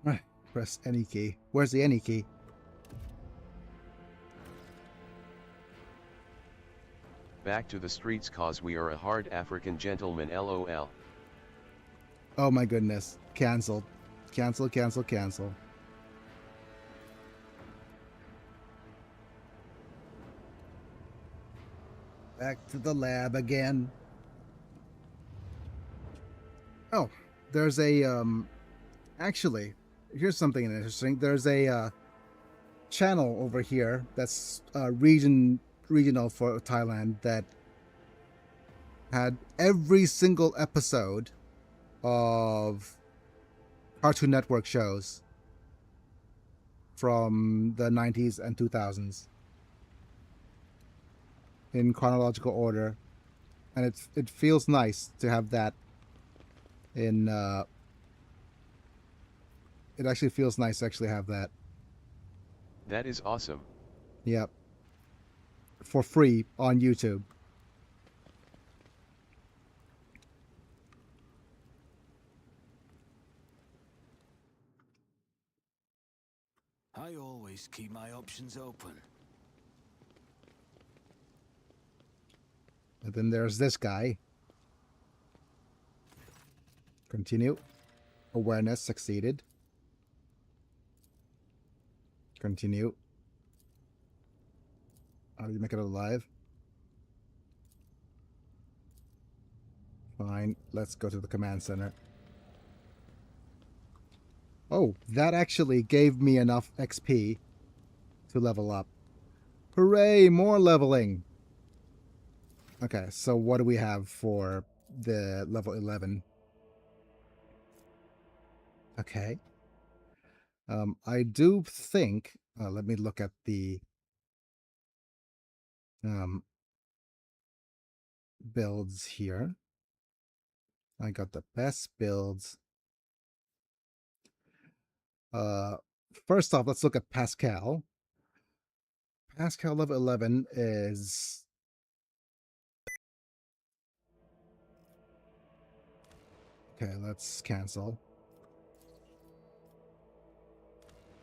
Right, press any key. Where's the any key? Back to the streets cause we are a hard African gentleman LOL. Oh my goodness. Cancelled. Cancel, cancel, cancel. Back to the lab again. Oh, there's a, actually, here's something interesting. There's a, channel over here that's, regional for Thailand that had every single episode of Cartoon Network shows from the 90s and 2000s in chronological order, and it feels nice to have that in it actually feels nice to actually have that. That is awesome. Yep. For free on YouTube. I always keep my options open. And then there's this guy. Continue. Awareness succeeded. Continue. How do you make it alive? Fine. Let's go to the command center. Oh, that actually gave me enough XP to level up. Hooray, more leveling! Okay, so what do we have for the level 11? Okay. I do think... let me look at the builds here. I got the best builds. First off, let's look at Pascal. Pascal level 11 is... Okay, let's cancel.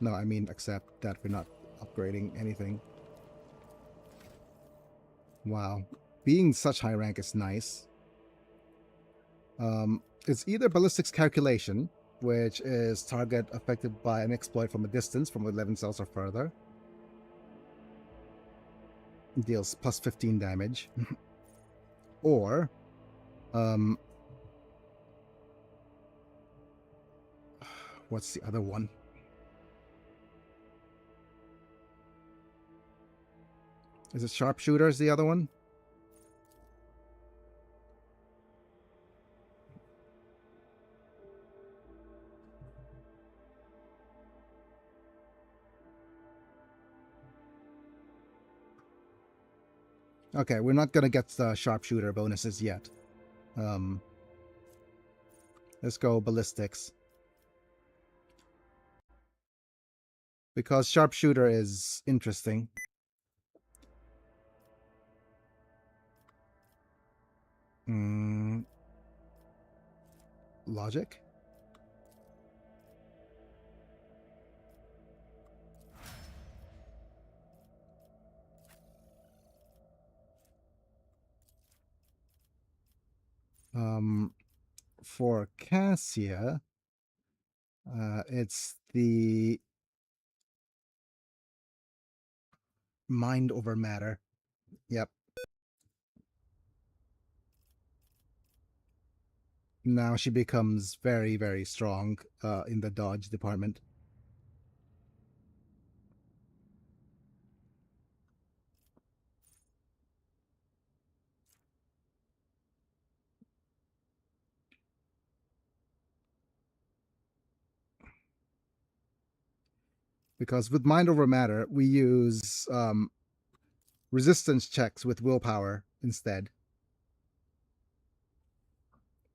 No, I mean accept that we're not upgrading anything. Wow. Being such high rank is nice. It's either ballistics calculation, which is target affected by an exploit from a distance from 11 cells or further. Deals plus 15 damage. Or what's the other one? Is it sharpshooter is the other one? Okay, we're not gonna get the sharpshooter bonuses yet. Let's go ballistics. Because sharpshooter is interesting. Logic? For Cassia, it's the mind over matter. Yep. Now she becomes very, very strong in the dodge department. Because with mind over matter, we use resistance checks with willpower instead.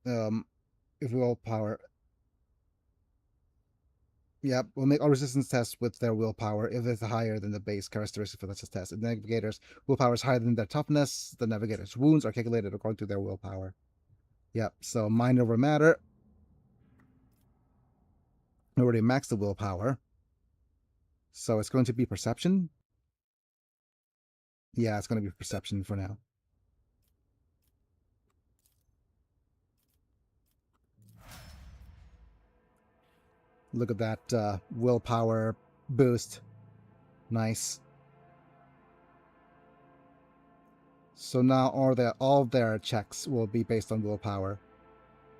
If willpower... Yep, we'll make all resistance tests with their willpower if it's higher than the base characteristic for the test. If the navigator's willpower is higher than their toughness, the navigator's wounds are calculated according to their willpower. Yep, so mind over matter. I already maxed the willpower. So it's going to be perception. Yeah, it's going to be perception for now. Look at that willpower boost. Nice. So now all their checks will be based on willpower.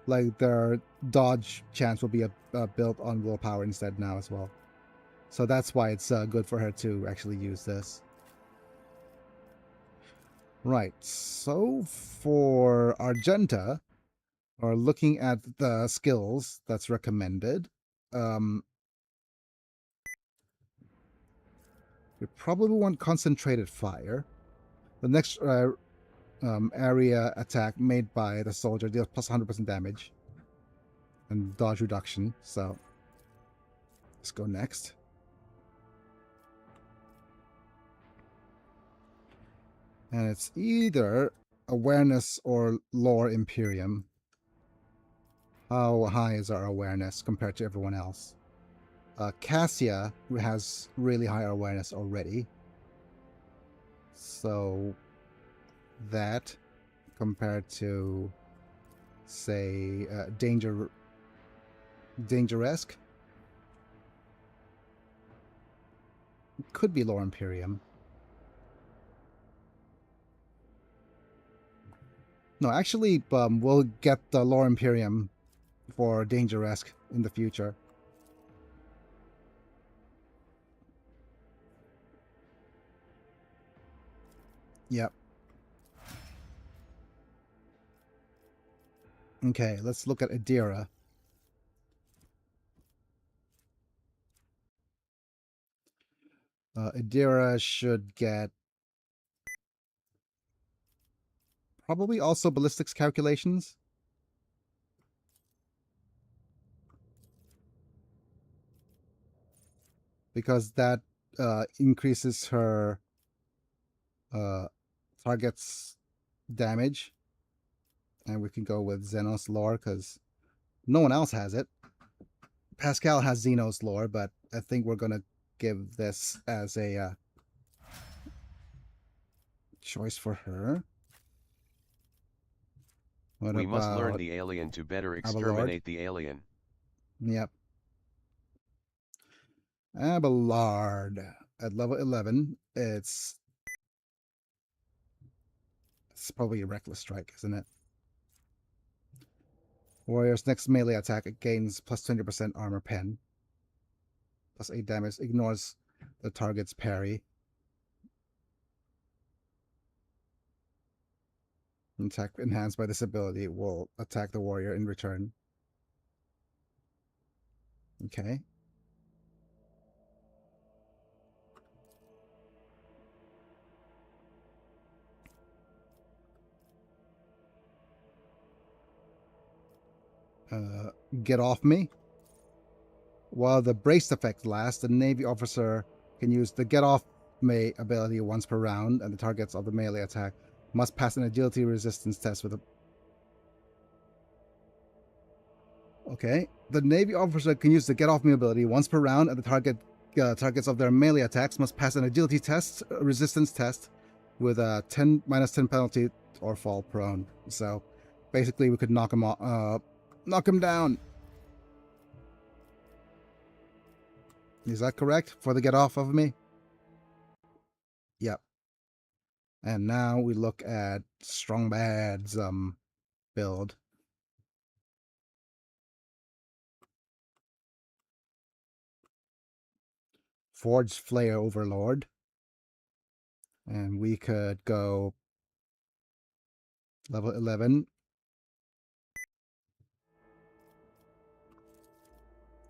Like their dodge chance will be built on willpower instead now as well. So that's why it's good for her to actually use this. Right, so for Argenta, or looking at the skills that's recommended, we probably want concentrated fire. The next area attack made by the soldier deals plus 100% damage and dodge reduction. So let's go next. And it's either awareness or lore Imperium. How high is our awareness compared to everyone else? Cassia has really high awareness already. So that compared to, say, Dangeresque could be lore Imperium. No, actually, we'll get the lore Imperium for Dangeresque in the future. Yep. Okay, let's look at Adira. Adira should get probably also ballistics calculations. Because that increases her target's damage. And we can go with Xenos lore because no one else has it. Pascal has Xenos lore, but I think we're going to give this as a choice for her. What We must learn about the alien to better Abelard? exterminate the alien. Yep. Abelard at level 11. It's probably a reckless strike, isn't it? Warrior's next melee attack, it gains plus 20% armor pen. Plus 8 damage. Ignores the target's parry. Attack enhanced by this ability will attack the warrior in return. Okay. Get off me. While the braced effect lasts, the Navy officer can use the get off me ability once per round, and the targets of the melee attack must pass an agility resistance test with a... Okay. The Navy officer can use the get off me ability once per round, and the targets of their melee attacks must pass an agility test, resistance test, with a -10 penalty or fall prone. So basically, we could knock him off, knock him down. Is that correct for the get off of me? Yep. And now we look at Strong Bad's build. Forged Flare Overlord. And we could go level 11.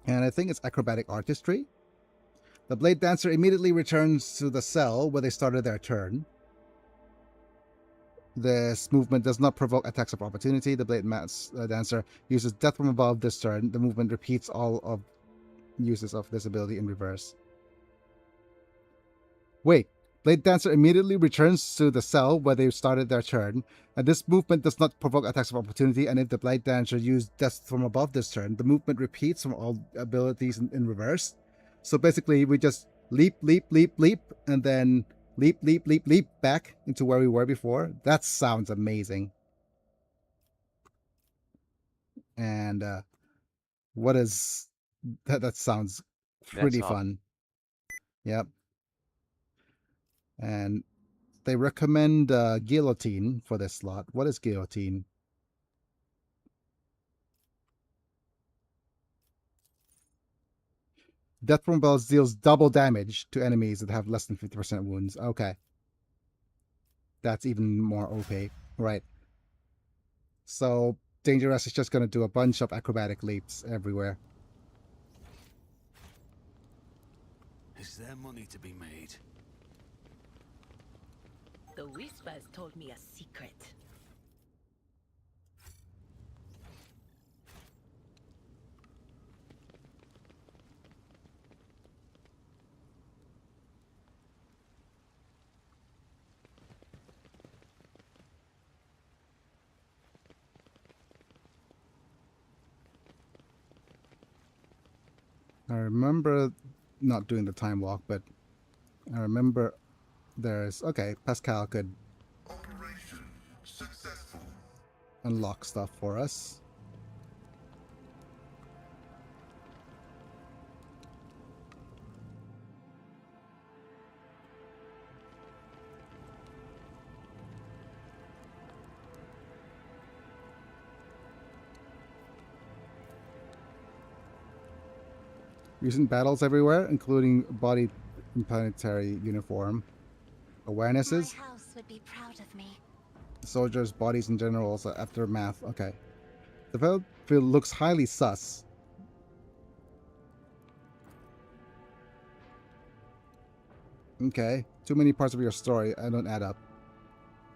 And I think it's Acrobatic Artistry. The Blade Dancer immediately returns to the cell where they started their turn. This movement does not provoke attacks of opportunity. The Blade Dancer uses Death from Above this turn. The movement repeats all of uses of this ability in reverse. Wait, Blade Dancer immediately returns to the cell where they started their turn, and this movement does not provoke attacks of opportunity, and if the Blade Dancer used Death from Above this turn, the movement repeats from all abilities in reverse. So basically, we just leap, leap, leap, leap, and then leap, leap, leap, leap back into where we were before. That sounds amazing. And what is... That sounds pretty fun. Yep. And they recommend Guillotine for this slot. What is Guillotine? Death from Bells deals double damage to enemies that have less than 50% wounds. Okay. That's even more OP. Right. So Dangerous is just going to do a bunch of acrobatic leaps everywhere. Is there money to be made? The Whispers told me a secret. I remember not doing the time walk, but I remember there's... Okay, Pascal could Operation successful. unlock stuff for us. Recent battles everywhere, including body planetary uniform. Awarenesses? My house would be proud of me. Soldiers, bodies in general, also aftermath. Okay. The battlefield looks highly sus. Okay. Too many parts of your story. I don't add up.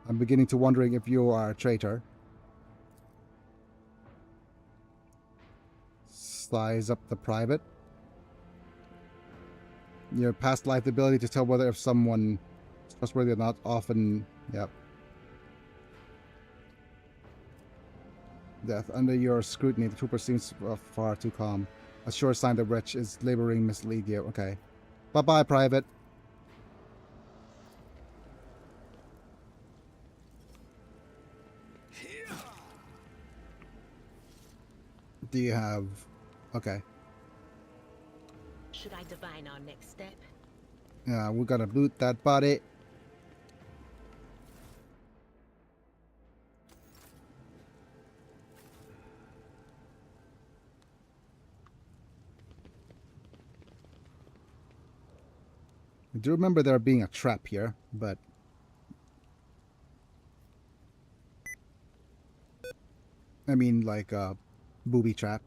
I'm beginning to wondering if you are a traitor. Size up the private. Your past life, the ability to tell whether if someone is trustworthy or not, often. Yep. Death. Under your scrutiny, the trooper seems far too calm. A sure sign the wretch is laboring mislead you. Okay. Bye-bye, private. Do you have... Okay. Should I divine our next step? Yeah, we're gonna loot that body. I do remember there being a trap here, but... I mean, like a booby trap.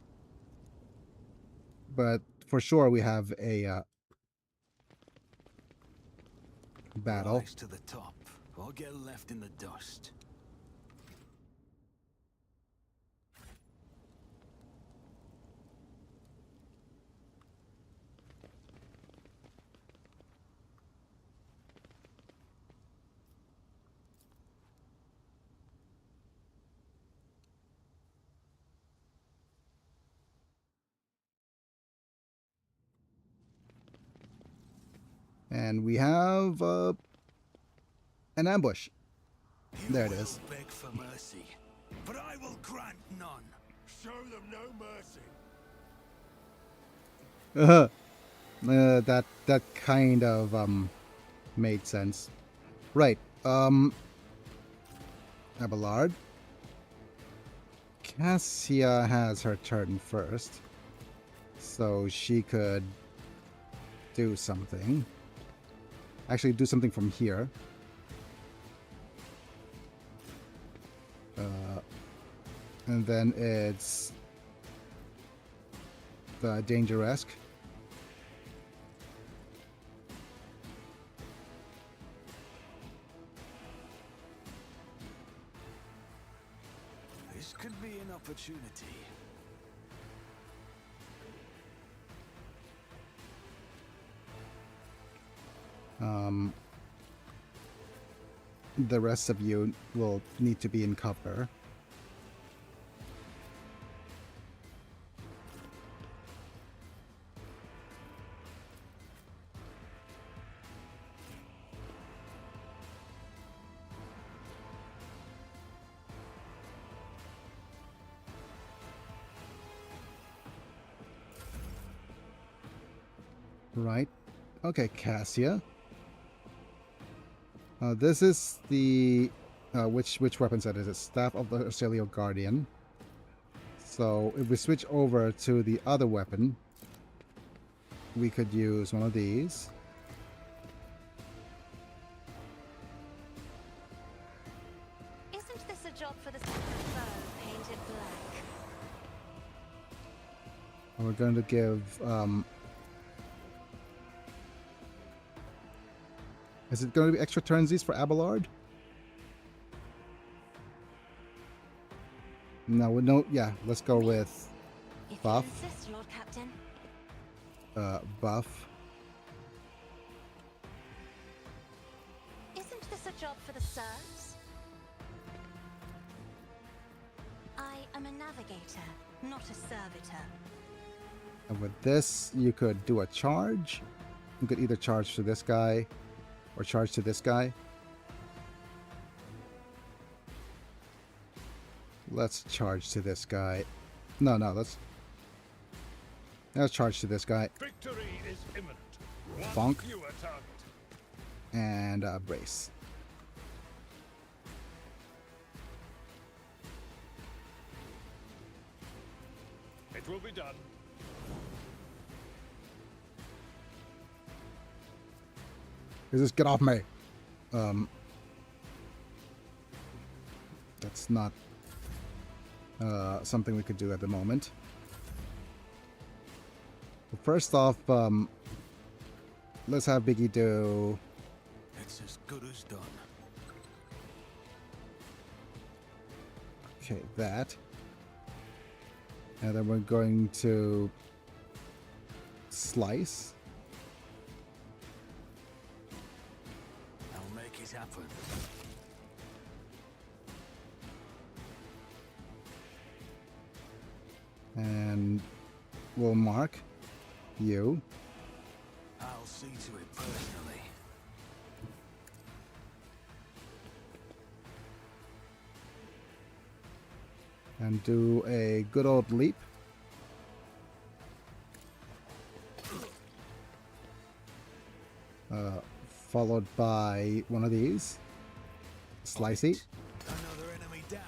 But for sure we have a battle. Rise to the top, or get left in the dust. And we have an ambush. You There it will is. beg for mercy, but I will grant none. Show them no mercy. That kind of made sense. Right. Abelard. Cassia has her turn first, so she could do something. Actually, do something from here. And then it's the Danger-esque. This could be an opportunity. The rest of you will need to be in cover. Right. Okay, Cassia. This is the which weapon set is it? Staff of the Celestial Guardian. So if we switch over to the other weapon, we could use one of these. Isn't this a job for the sacred foe painted black? And we're going to give is it going to be extra turnsies for Abelard? No, yeah, let's go with If buff. you insist, Lord Captain. Buff. Isn't this a job for the sirs? I am a navigator, not a servitor. And with this, you could do a charge. You could either charge to this guy or charge to this guy. Let's charge to this guy. No, let's charge to this guy. Victory is imminent. Bonk. Fewer target. And brace. It will be done. Just get off me. That's not something we could do at the moment. But first off, let's have Biggie do... It's as good as done. Okay, that. And then we're going to slice. I'll make it happen. And we'll mark you. I'll see to it personally. And do a good old leap. Followed by one of these. Slicey. Another enemy down.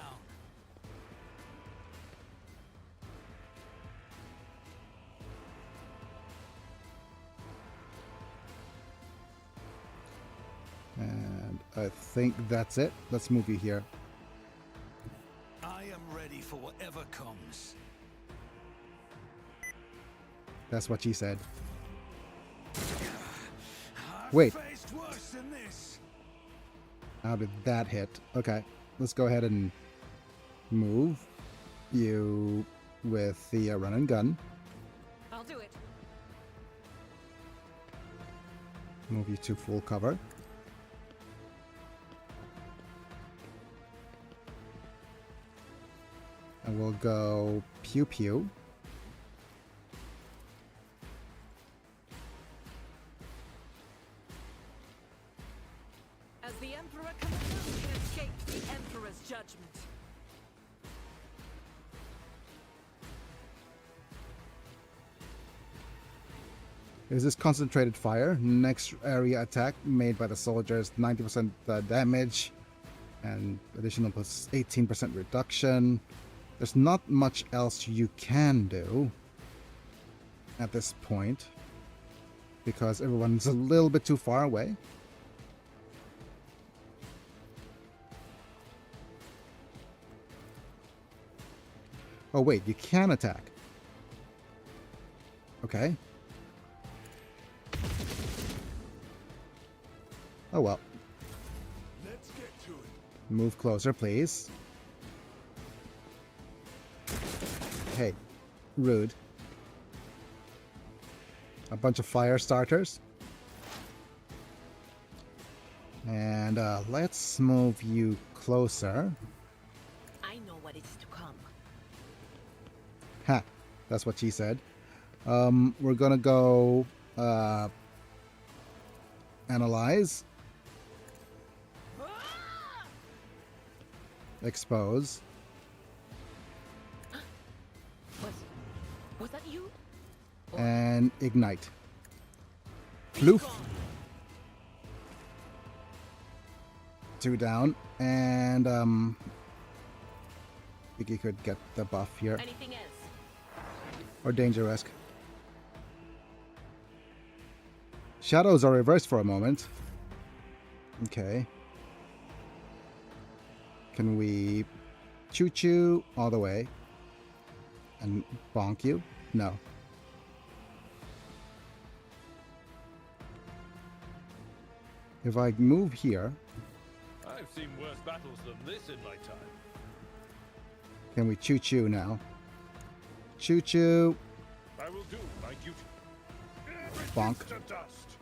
And I think that's it. Let's move you here. I am ready for whatever comes. That's what she said. I've Wait. faced worse than this. How did that hit? Okay, let's go ahead and move you with the run and gun. I'll do it. Move you to full cover. And we'll go pew pew. As the Emperor commands, you can escape the Emperor's judgment. Is this concentrated fire? Next area attack made by the soldiers, 90% damage, and additional plus 18% reduction. There's not much else you can do at this point because everyone's a little bit too far away. Oh wait, you can attack. Okay. Oh well. Let's get to it. Move closer, please. Hey, rude. A bunch of fire starters. And let's move you closer. I know what is to come. Ha, that's what she said. We're gonna go analyze. Expose. Was that you? And ignite. Floof. 2 down. And think you could get the buff here. Anything else? Or danger risk. Shadows are reversed for a moment. Okay. Can we choo-choo all the way and bonk you? No. If I move here, I've seen worse battles than this in my time. can we choo-choo now? Choo-choo. I will do my duty. Bonk. To dust.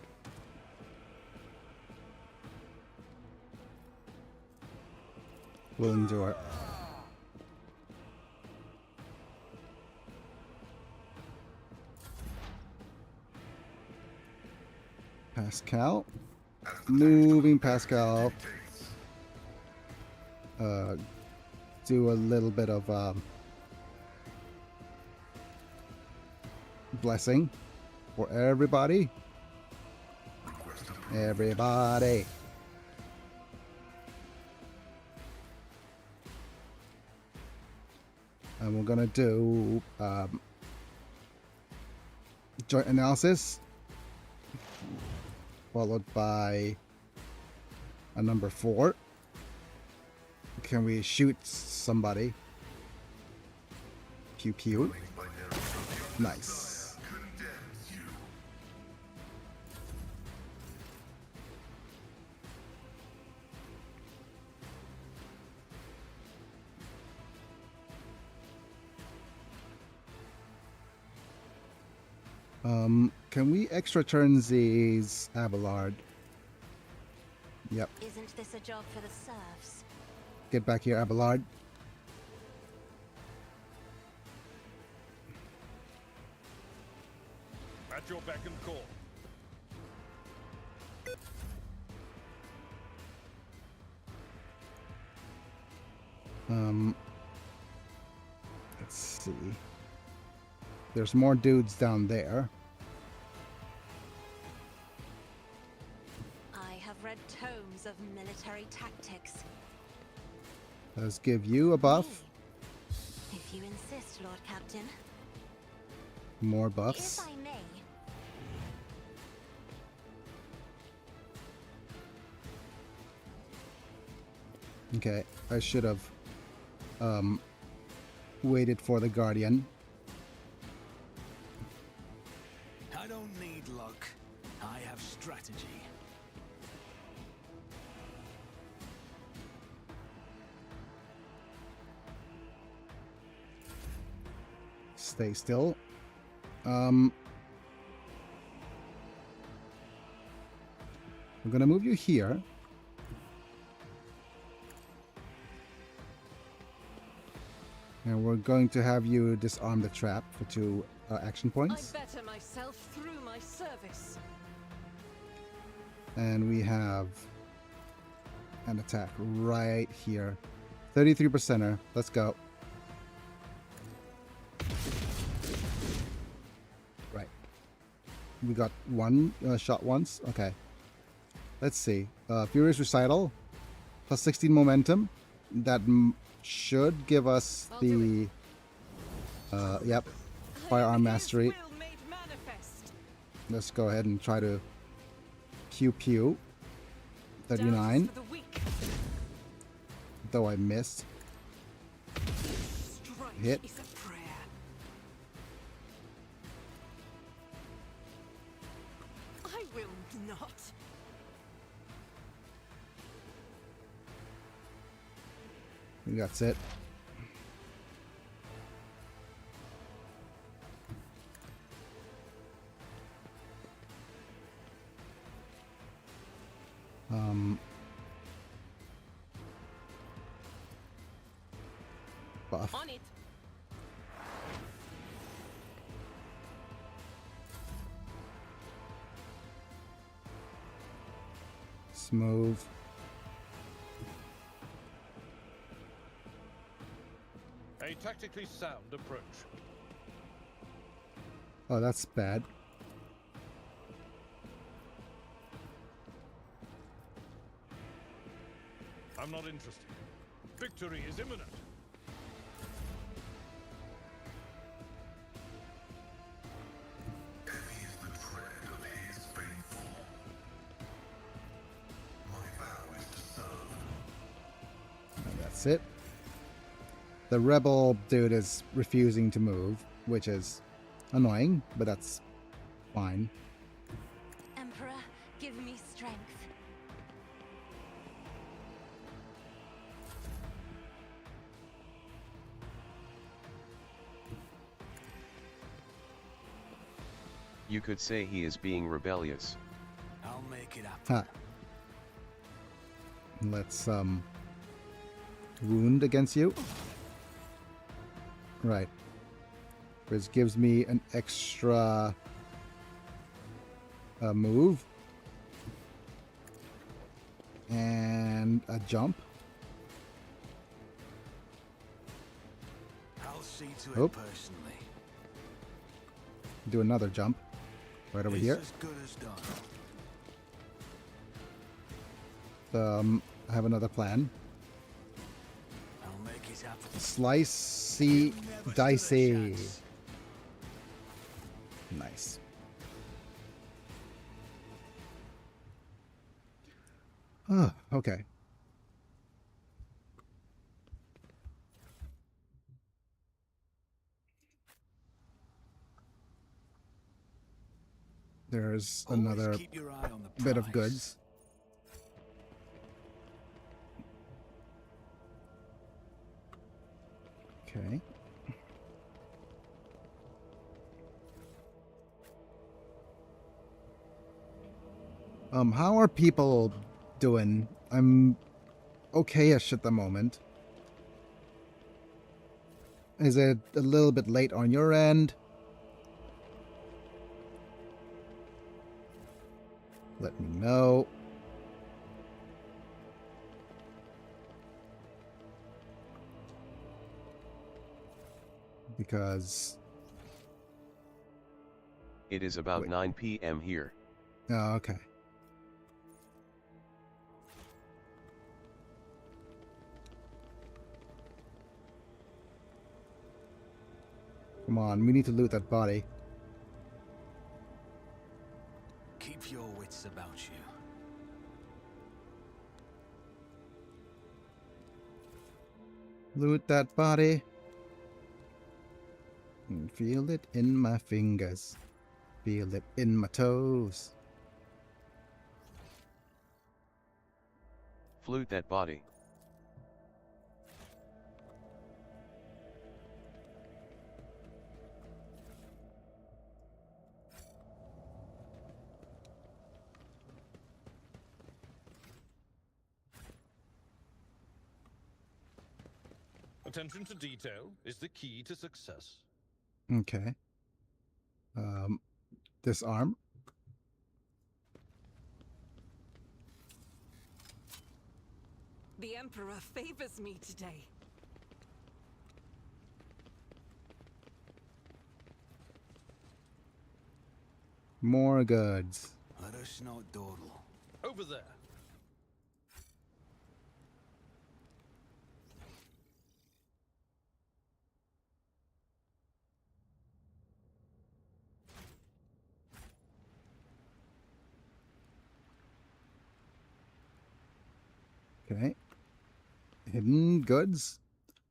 We'll endure. Pascal. Moving Pascal. Do a little bit of blessing for everybody. Everybody. And we're gonna do joint analysis, followed by a number 4. Can we shoot somebody? Pew pew. Nice. Can we extra turn these Abelard? Yep. Isn't this a job for the serfs? Get back here, Abelard. At your beck and call. Let's see. There's more dudes down there. I have read tomes of military tactics. Let's give you a buff. If you insist, Lord Captain. More buffs. If I may. Okay, I should have waited for the Guardian. I don't need luck. I have strategy. Stay still. I'm gonna move you here. And we're going to have you disarm the trap for 2 action I points. better myself through my service. And we have an attack right here. 33%er. Let's go. Right. We got one shot once. Okay. Let's see. Furious Recital. Plus 16 momentum. That should give us the... yep. Firearm Mastery. Will made manifest. Let's go ahead and try to pew pew. 39. Dance for the weak. Though I missed. Strike Hit. is a prayer. I will not. I think that's it. Buff. On it. Smooth. A tactically sound approach. Oh, that's bad. I'm not interested. Victory is imminent. Heavy is the tread of his faithful. My vow is to serve. And that's it. The rebel dude is refusing to move, which is annoying, but that's fine. Emperor, give me strength. You could say he is being rebellious. I'll make it happen. Huh. Let's wound against you. Right. Which gives me an extra move. And a jump. I'll see to Oh. it personally. Do another jump. Right over It's here. as good as done. I have another plan. I'll make it happen. Slicey, Never stood a dicey. chance. Nice. Okay. There's Always another keep your eye on the bit of prize. goods. Okay. How are people doing? I'm okay-ish at the moment. Is it a little bit late on your end? Let me know. Because... It is about Wait. 9 p.m. here. Oh, okay. Come on, we need to loot that body. Keep your wits about you. Loot that body. And feel it in my fingers. Feel it in my toes. Flute that body. Attention to detail is the key to success. Okay. Disarm. The Emperor favors me today. More goods. Let us not dawdle. Over there. Okay. Hidden goods.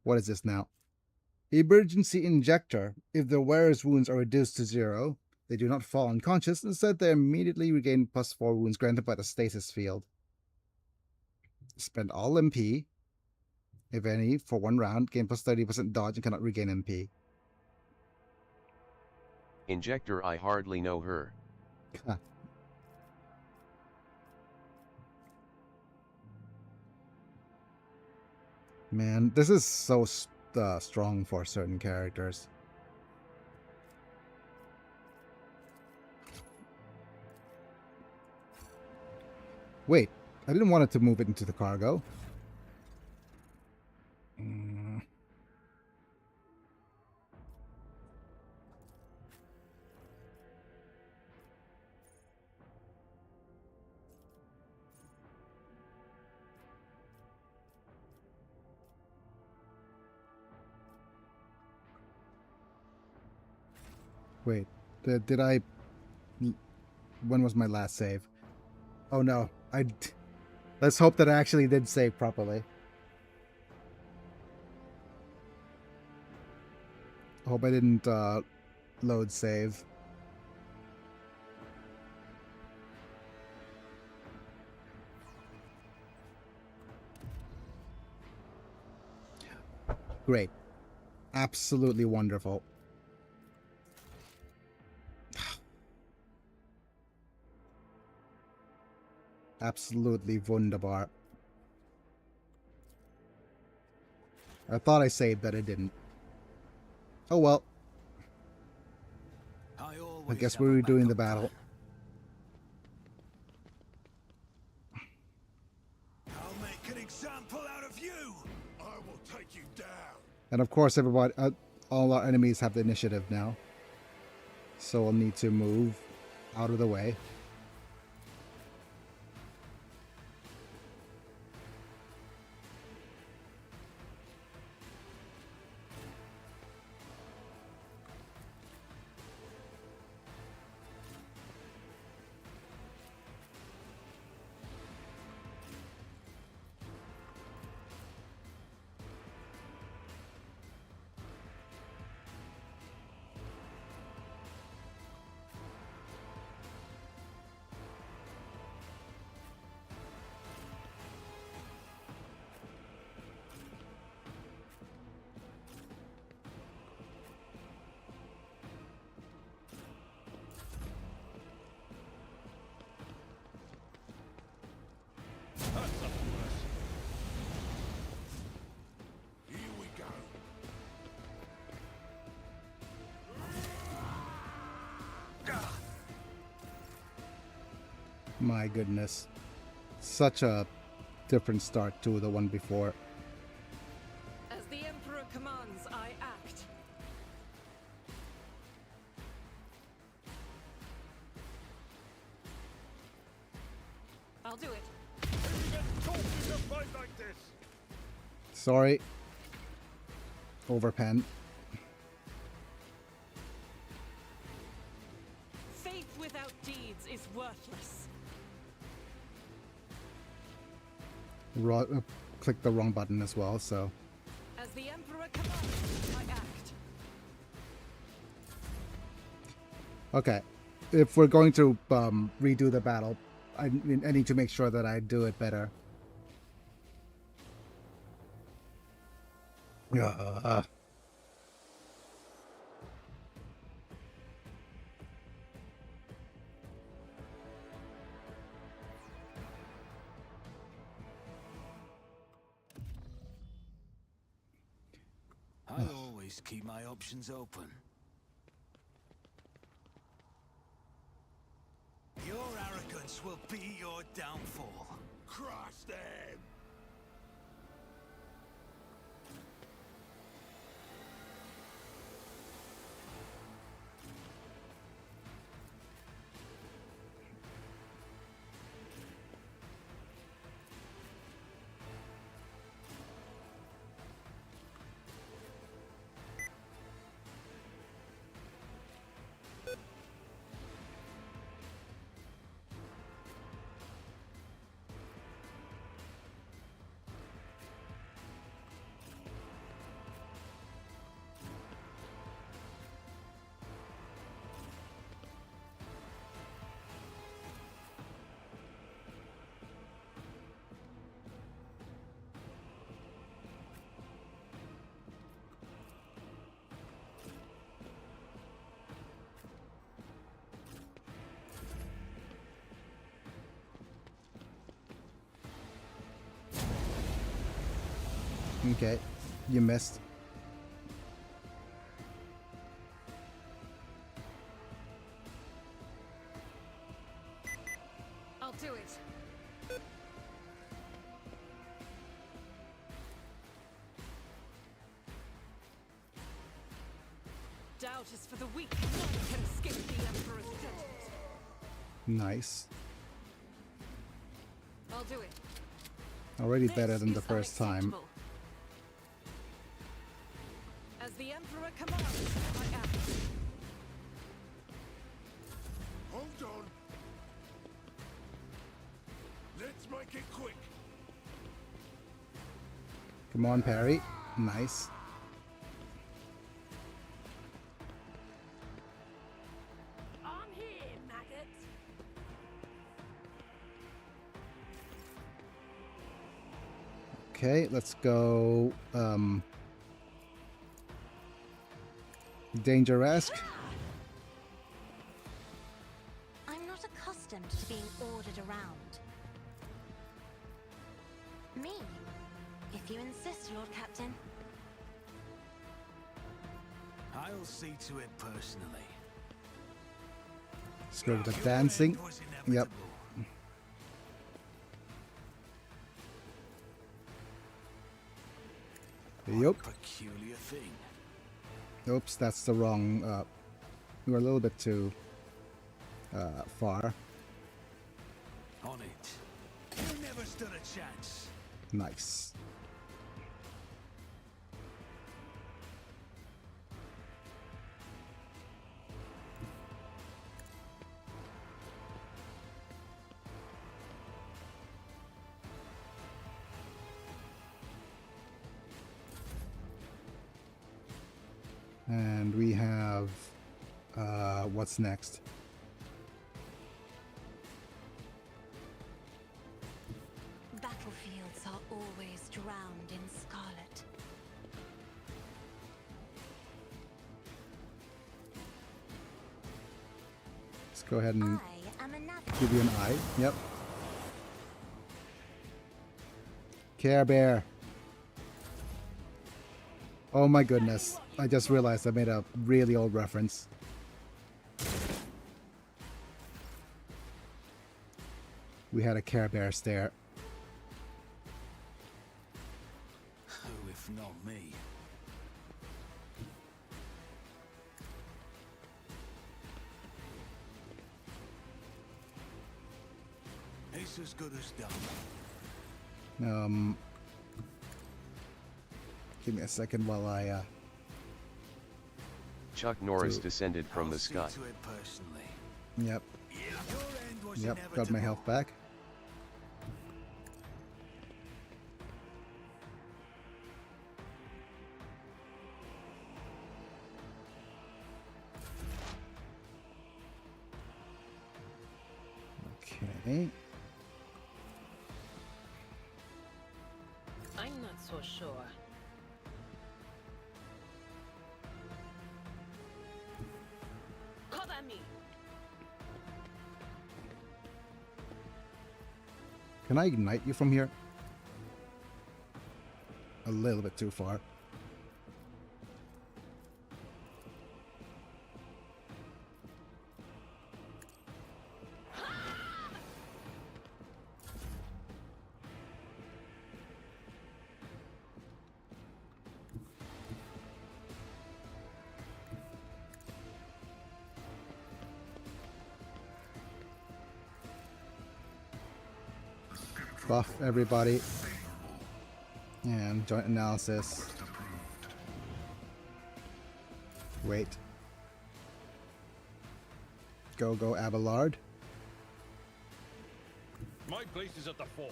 What is this now? Emergency injector. If the wearer's wounds are reduced to 0, they do not fall unconscious. Instead, they immediately regain +4 wounds granted by the stasis field. Spend all MP, if any, for 1 round. Gain +30% dodge and cannot regain MP. Injector, I hardly know her. Man, this is so strong for certain characters. Wait, I didn't want it to move it into the cargo. Wait, did I... When was my last save? Oh no, let's hope that I actually did save properly. I hope I didn't load save. Great. Absolutely wonderful. Absolutely wunderbar. I thought I saved, but I didn't. Oh well. I guess we're redoing the battle. I'll make an example out of you. I will take you down. And of course, everybody, all our enemies have the initiative now. So we'll need to move out of the way. My goodness. Such a different start to the one before. As the Emperor commands, I act. I'll do it. You get taught to fight like this. Sorry. Overpen. Faith without deeds is worthless. Click the wrong button as well, so. As the Emperor commands, I act. Okay. If we're going to redo the battle, I need to make sure that I do it better. I always keep my options open. Your arrogance will be your downfall. Crush them! Okay, you missed. I'll do it. Doubt is for the weak. None can escape the Emperor's judgment. Nice. I'll do it. Already This better than the is first time. unacceptable. As the Emperor commands, I act. Hold on. Let's make it quick. Come on, parry. Nice. I'm here, maggot. Okay, let's go. Danger-esque. I'm not accustomed to being ordered around. Me? If you insist, Lord Captain. I'll see to it personally. Let's go with the Your dancing. end was Yep. inevitable. Yup. Peculiar thing. Oops, that's the wrong. We were a little bit too far. On it. You never stood a chance. Nice. And we have what's next? Battlefields are always drowned in scarlet. Let's go ahead and I am a navigator. give you an eye. Yep. Care Bear. Oh my goodness. I just realized I made a really old reference. we had a Care Bear stare. Who if not me? It's as good as done. Give me a second while I Chuck Norris descended from the sky. To it personally. Yep. Your end was Yep, got my health back. Okay. I'm not so sure. Cover me. Can I ignite you from here? A little bit too far. Buff everybody. And joint analysis. Wait. Go Abelard. My place is at the fore.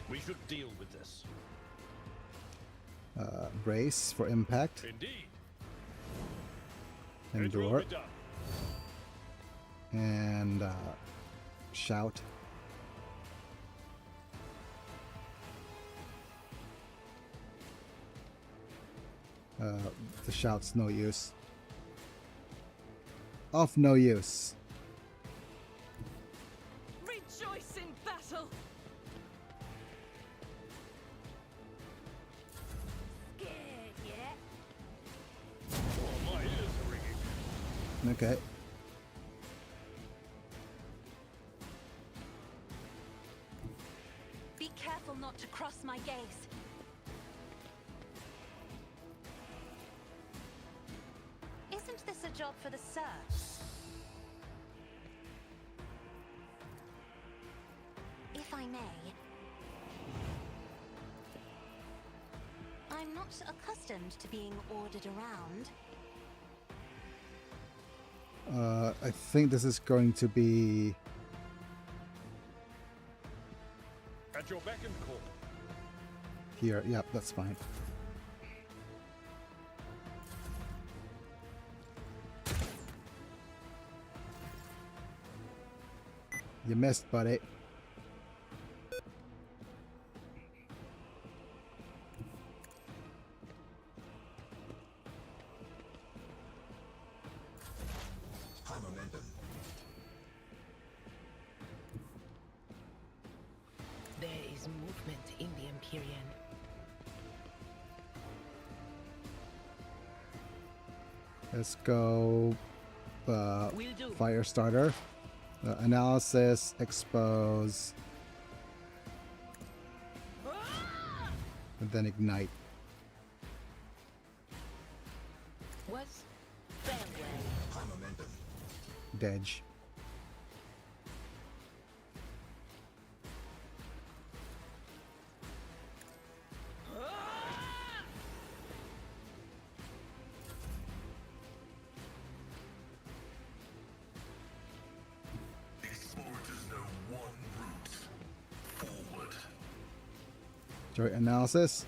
We should deal with this. Brace for impact. Indeed. Endure. It will be done. And shout. The shout's no use. Of no use. Rejoice in battle! Scared yet? Oh, my ears are ringing. Okay. Be careful not to cross my gaze. Isn't this a job for the search? If I may. I'm not accustomed to being ordered around. I think this is going to be At your beck and call. here. Yep, that's fine. You missed, buddy. High momentum. There is movement in the Imperium. Let's go Will do. fire starter. Analysis, expose, and then ignite. Was farewell. High momentum. Dedge. Explorers know one route. Forward. Joint analysis.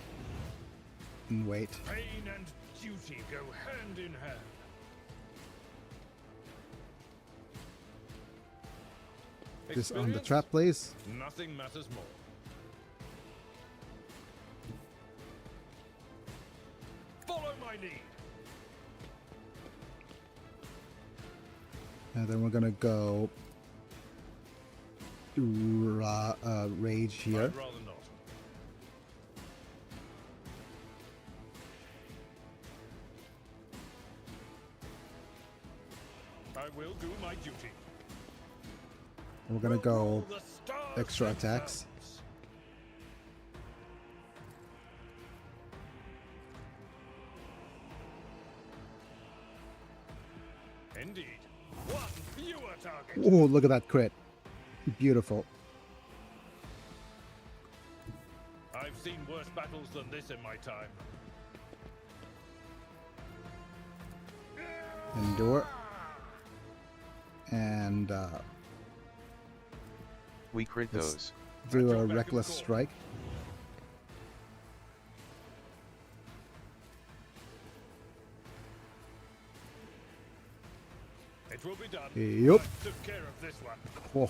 And wait. Pain and duty go hand in hand. This on the Experience? trap, please. Nothing matters more. Follow my lead. And then we're gonna go rage here. I'd rather not. I will do my duty. We're gonna go Roll the stars extra themselves. attacks. Indeed. One fewer target. Oh, look at that crit. Beautiful. I've seen worse battles than this in my time. Endure. And We crit Let's- those. do a Back in reckless the strike. It will be done. Yup. I took care of this one. Oh.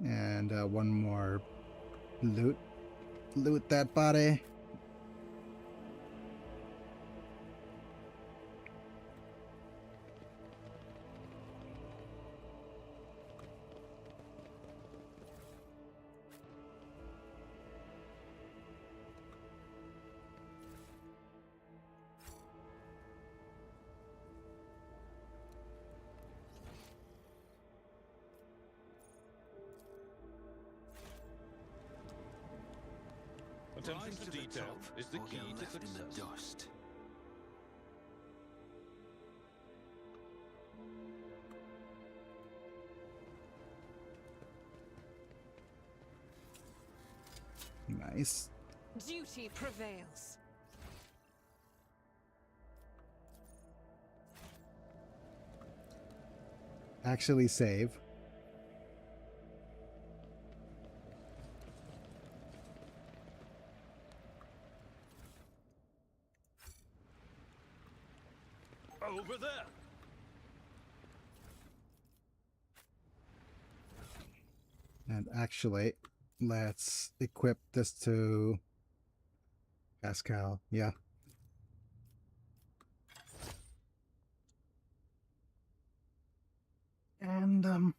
And one more loot. Loot that body. Attention Rise to to the detail top is the or key get to left in success. the dust. Nice. Duty prevails. Actually save. Over there. And actually, let's equip this to Pascal. Yeah. And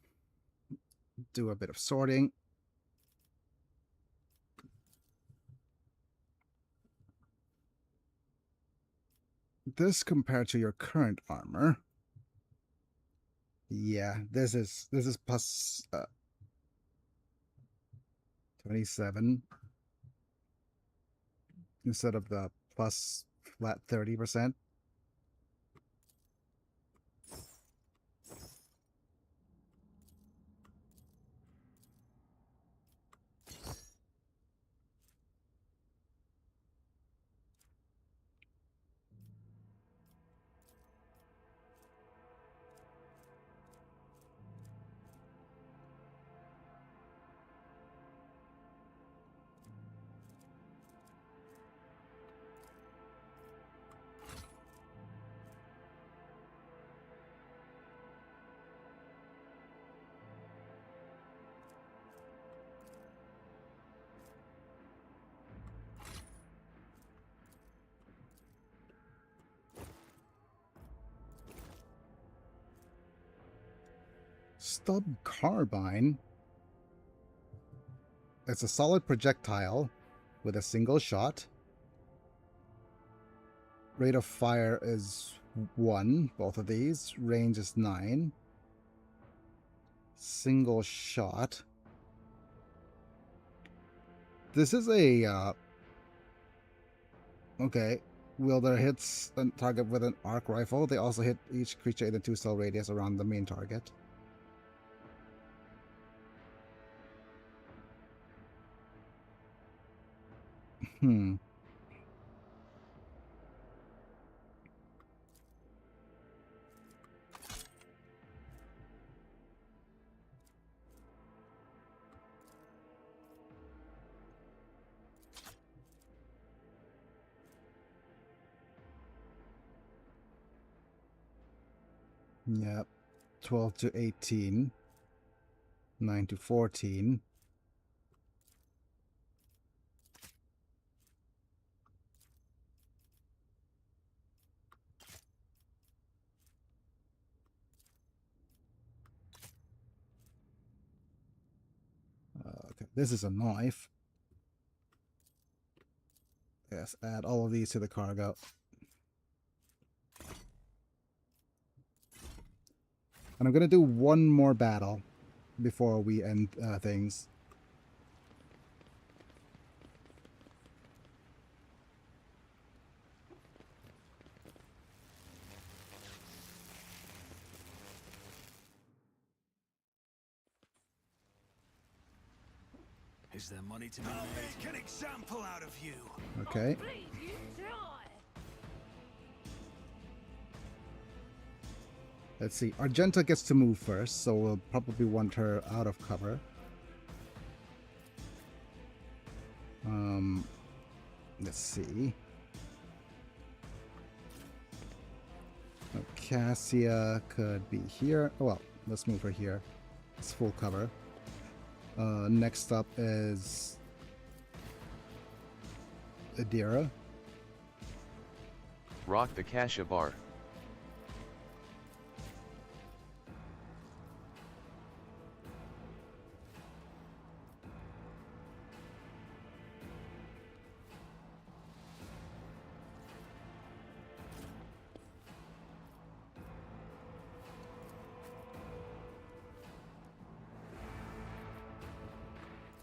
do a bit of sorting. This compared to your current armor. Yeah, this is plus 27 instead of the plus flat 30%. Stub carbine. It's a solid projectile with a single shot. Rate of fire is 1, both of these. Range is 9. Single shot. This is a okay. Wielder hits a target with an arc rifle. They also hit each creature in a 2-cell radius around the main target. Hmm. Yep. 12 to 18. 9 to 14. Okay, this is a knife. Yes, add all of these to the cargo. And I'm going to do one more battle before we end things. Is there money to be made? I'll make an example out of you. Okay. Let's see. Argenta gets to move first, so we'll probably want her out of cover. Let's see. Cassia could be here. Oh, well, let's move her here. It's full cover. Next up is Adira. Rock the Kasha bar.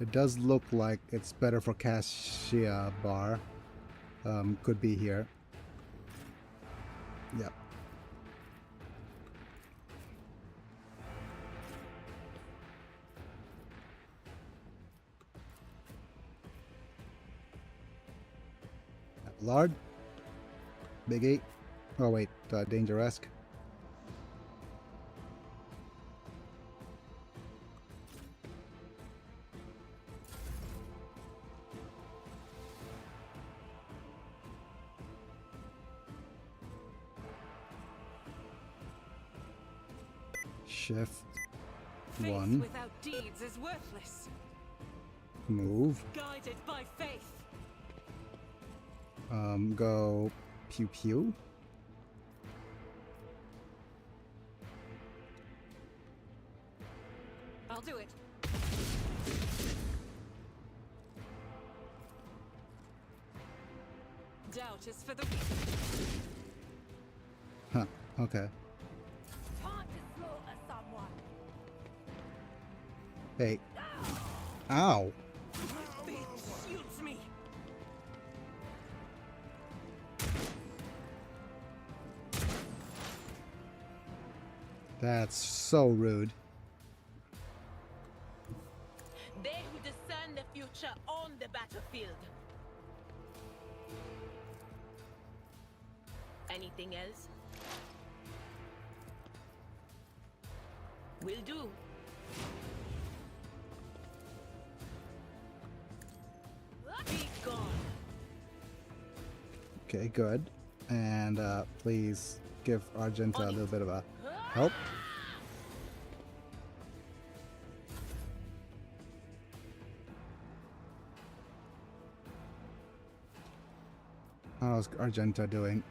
It does look like it's better for Cassia bar. Could be here. Yep. Lard. Big 8. Oh wait, Danger-esque. Shift Faith 1. without deeds is worthless. Move. Guided by faith. Go pew pew. I'll do it. Doubt is for the weak. Huh, okay. Time to slaughter someone. Hey. Ow! It shoots me. That's so rude. They who discern the future on the battlefield. Anything else? Will do. Be gone. Okay, good. And please give Argenta a little bit of a help. How's Argenta doing?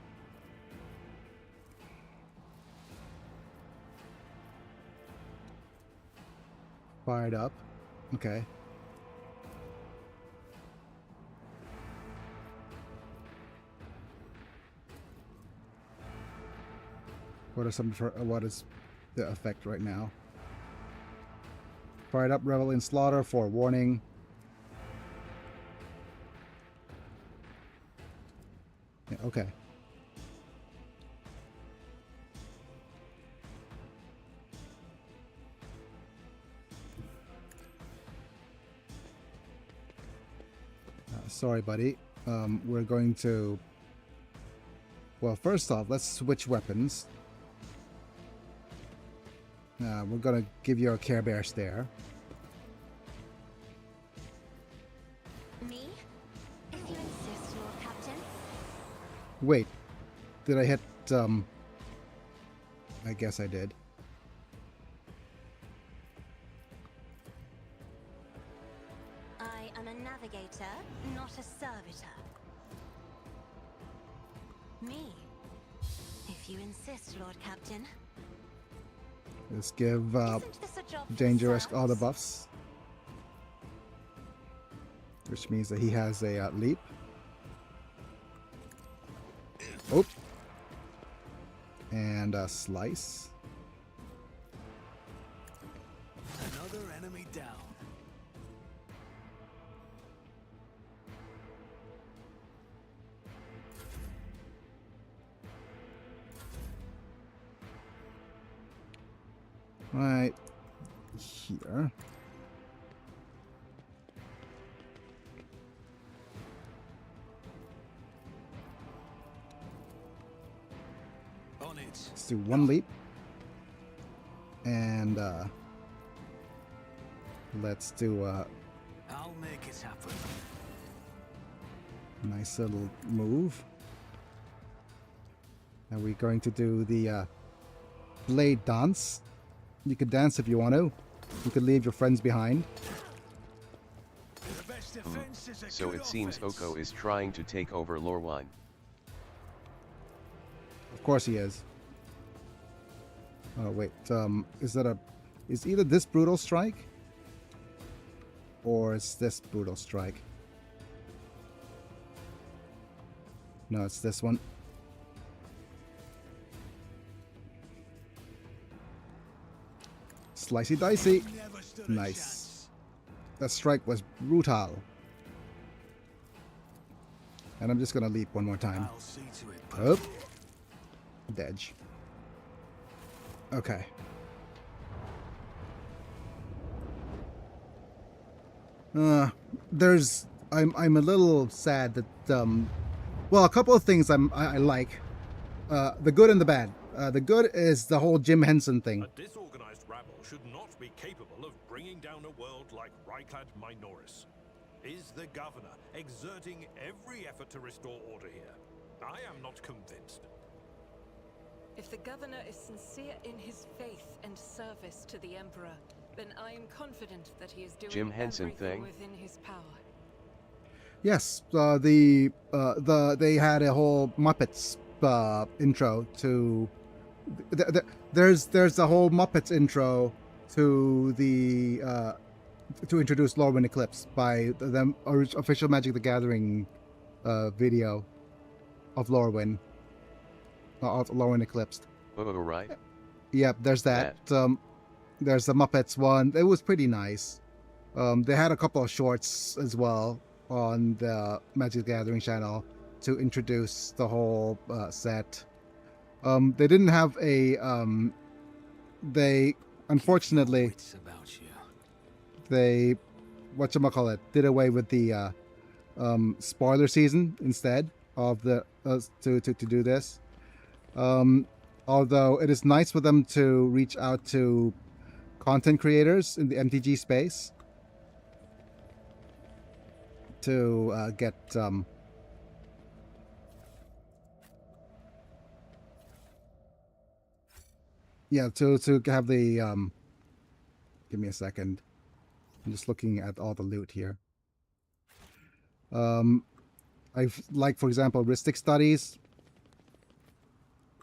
Fired up. Okay. What is the effect right now? Fired up, revel in slaughter for warning. Yeah, okay. Sorry, buddy. We're going to... Well, first off, let's switch weapons. We're going to give you a Care Bear stare. Me? If you insist, Lord Captain. Wait. Did I hit, I guess I did. I am a navigator, not a servitor. Me, if you insist, Lord Captain. Let's give Isn't this a job for Dangerous all the serfs? buffs. Which means that he has a leap. Oh. And a slice. Another enemy down. Right here. On it. Let's do one leap. And let's do a I'll make it happen. nice little move. Are we going to do the blade dance? You could dance if you want to. You could leave your friends behind. The best defense is a So good it seems offense. Oko is trying to take over Lorwyn. Of course he is. Oh wait, is either this brutal strike or is this brutal strike? No, it's this one. Slicey dicey. Never stood a Nice. chance. That strike was brutal. And I'm just gonna leap one more time. I'll see to it. Oh. Dedge. Okay. I'm a little sad that well, a couple of things I like. The good and the bad. The good is the whole Jim Henson thing. A disorganized rabble should not be capable of bringing down a world like Ryklad Minoris. Is the governor exerting every effort to restore order here? I am not convinced. If the governor is sincere in his faith and service to the Emperor, then I am confident that he is doing Jim Henson everything thing? within his power. Yes, they had a whole Muppets intro to. There's a whole Muppets intro to the to introduce Lorwyn Eclipse by the official Magic the Gathering video of Lorwyn Eclipsed. Oh, right. Yep, there's that. There's the Muppets one. It was pretty nice. They had a couple of shorts as well on the Magic the Gathering channel to introduce the whole set. They didn't have a. They unfortunately Wits about you. they whatchamacallit did away with the spoiler season instead of the to do this. Although it is nice for them to reach out to content creators in the MTG space to get yeah, to have the give me a second. I'm just looking at all the loot here. I've like, for example, Ristic Studies.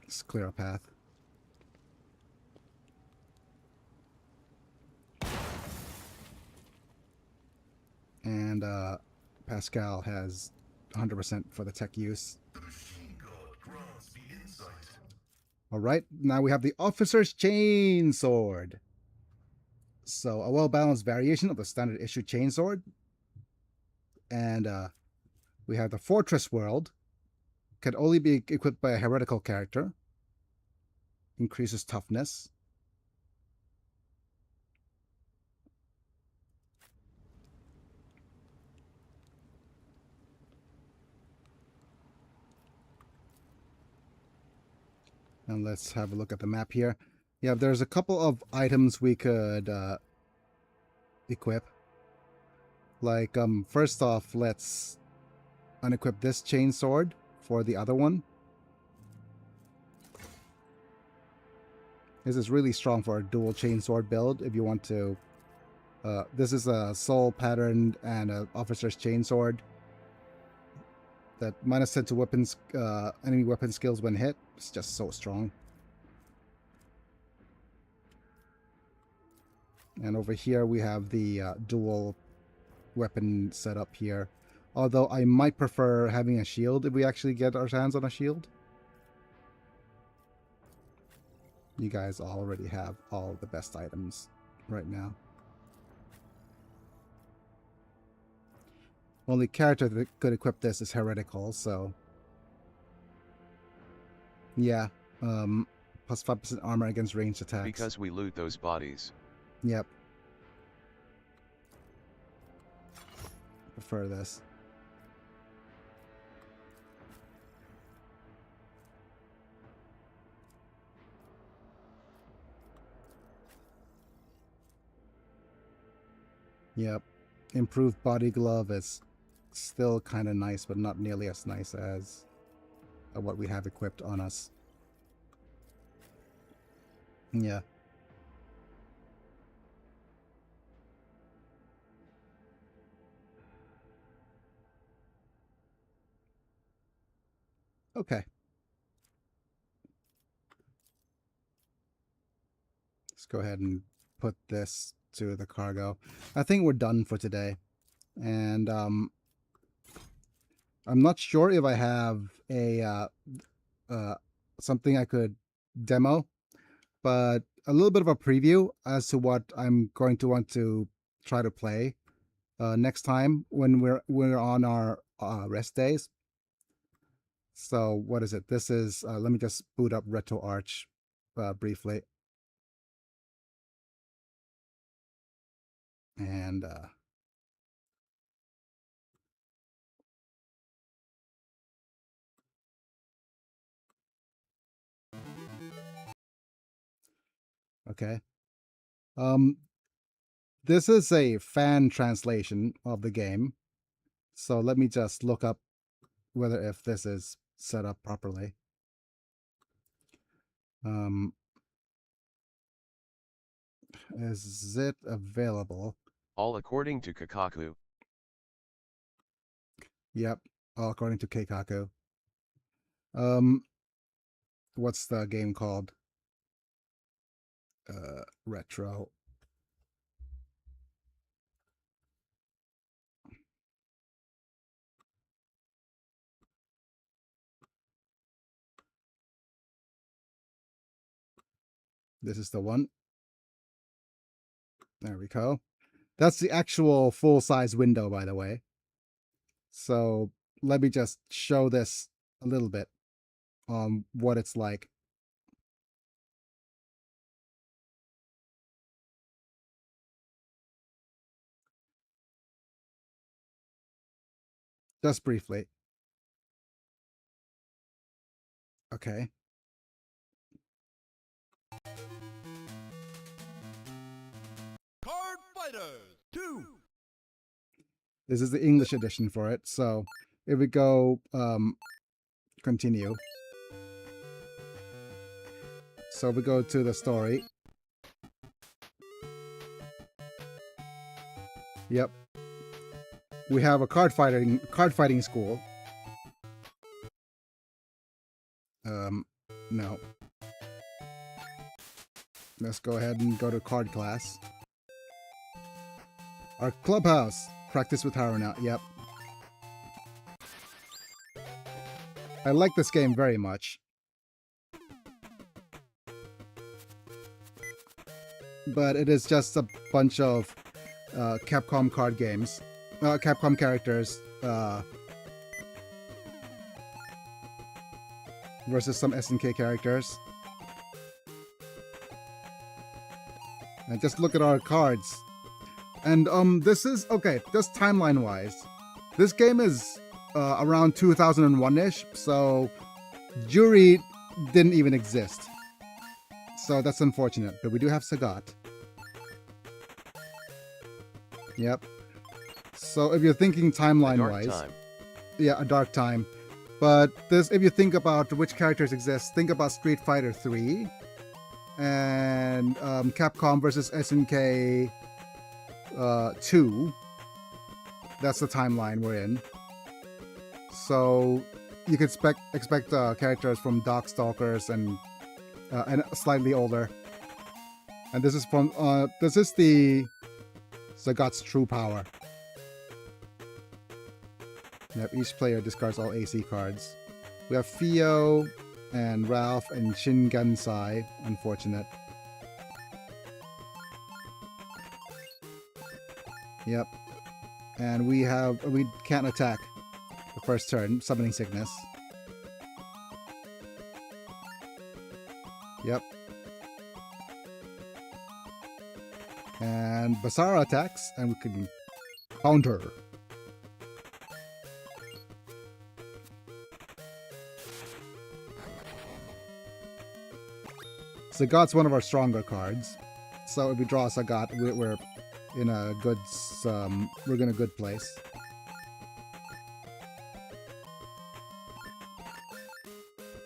Let's clear a path. And Pascal has 100% for the tech use. The machine god grants the insight. All right, now we have the Officer's Chainsword. So a well-balanced variation of the standard issue chainsword. And we have the Fortress World. Can only be equipped by a heretical character. Increases toughness. And let's have a look at the map here. Yeah, there's a couple of items we could equip. Like, first off, let's unequip this chainsword for the other one. This is really strong for a dual chainsword build if you want to. This is a soul pattern and an officer's chainsword. That -10 to weapons, enemy weapon skills when hit. It's just so strong. And over here we have the dual weapon setup here. Although I might prefer having a shield if we actually get our hands on a shield. You guys already have all the best items right now. Only character that could equip this is Heretical, so... Yeah, plus 5% armor against ranged attacks. Because we loot those bodies. Yep. Prefer this. Yep. Improved body glove is still kind of nice, but not nearly as nice as what we have equipped on us. Yeah. Okay. Let's go ahead and put this to the cargo. I think we're done for today. And I'm not sure if I have a something I could demo, but a little bit of a preview as to what I'm going to want to try to play next time when we're on our rest days. So what is it? This is let me just boot up RetroArch briefly. And okay. This is a fan translation of the game. So let me just look up whether if this is set up properly. Is it available? All according to Kakaku. Yep, all according to Keikaku. What's the game called? Retro. This is the one. There we go. That's the actual full-size window, by the way. So let me just show this a little bit on what it's like. Just briefly. Okay. Card Fighters 2! This is the English edition for it. So if we go continue. So we go to the story. Yep. We have a card fighting school. No. Let's go ahead and go to card class. Our clubhouse. Practice with Haruna. Yep. I like this game very much. But it is just a bunch of Capcom card games. Capcom characters versus some SNK characters. And just look at our cards. And this is okay, just timeline wise. This game is around 2001-ish, so Jury didn't even exist. So that's unfortunate, but we do have Sagat. Yep. So if you're thinking timeline-wise, yeah, a dark time. But this, if you think about which characters exist, think about Street Fighter 3 and Capcom versus SNK 2. That's the timeline we're in. So you could expect characters from Darkstalkers and slightly older. And this is from this is the Zagat's true power. Yep, each player discards all AC cards. We have Fio and Ralph and Shingansai. Unfortunate. Yep. And we can't attack the first turn, summoning sickness. Yep. And Basara attacks, and we can counter. Sagat's one of our stronger cards, so if we draw a Sagat, we're in a good we're in a good place.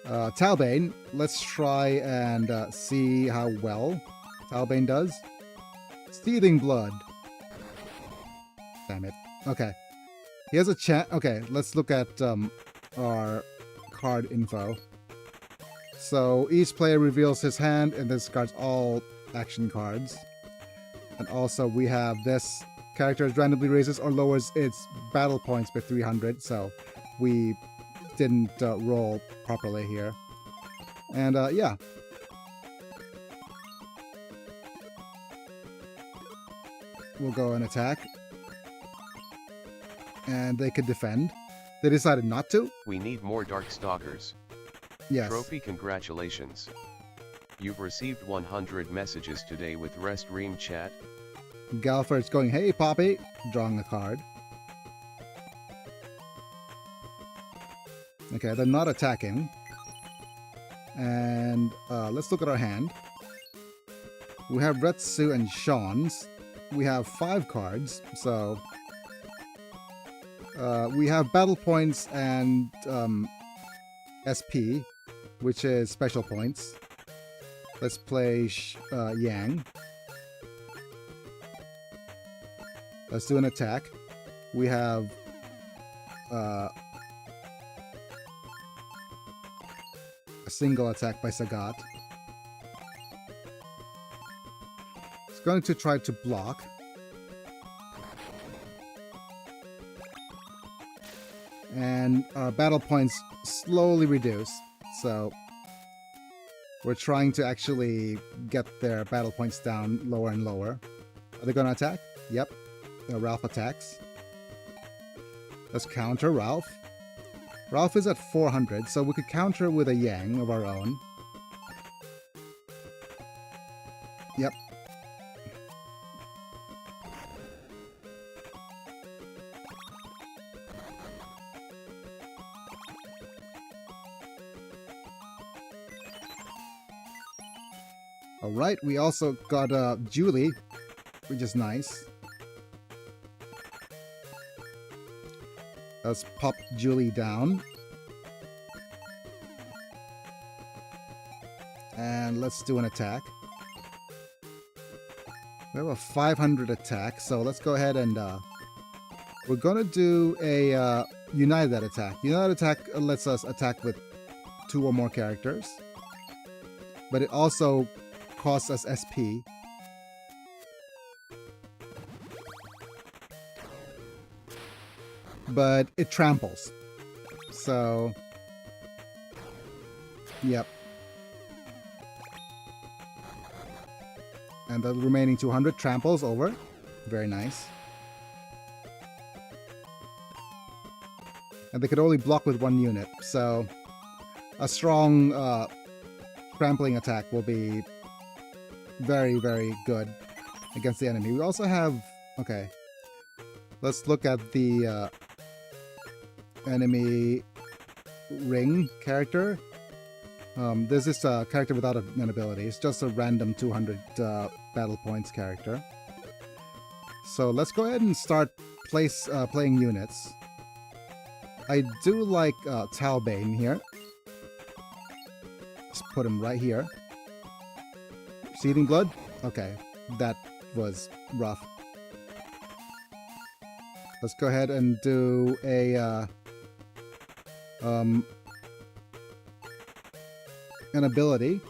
Talbane, let's try and see how well Talbane does. Seething Blood. Damn it. Okay. He has a chance. Okay, let's look at our card info. So each player reveals his hand and discards all action cards. And also we have this character randomly raises or lowers its battle points by 300. So we didn't roll properly here. And yeah. We'll go and attack. And they could defend. They decided not to. We need more Darkstalkers. Yes. Trophy, congratulations. You've received 100 messages today with Restream chat. Galford's going, hey Poppy, drawing a card. Okay, they're not attacking. And let's look at our hand. We have Retsu and Sean's. We have 5 cards, so we have battle points and SP, which is special points. Let's play Yang. Let's do an attack. We have a single attack by Sagat. It's going to try to block. And our battle points slowly reduce, so we're trying to actually get their battle points down lower and lower. Are they going to attack? Yep. Ralph attacks. Let's counter Ralph. Ralph is at 400, so we could counter with a Yang of our own. Yep. Alright, we also got Julie, which is nice. Let's pop Julie down. And let's do an attack. We have a 500 attack, so let's go ahead and we're gonna do a United attack. United attack lets us attack with 2 or more characters, but it also costs us SP. But it tramples. So, yep. And the remaining 200 tramples over. Very nice. And they could only block with 1 unit, so a strong trampling attack will be very, very good against the enemy. We also have... Okay. Let's look at the enemy ring character. This is a character without an ability. It's just a random 200 battle points character. So let's go ahead and start playing units. I do like Talbane here. Let's put him right here. Seething blood? Okay, that was rough. Let's go ahead and do a an ability.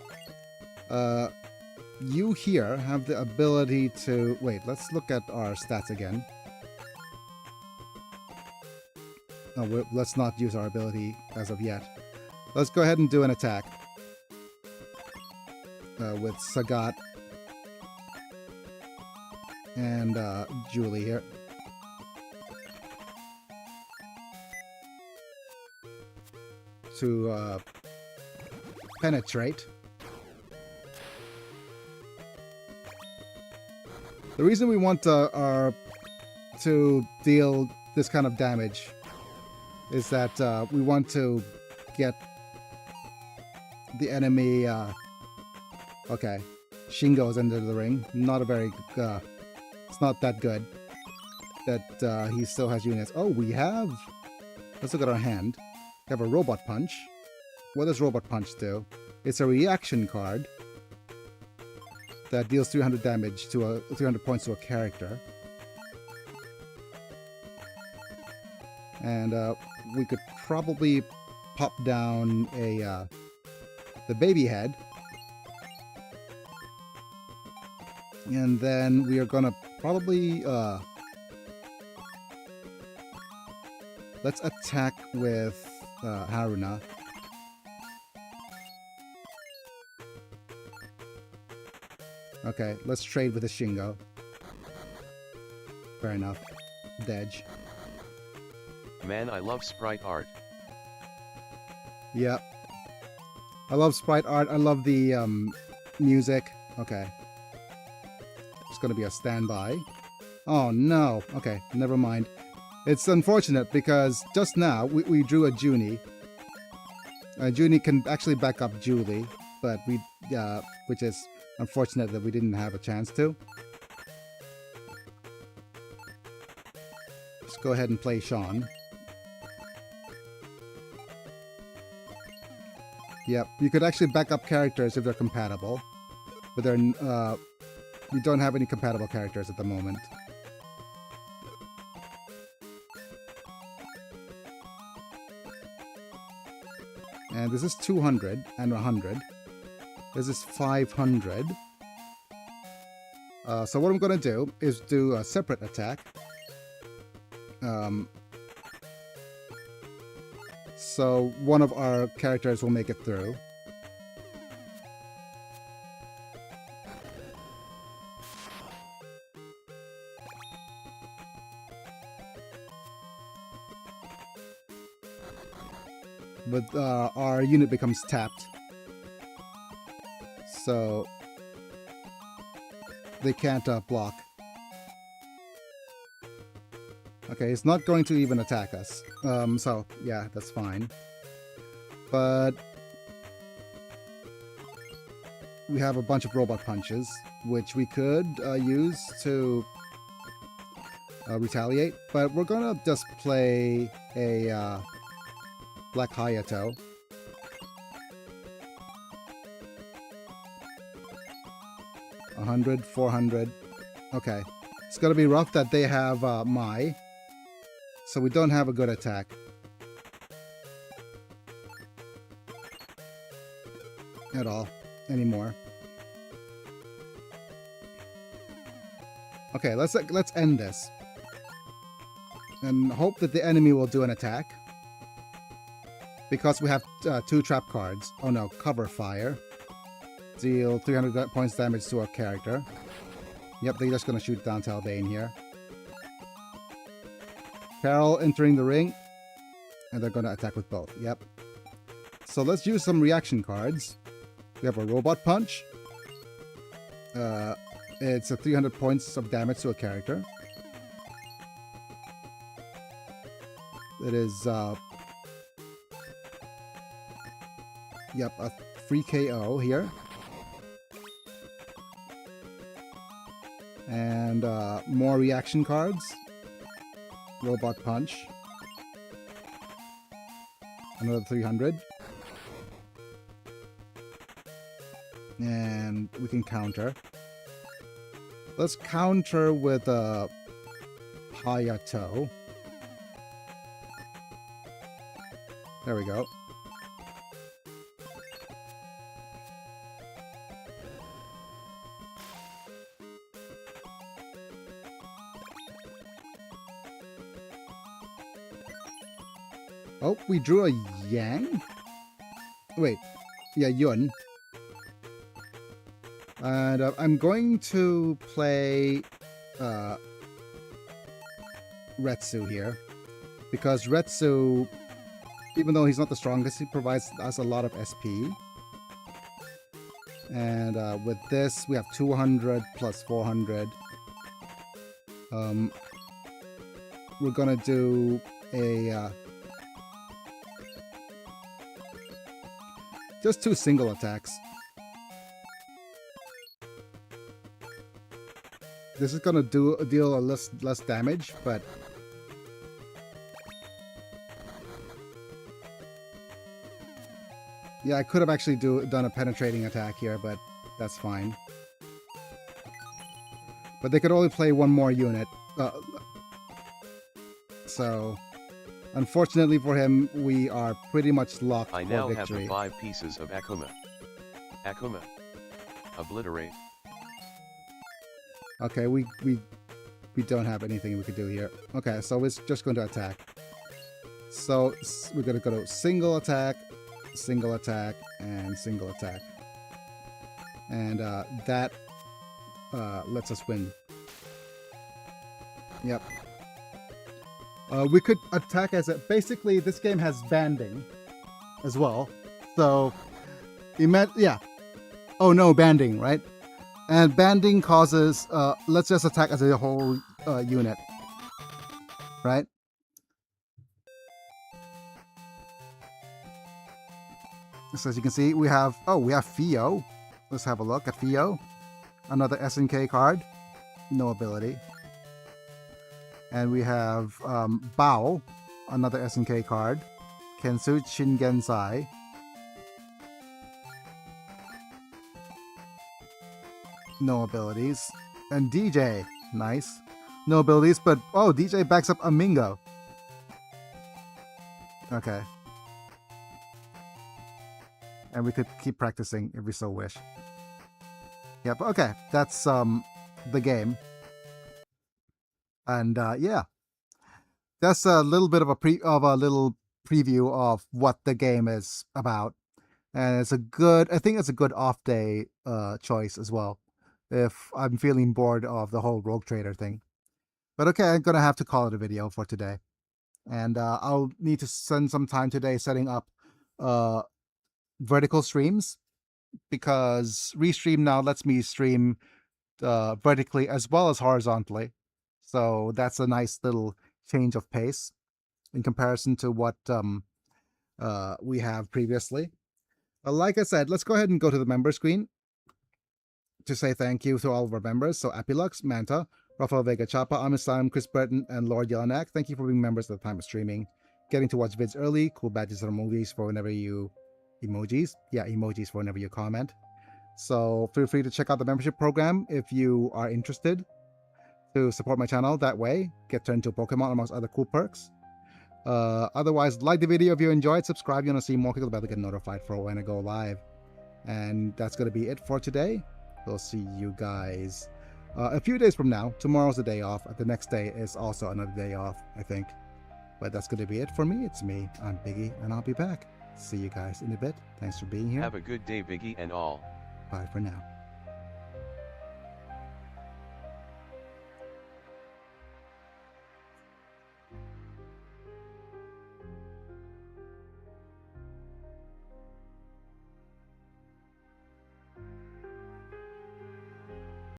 You here have the ability to... Wait, let's look at our stats again. Oh, let's not use our ability as of yet. Let's go ahead and do an attack. With Sagat and Julie here. To penetrate. The reason we want to deal this kind of damage is that we want to get the enemy... okay, Shingo's into the ring. Not a very... it's not that good that he still has units. Oh, we have... Let's look at our hand. We have a Robot Punch. What does Robot Punch do? It's a reaction card that deals 300 damage to 300 points to a character. And we could probably pop down a the baby head. And then we are gonna probably let's attack with Haruna. Okay, let's trade with the Shingo. Fair enough. Dej. Man, I love sprite art. Yeah. I love sprite art. I love the music. Okay. It's gonna be a standby. Oh no. Okay, never mind. It's unfortunate because just now we drew a Junie. Junie can actually back up Julie, but we which is unfortunate that we didn't have a chance to. Let's go ahead and play Sean. Yep, you could actually back up characters if they're compatible, but they're we don't have any compatible characters at the moment. And this is 200 and 100. This is 500. So what I'm going to do is do a separate attack. So one of our characters will make it through. But our unit becomes tapped. So they can't block. Okay, it's not going to even attack us. So yeah, that's fine. But we have a bunch of robot punches, which we could use to retaliate. But we're gonna just play a Black Hayato. $100, $400. Okay. It's gonna be rough that they have Mai. So we don't have a good attack. At all. Anymore. Okay, let's end this. And hope that the enemy will do an attack. Because we have 2 trap cards. Oh no, cover fire. Deal 300 points damage to a character. Yep, they're just gonna shoot down Talbane here. Peril entering the ring. And they're gonna attack with both. Yep. So let's use some reaction cards. We have a Robot Punch. It's a 300 points of damage to a character. It is yep, a free KO here. And more reaction cards. Robot Punch. Another 300. And we can counter. Let's counter with a Hayato. There we go. Oh, we drew a Yang? Wait, yeah, Yun. And I'm going to play Retsu here. Because Retsu, even though he's not the strongest, he provides us a lot of SP. And with this, we have 200 plus 400. We're gonna do a... just 2 single attacks. This is gonna deal a less damage, but yeah, I could have actually done a penetrating attack here, but that's fine. But they could only play 1 more unit, so unfortunately for him, we are pretty much locked I for now victory. have the 5 pieces of Akuma. Akuma. Obliterate. Okay, we don't have anything we could do here. Okay, so it's just going to attack. So we're going to go to single attack, and single attack. And that lets us win. Yep. We could attack as a... basically, this game has banding as well. So, yeah. Oh no, banding, right? And banding causes... let's just attack as a whole unit. Right? So as you can see, we have... oh, we have Fio. Let's have a look at Fio. Another SNK card. No ability. And we have Bao, another SNK card. Kensu Shingensai. No abilities. And DJ, nice. No abilities, but oh, DJ backs up a Mingo. Okay. And we could keep practicing if we so wish. Yep, okay. That's the game. And yeah, that's a little bit of a little preview of what the game is about, and it's a good. I think it's a good off day choice as well, if I'm feeling bored of the whole Rogue Trader thing. But okay, I'm gonna have to call it a video for today, and I'll need to spend some time today setting up vertical streams, because Restream now lets me stream vertically as well as horizontally. So that's a nice little change of pace in comparison to what we have previously. Like I said, let's go ahead and go to the member screen to say thank you to all of our members. So Apilux, Manta, Rafael Vega Chapa, Amislam, Chris Burton, and Lord Yelanak. Thank you for being members at the time of streaming. Getting to watch vids early, cool badges or movies for whenever you... emojis? Yeah, emojis for whenever you comment. So feel free to check out the membership program if you are interested to support my channel that way. Get turned to Pokemon amongst other cool perks. Otherwise, like the video if you enjoyed, subscribe if you want to see more, click the bell to get notified for when I go live. And that's going to be it for today. We'll see you guys a few days from now. Tomorrow's a day off. The next day is also another day off, I think. But that's going to be it for me. It's me. I'm Biggie, and I'll be back. See you guys in a bit. Thanks for being here. Have a good day, Biggie and all. Bye for now.